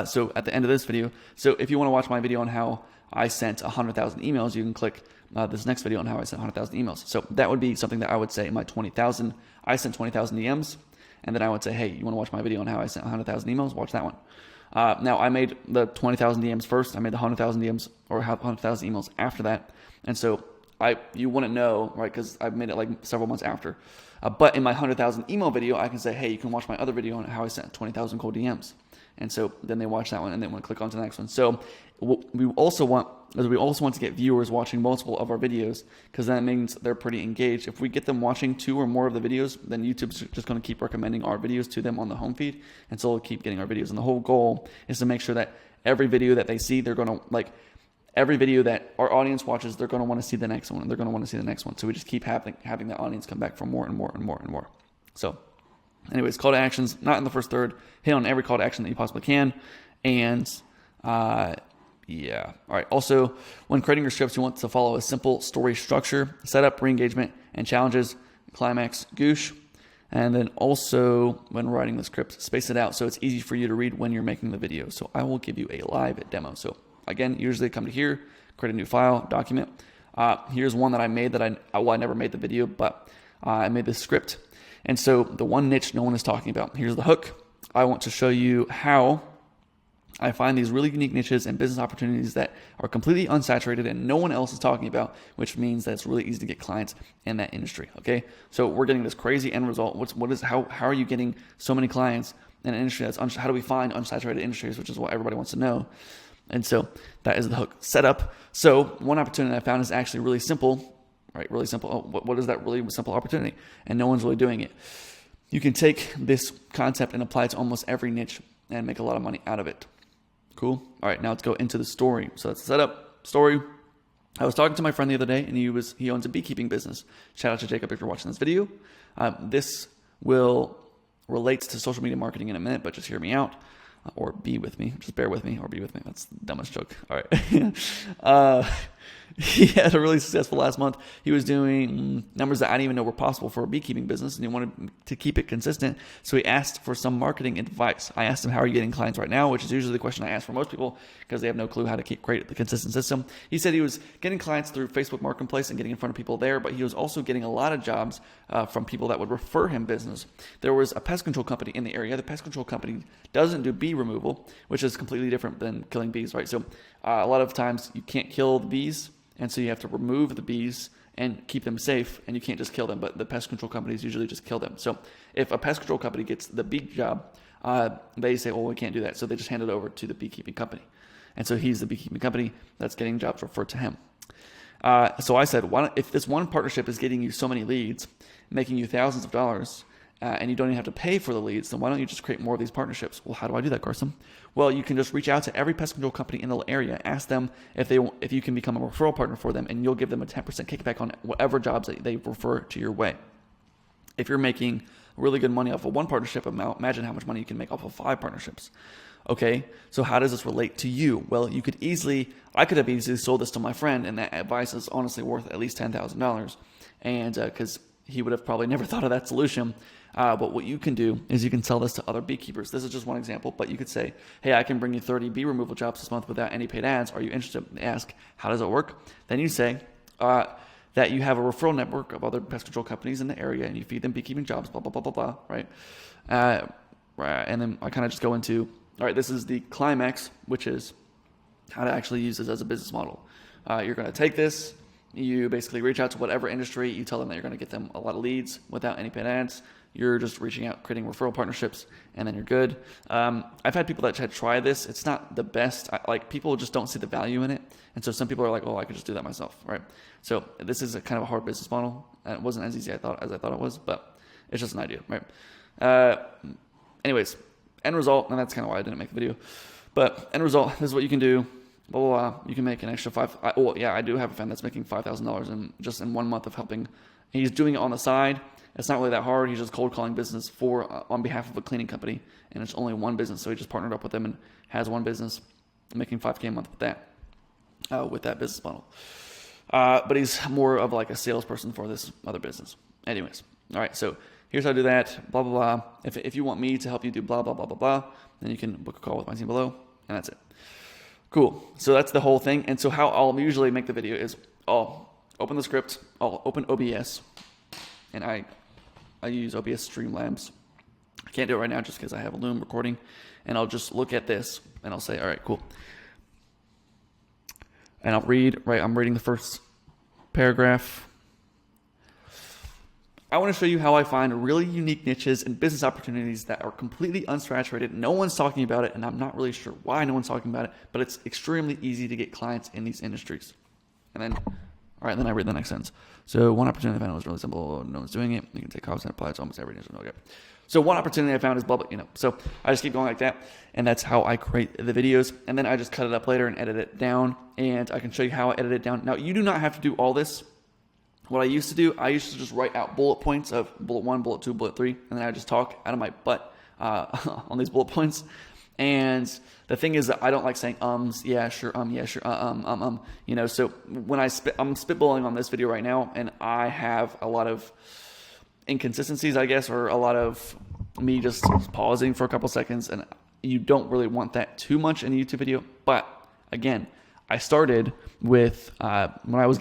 A: So at the end of this video, so if you want to watch my video on how I sent 100,000 emails, you can click this next video on how I sent 100,000 emails. So that would be something that I would say in my 20,000, I sent 20,000 DMs, and then I would say, hey, you want to watch my video on how I sent 100,000 emails? Watch that one. Now, I made the 20,000 DMs first. I made the 100,000 DMs or 100,000 emails after that. And so you wouldn't know, right, because I've made it like several months after. But in my 100,000 email video, I can say, hey, you can watch my other video on how I sent 20,000 cold DMs. And so then they watch that one and then want to click on to the next one. So we also want to get viewers watching multiple of our videos, because that means they're pretty engaged. If we get them watching 2 or more of the videos, then YouTube's just going to keep recommending our videos to them on the home feed, and so they'll keep getting our videos. And the whole goal is to make sure that every video that they see, they're going to like every video that our audience watches, they're going to want to see the next one, and they're going to want to see the next one. So we just keep having the audience come back for more and more and more and more. So anyways, call to actions, not in the first third. Hit on every call to action that you possibly can. And yeah. All right. Also, when creating your scripts, you want to follow a simple story structure: setup, re-engagement, and challenges, climax, goosh. And then also, when writing the script, space it out so it's easy for you to read when you're making the video. So I will give you a live demo. So again, usually come to here, create a new file, document. Here's one that I made that I never made the video, but I made this script. And so the one niche no one is talking about. Here's the hook. I want to show you how I find these really unique niches and business opportunities that are completely unsaturated and no one else is talking about, which means that it's really easy to get clients in that industry. Okay, so we're getting this crazy end result. How are you getting so many clients in an industry that's how do we find unsaturated industries, which is what everybody wants to know. And so that is the hook setup. So one opportunity I found is actually really simple. Right, really simple. Oh, what is that really simple opportunity? And no one's really doing it. You can take this concept and apply it to almost every niche and make a lot of money out of it. Cool. All right, now let's go into the story. So that's the setup, story. I was talking to my friend the other day, and he owns a beekeeping business. Shout out to Jacob if you're watching this video. This will relate to social media marketing in a minute, but just hear me out. Or be with me. Just bear with me or be with me. That's the dumbest joke. All right. He had a really successful last month. He was doing numbers that I didn't even know were possible for a beekeeping business, and he wanted to keep it consistent. So he asked for some marketing advice. I asked him, how are you getting clients right now? Which is usually the question I ask for most people because they have no clue how to create the consistent system. He said he was getting clients through Facebook Marketplace and getting in front of people there, but he was also getting a lot of jobs from people that would refer him business. There was a pest control company in the area. The pest control company doesn't do bee removal, which is completely different than killing bees, right? So a lot of times you can't kill the bees, and so you have to remove the bees and keep them safe, and you can't just kill them, but the pest control companies usually just kill them. So if a pest control company gets the bee job, they say, well, we can't do that. So they just hand it over to the beekeeping company. And so he's the beekeeping company that's getting jobs referred to him. So I said, if this one partnership is getting you so many leads, making you thousands of dollars, and you don't even have to pay for the leads, then why don't you just create more of these partnerships? Well, how do I do that, Carson? Well, you can just reach out to every pest control company in the area, ask them if you can become a referral partner for them, and you'll give them a 10% kickback on whatever jobs that they refer to your way. If you're making really good money off of one partnership amount, imagine how much money you can make off of 5 partnerships. Okay, so how does this relate to you? Well, I could have easily sold this to my friend, and that advice is honestly worth at least $10,000, and because he would have probably never thought of that solution. But what you can do is you can sell this to other beekeepers. This is just one example, but you could say, hey, I can bring you 30 bee removal jobs this month without any paid ads. Are you interested? They ask, how does it work? Then you say that you have a referral network of other pest control companies in the area, and you feed them beekeeping jobs, blah, blah, blah, blah, blah, right? right, and then I kind of just go into, all right, this is the climax, which is how to actually use this as a business model. You're going to take this, you basically reach out to whatever industry, you tell them that you're going to get them a lot of leads without any paid ads. You're just reaching out, creating referral partnerships, and then you're good. I've had people that had tried this. It's not the best. Like, people just don't see the value in it. And so some people are like, oh, I could just do that myself, right? So this is a kind of a hard business model. It wasn't as easy as I thought it was, but it's just an idea, right? Anyways, end result, and that's kind of why I didn't make the video. But end result, this is what you can do. Blah, blah, blah. You can make an extra I do have a friend that's making $5,000 just in 1 month of helping. He's doing it on the side. It's not really that hard. He's just cold calling business on behalf of a cleaning company, and it's only one business. So he just partnered up with them and has one business, making $5K a month with that business model. But he's more of like a salesperson for this other business. Anyways, all right. So here's how to do that. Blah blah blah. If you want me to help you do blah blah blah blah blah, then you can book a call with my team below, and that's it. Cool. So that's the whole thing. And so how I'll usually make the video is I'll open the script. I'll open OBS, and I use OBS Streamlabs. I can't do it right now just because I have a Loom recording, and I'll just look at this and I'll say, all right, cool. And I'll read, right, I'm reading the first paragraph. I want to show you how I find really unique niches and business opportunities that are completely unsaturated. No one's talking about it, and I'm not really sure why no one's talking about it, but it's extremely easy to get clients in these industries. And then, all right, then I read the next sentence. So one opportunity I found was really simple. No one's doing it. You can take costs and apply it to almost every niche. Okay. So one opportunity I found is blah, blah, So I just keep going like that, and that's how I create the videos. And then I just cut it up later and edit it down, and I can show you how I edit it down. Now, you do not have to do all this. What I used to do, I used to just write out bullet points of bullet 1, bullet 2, bullet 3, and then I just talk out of my butt on these bullet points. And the thing is that I don't like saying yeah, sure, So when I'm spitballing on this video right now, and I have a lot of inconsistencies, I guess, or a lot of me just pausing for a couple seconds, and you don't really want that too much in a YouTube video. But again, I started with when I was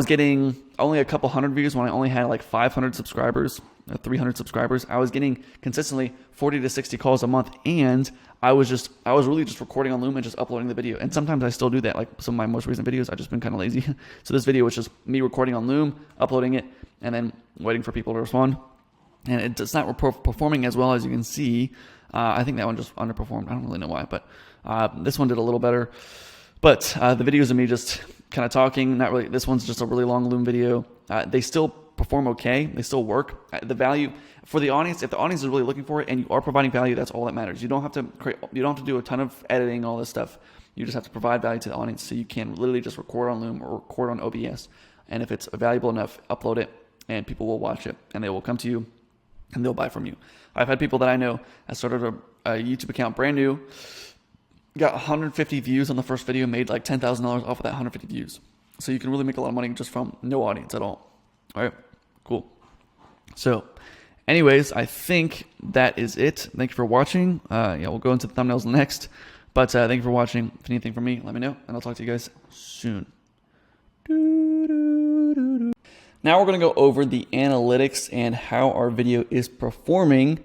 A: getting only a couple hundred views, when I only had like 500 subscribers, 300 subscribers. I was getting consistently 40 to 60 calls a month, and I was really just recording on Loom and just uploading the video. And sometimes I still do that. Like some of my most recent videos, I've just been kind of lazy. So this video was just me recording on Loom, uploading it, and then waiting for people to respond. And it's not performing as well as you can see. I think that one just underperformed. I don't really know why, but this one did a little better. But the videos of me just kind of talking, not really. This one's just a really long Loom video. They still perform okay. They still work. The value for the audience, if the audience is really looking for it and you are providing value, that's all that matters. You don't have to do a ton of editing, all this stuff. You just have to provide value to the audience, so you can literally just record on Loom or record on OBS. And if it's valuable enough, upload it, and people will watch it, and they will come to you, and they'll buy from you. I've had people that I know that started a YouTube account brand new, got 150 views on the first video, made like $10,000 off of that 150 views. So you can really make a lot of money just from no audience at all. All right, cool. So anyways, I think that is it. Thank you for watching. We'll go into the thumbnails next. But thank you for watching. If you need anything from me, let me know, and I'll talk to you guys soon. Now we're going to go over the analytics and how our video is performing.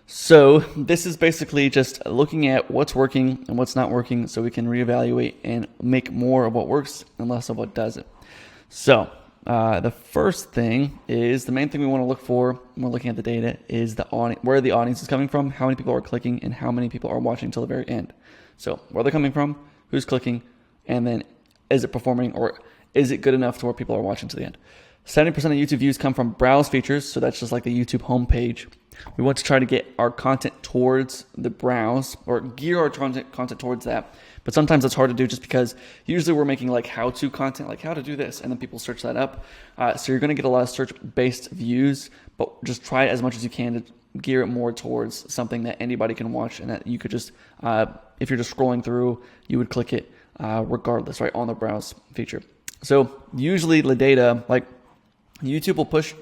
A: So this is basically just looking at what's working and what's not working, so we can reevaluate and make more of what works and less of what doesn't. So the first thing is, the main thing we want to look for when we're looking at the data is the audience, where the audience is coming from, how many people are clicking, and how many people are watching till the very end. So where they're coming from, who's clicking, and then is it performing, or is it good enough to where people are watching to the end? 70% of YouTube views come from browse features, so that's just like the YouTube homepage. We want to try to get our content towards the browse, or gear our content towards that. But sometimes it's hard to do just because usually we're making like how-to content, like how to do this, and then people search that up. So you're going to get a lot of search-based views, but just try as much as you can to gear it more towards something that anybody can watch, and that you could just, if you're just scrolling through, you would click it regardless, right, on the browse feature. So usually the data, like YouTube will push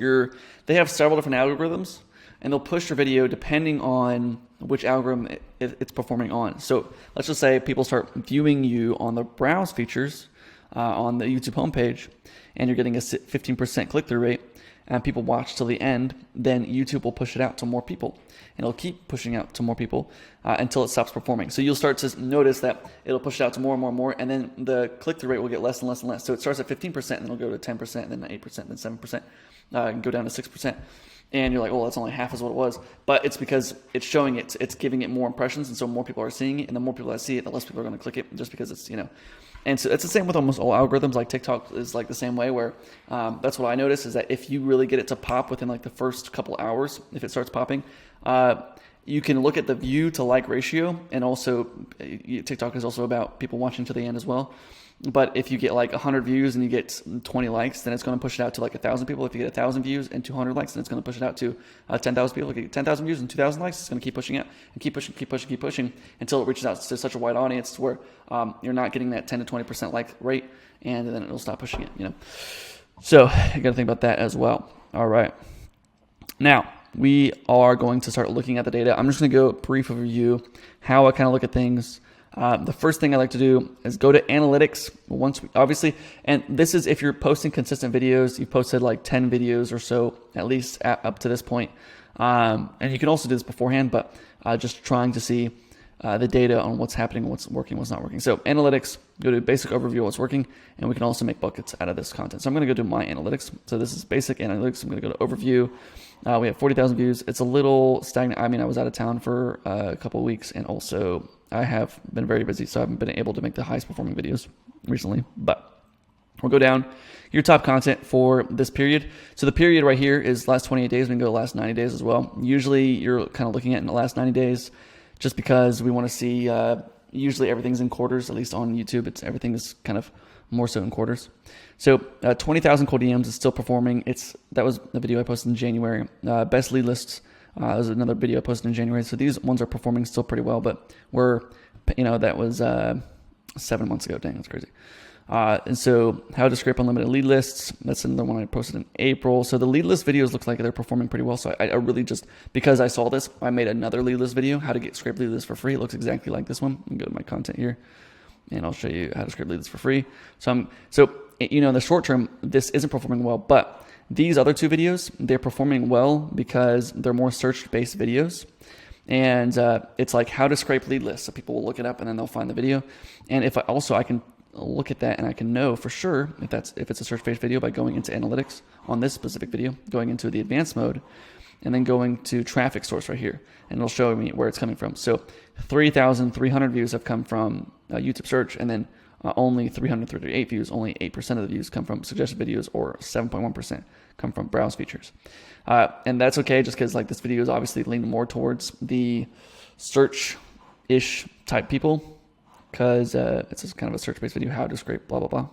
A: they have several different algorithms, and they'll push your video depending on which algorithm it's performing on. So let's just say people start viewing you on the browse features. on the YouTube homepage, and you're getting a 15% click-through rate, and people watch till the end, then YouTube will push it out to more people. And it'll keep pushing out to more people until it stops performing. So you'll start to notice that it'll push it out to more and more and more, and then the click-through rate will get less and less and less. So it starts at 15%, and it'll go to 10%, then 8%, then 7%, and go down to 6%. And you're like, oh, that's only half as what it was. But it's because it's showing it, it's giving it more impressions, and so more people are seeing it, and the more people that see it, the less people are going to click it, just because it's, And so it's the same with almost all algorithms. Like TikTok is like the same way, where that's what I notice, is that if you really get it to pop within like the first couple hours, if it starts popping, you can look at the view to like ratio, and also TikTok is also about people watching to the end as well. But if you get like 100 views and you get 20 likes, then it's going to push it out to like 1,000 people. If you get 1,000 views and 200 likes, then it's going to push it out to 10,000 people. If you get 10,000 views and 2,000 likes, it's going to keep pushing it and keep pushing until it reaches out to such a wide audience where you're not getting that 10 to 20% like rate, and then it'll stop pushing it. So you got to think about that as well. All right. Now we are going to start looking at the data. I'm just going to go brief overview how I kind of look at things. The first thing I like to do is go to analytics obviously, and this is if you're posting consistent videos. You've posted like 10 videos or so, at least up to this point. And you can also do this beforehand, but just trying to see the data on what's happening, what's working, what's not working. So analytics, go to basic overview of what's working, and we can also make buckets out of this content. So I'm going to go to my analytics. So this is basic analytics. I'm going to go to overview. We have 40,000 views. It's a little stagnant. I mean, I was out of town for a couple of weeks, and also I have been very busy, so I haven't been able to make the highest performing videos recently. But we'll go down your top content for this period. So the period right here is last 28 days. We can go to last 90 days as well. Usually you're kind of looking at in the last 90 days, just because we want to see, usually everything's in quarters, at least on YouTube. Everything is kind of more so in quarters. So 20,000 cold DMs is still performing. That was the video I posted in January. Best lead lists. That was another video I posted in January. So these ones are performing still pretty well, but that was 7 months ago. Dang, that's crazy. And so how to scrape unlimited lead lists. That's another one I posted in April. So the lead list videos look like they're performing pretty well. So I really just, because I saw this, I made another lead list video, how to scrape lead lists for free. It looks exactly like this one. You can go to my content here, and I'll show you how to scrape lead lists for free. So in the short term, this isn't performing well, but these other two videos, they're performing well because they're more search-based videos. And it's like how to scrape lead lists. So people will look it up and then they'll find the video. And if I can look at that and I can know for sure if it's a search-based video by going into analytics on this specific video, going into the advanced mode, and then going to traffic source right here, and it'll show me where it's coming from. So 3,300 views have come from YouTube search, and then only 338 views, only 8% of the views come from suggested videos, or 7.1% come from browse features. And that's okay, just because like this video is obviously leaning more towards the search-ish type people, because it's just kind of a search-based video, how to scrape blah, blah, blah,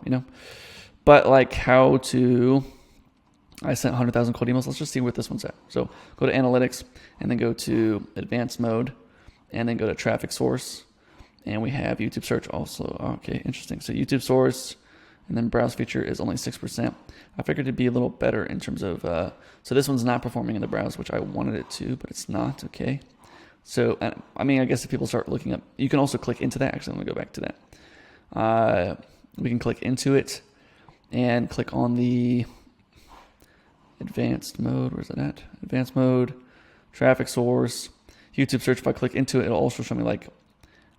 A: But like I sent 100,000 cold emails. Let's just see what this one's at. So go to analytics, and then go to advanced mode, and then go to traffic source. And we have YouTube search also. Okay, interesting. So YouTube source, and then browse feature is only 6%. I figured it'd be a little better in terms of, so this one's not performing in the browse, which I wanted it to, but it's not. Okay. So, I guess if people start looking up, you can also click into that. Actually, let me go back to that. We can click into it and click on the advanced mode. Where's it at? Advanced mode, traffic source, YouTube search. If I click into it, it'll also show me like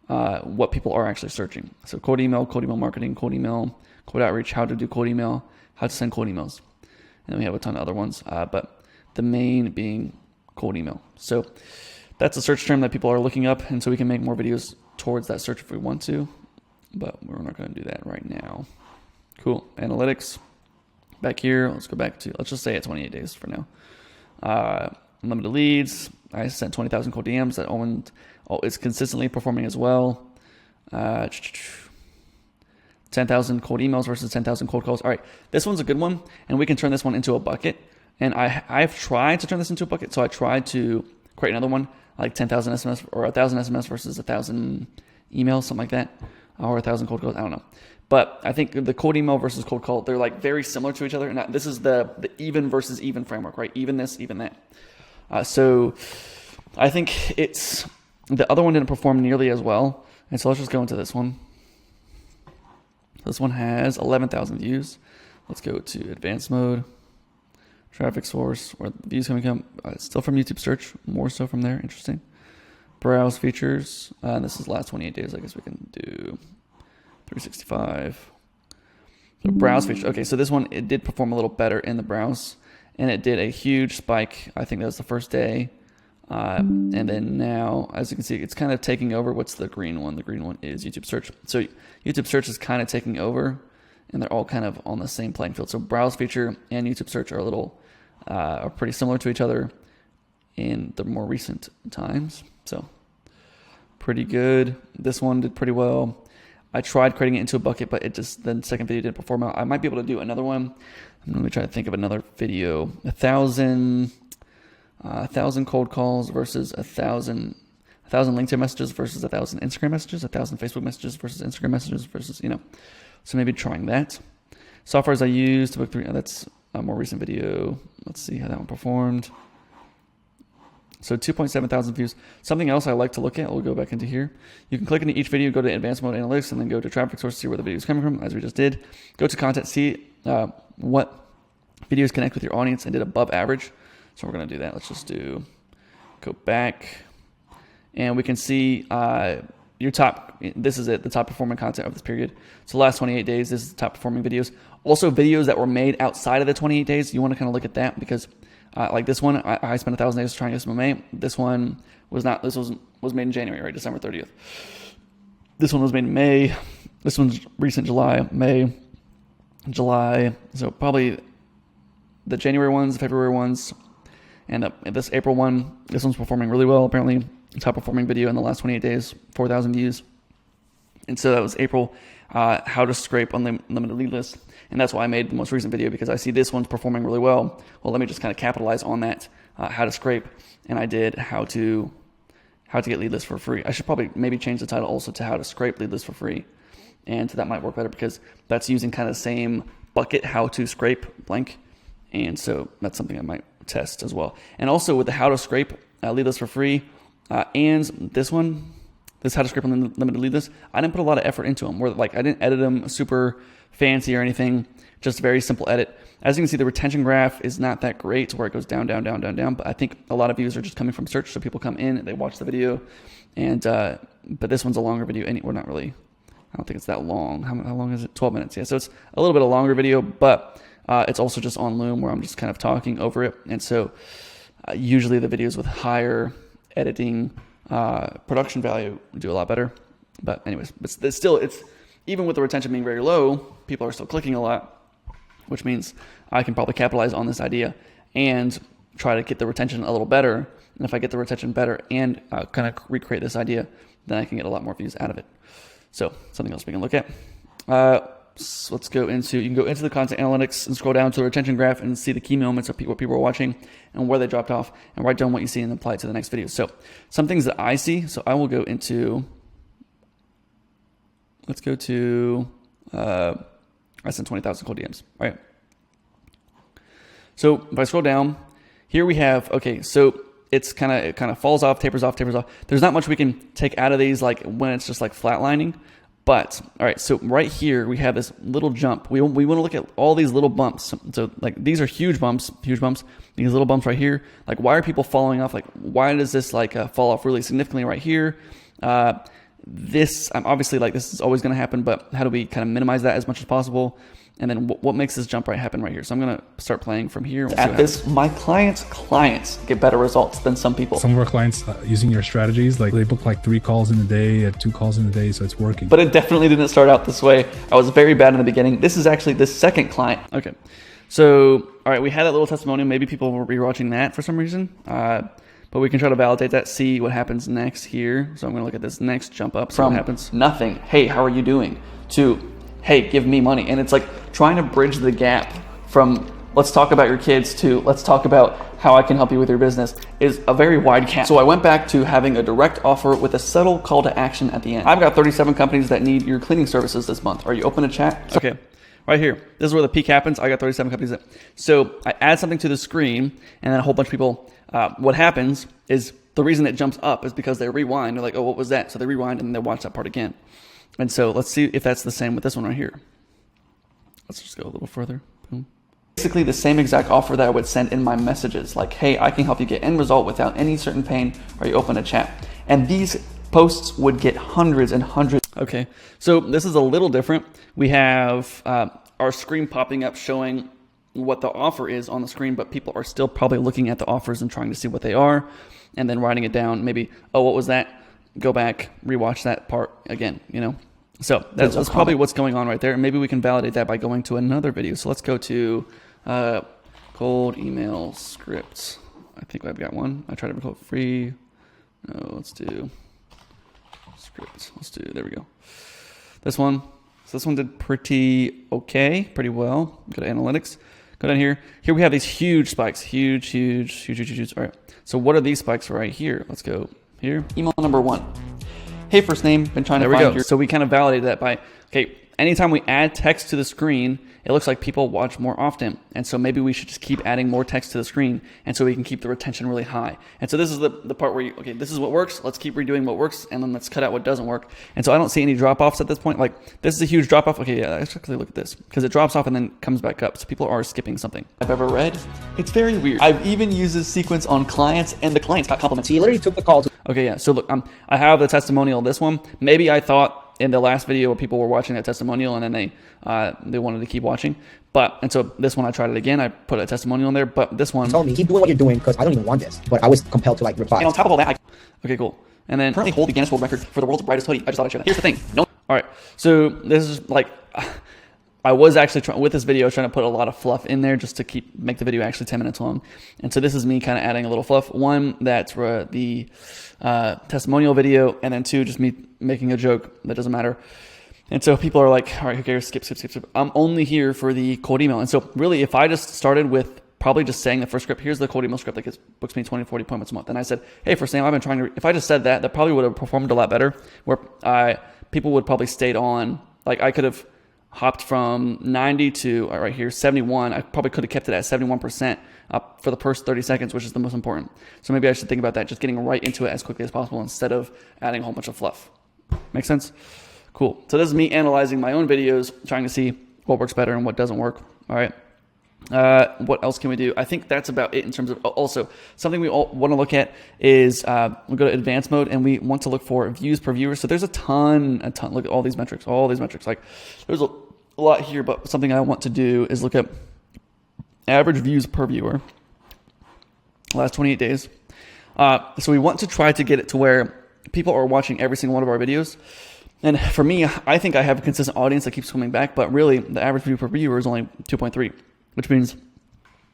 A: what people are actually searching. So cold email marketing, cold email, cold outreach, how to do cold email, how to send cold emails. And then we have a ton of other ones, but the main being cold email. So that's a search term that people are looking up, and so we can make more videos towards that search if we want to, but we're not going to do that right now. Cool. Analytics. Back here, let's go back to, let's just say at 28 days for now. Unlimited leads. I sent 20,000 cold DMs. That one is consistently performing as well. 10,000 cold emails versus 10,000 cold calls. All right, this one's a good one, and we can turn this one into a bucket. And I've tried to turn this into a bucket. So I tried to create another one, like 10,000 SMS or 1,000 SMS versus 1,000 emails, something like that, or 1,000 cold calls. I don't know. But I think the cold email versus cold call, they're like very similar to each other. And this is the even versus even framework, right? Even this, even that. So I think the other one didn't perform nearly as well. And so let's just go into this one. This one has 11,000 views. Let's go to advanced mode. Traffic source, where the views coming from, still from YouTube search, more so from there. Interesting. Browse features. This is last 28 days. I guess we can do 365. So browse features. Okay, so this one, it did perform a little better in the browse, and it did a huge spike. I think that was the first day. And then now, as you can see, it's kind of taking over. What's the green one? The green one is YouTube search. So YouTube search is kind of taking over, and they're all kind of on the same playing field. So browse feature and YouTube search are pretty similar to each other in the more recent times. So pretty good. This one did pretty well. I tried creating it into a bucket, but the second video didn't perform out. I might be able to do another one. I'm going to try to think of another video. 1,000 cold calls versus 1,000 LinkedIn messages versus 1,000 Instagram messages, 1,000 Facebook messages versus Instagram messages versus, so maybe trying that. Softwares I use to book 3, that's a more recent video. Let's see how that one performed. So 2.7 thousand views. Something else I like to look at, we'll go back into here. You can click into each video, go to advanced mode analytics, and then go to traffic source, see where the video is coming from, as we just did. Go to content, see what videos connect with your audience and did above average. So we're going to do that. Let's just go back, and we can see your top, this is it, the top performing content of this period. So last 28 days, this is the top performing videos. Also videos that were made outside of the 28 days, you want to kind of look at that because like this one, I spent 1,000 days trying this in May. This one was not, this was made in January, right? December 30th. This one was made in May. This one's recent July, May, July. So probably the January ones, the February ones, and this April one, this one's performing really well. Apparently top performing video in the last 28 days, 4,000 views. And so that was April, how to scrape unlimited lead lists. And that's why I made the most recent video, because I see this one's performing really well. Well, let me just kind of capitalize on that, how to scrape. And I did how to get lead lists for free. I should probably maybe change the title also to how to scrape lead lists for free. And that might work better because that's using kind of the same bucket, how to scrape blank. And so that's something I might test as well. And also with the how to scrape lead lists for free, and this one, this how to scrape unlimited lead lists, I didn't put a lot of effort into them. Where like I didn't edit them super fancy or anything, just a very simple edit. As you can see, the retention graph is not that great, where it goes down, down, down, down, down. But I think a lot of views are just coming from search. So people come in, they watch the video, and but this one's a longer video. Or not really. I don't think it's that long. How long is it? 12 minutes. Yeah, so it's a little bit a longer video, but it's also just on Loom where I'm just kind of talking over it. And so usually the videos with higher editing production value do a lot better. But anyways, it's still even with the retention being very low, people are still clicking a lot, which means I can probably capitalize on this idea and try to get the retention a little better. And if I get the retention better and kind of recreate this idea, then I can get a lot more views out of it. So something else we can look at. So let's go into, you can go into the content analytics and scroll down to the retention graph and see the key moments of what people are watching and where they dropped off, and write down what you see and apply it to the next video. So some things that I see, so I will go into, let's go to, I sent 20,000 cold DMs, right? So if I scroll down, here we have, okay, so it kind of falls off, tapers off. There's not much we can take out of these, like when it's just like flatlining. But, all right, so right here, we have this little jump. We want to look at all these little bumps. So, like, these are huge bumps. These little bumps right here. Like, why are people falling off? Like, why does this, like, fall off really significantly right here? This, obviously, like, this is always going to happen, but how do we kind of minimize that as much as possible? And then what makes this jump happen right here? So I'm going to start playing from here. At this, my clients get better results than some people.
I: Some of our clients using your strategies, like they book like 3 calls in a day, 2 calls in a day, so it's working.
A: But it definitely didn't start out this way. I was very bad in the beginning. This is actually the second client. Okay. So, all right, we had that little testimonial. Maybe people were rewatching that for some reason. But we can try to validate that, see what happens next here. So I'm going to look at this next jump up. So what happens? Nothing. Hey, how are you doing? To, hey, give me money. And it's like trying to bridge the gap from let's talk about your kids to let's talk about how I can help you with your business is a very wide gap. So I went back to having a direct offer with a subtle call to action at the end. I've got 37 companies that need your cleaning services this month. Are you open to chat? Okay, right here. This is where the peak happens. I got 37 companies. So I add something to the screen and then a whole bunch of people, what happens is the reason it jumps up is because they rewind. They're like, oh, what was that? So they rewind and they watch that part again. And so let's see if that's the same with this one right here. let's just go a little further. Boom. Basically the same exact offer that I would send in my messages, like, hey, I can help you get end result without any certain pain, or you open a chat. And these posts would get hundreds and hundreds. Okay, so this is a little different. We have our screen popping up showing what the offer is on the screen, but people are still probably looking at the offers and trying to see what they are, and then writing it down. Maybe, oh, what was that? Go back, rewatch that part again, you know? So that's probably what's going on right there. And maybe we can validate that by going to another video. So let's go to cold email scripts. I think I've got one. I tried to record free. No, let's do scripts. There we go. This one. So this one did pretty okay, pretty well. Go to analytics. Go down here. Here we have these huge spikes. Huge. All right. So what are these spikes right here? Let's go here. Email number 1. Hey, first name, been trying to find your... So we kind of validated that by, okay, anytime we add text to the screen, it looks like people watch more often. And so maybe we should just keep adding more text to the screen, and so we can keep the retention really high. And so this is the part where okay, this is what works. Let's keep redoing what works, and then let's cut out what doesn't work. And so I don't see any drop-offs at this point. Like, this is a huge drop-off. Okay, yeah, let's actually look at this, because it drops off and then comes back up. So people are skipping something I've ever read. It's very weird. I've even used this sequence on clients, and the clients got compliments.
J: He literally took the call to...
A: Okay, yeah, so look, I have the testimonial of this one. Maybe I thought in the last video where people were watching that testimonial and then they wanted to keep watching. And so this one I tried it again. I put a testimonial in there, but this one...
J: Told me, keep doing what you're doing because I don't even want this. But I was compelled to like reply.
A: And on top of all that, okay, cool. And then currently hold the Guinness World Record for the world's brightest hoodie. I just thought I'd share that. Here's the thing. No. All right, so this is like... I was actually trying with this video trying to put a lot of fluff in there just to make the video actually 10 minutes long. And so this is me kind of adding a little fluff. One, that's the testimonial video, and then 2, just me making a joke that doesn't matter. And so people are like, all right, who cares? Skip. I'm only here for the cold email. And so really, if I just started with probably just saying the first script, here's the cold email script that books me 20, 40 appointments a month. And I said, hey, first name, I've been trying to, if I just said that probably would have performed a lot better, where people would probably stayed on, like I could have hopped from 90 to right here 71. I probably could have kept it at 71% for the first 30 seconds, which is the most important. So maybe I should think about that, just getting right into it as quickly as possible instead of adding a whole bunch of fluff. Make sense? Cool. So this is me analyzing my own videos, trying to see what works better and what doesn't work. All right. What else can we do? I think that's about it in terms of also something we all want to look at is we'll go to advanced mode and we want to look for views per viewer. So there's a ton. Look at all these metrics. Like there's a lot here, but something I want to do is look at average views per viewer last 28 days. So we want to try to get it to where people are watching every single one of our videos. And for me, I think I have a consistent audience that keeps coming back, but really the average view per viewer is only 2.3, which means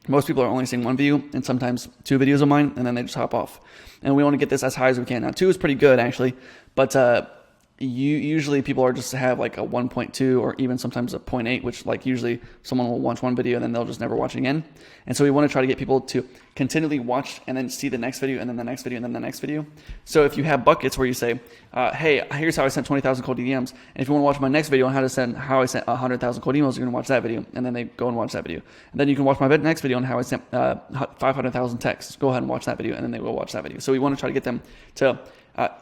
A: most people are only seeing one view and sometimes 2 videos of mine, and then they just hop off. And we want to get this as high as we can. Now, 2 is pretty good, actually, but usually people are just have like a 1.2 or even sometimes a 0.8, which like usually someone will watch one video and then they'll just never watch again. And so we want to try to get people to continually watch and then see the next video and then the next video and then the next video. So if you have buckets where you say, hey, here's how I sent 20,000 cold DMs. And if you want to watch my next video on how I sent 100,000 cold emails, you're going to watch that video. And then they go and watch that video. And then you can watch my next video on how I sent 500,000 texts. Go ahead and watch that video. And then they will watch that video. So we want to try to get them to...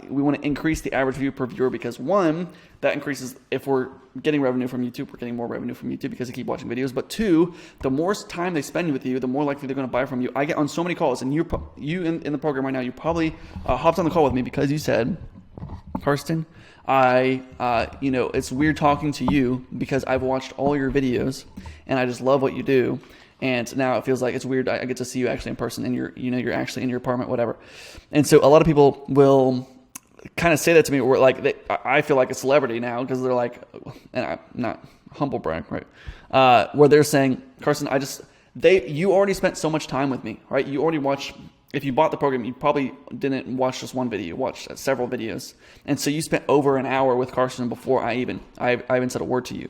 A: we want to increase the average view per viewer because 1, that increases if we're getting revenue from YouTube, we're getting more revenue from YouTube because they keep watching videos. But 2, the more time they spend with you, the more likely they're going to buy from you. I get on so many calls, and you in the program right now, you probably hopped on the call with me because you said, Karsten, it's weird talking to you because I've watched all your videos and I just love what you do. And now it feels like it's weird. I get to see you actually in person, and you're actually in your apartment, whatever. And so a lot of people will kind of say that to me, where like I feel like a celebrity now because they're like, and I'm not humble brag, right? Where they're saying, Karsten, you already spent so much time with me, right? You already watched. If you bought the program, you probably didn't watch just one video. You watched several videos, and so you spent over an hour with Karsten before I even said a word to you.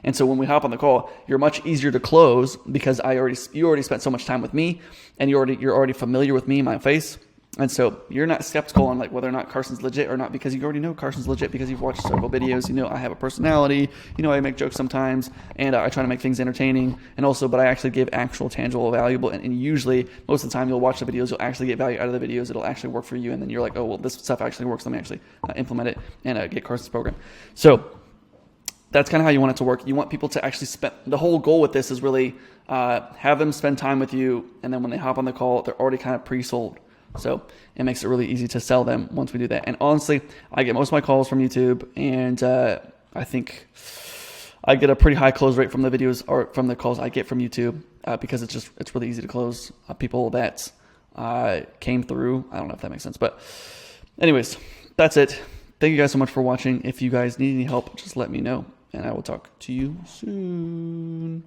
A: And so when we hop on the call, you're much easier to close because you already spent so much time with me, and you're already familiar with me, my face, and so you're not skeptical on like whether or not Carson's legit or not because you already know Carson's legit because you've watched several videos. You know I have a personality. You know I make jokes sometimes, and I try to make things entertaining, and also but I actually give actual, tangible, valuable, and usually most of the time you'll watch the videos, you'll actually get value out of the videos. It'll actually work for you, and then you're like, oh well, this stuff actually works. Let me actually implement it and get Carson's program. So that's kind of how you want it to work. You want people to actually spend, the whole goal with this is really have them spend time with you, and then when they hop on the call, they're already kind of pre-sold. So it makes it really easy to sell them once we do that. And honestly, I get most of my calls from YouTube, and I think I get a pretty high close rate from the videos or from the calls I get from YouTube because it's really easy to close people that came through. I don't know if that makes sense, but anyways, that's it. Thank you guys so much for watching. If you guys need any help, just let me know, and I will talk to you soon.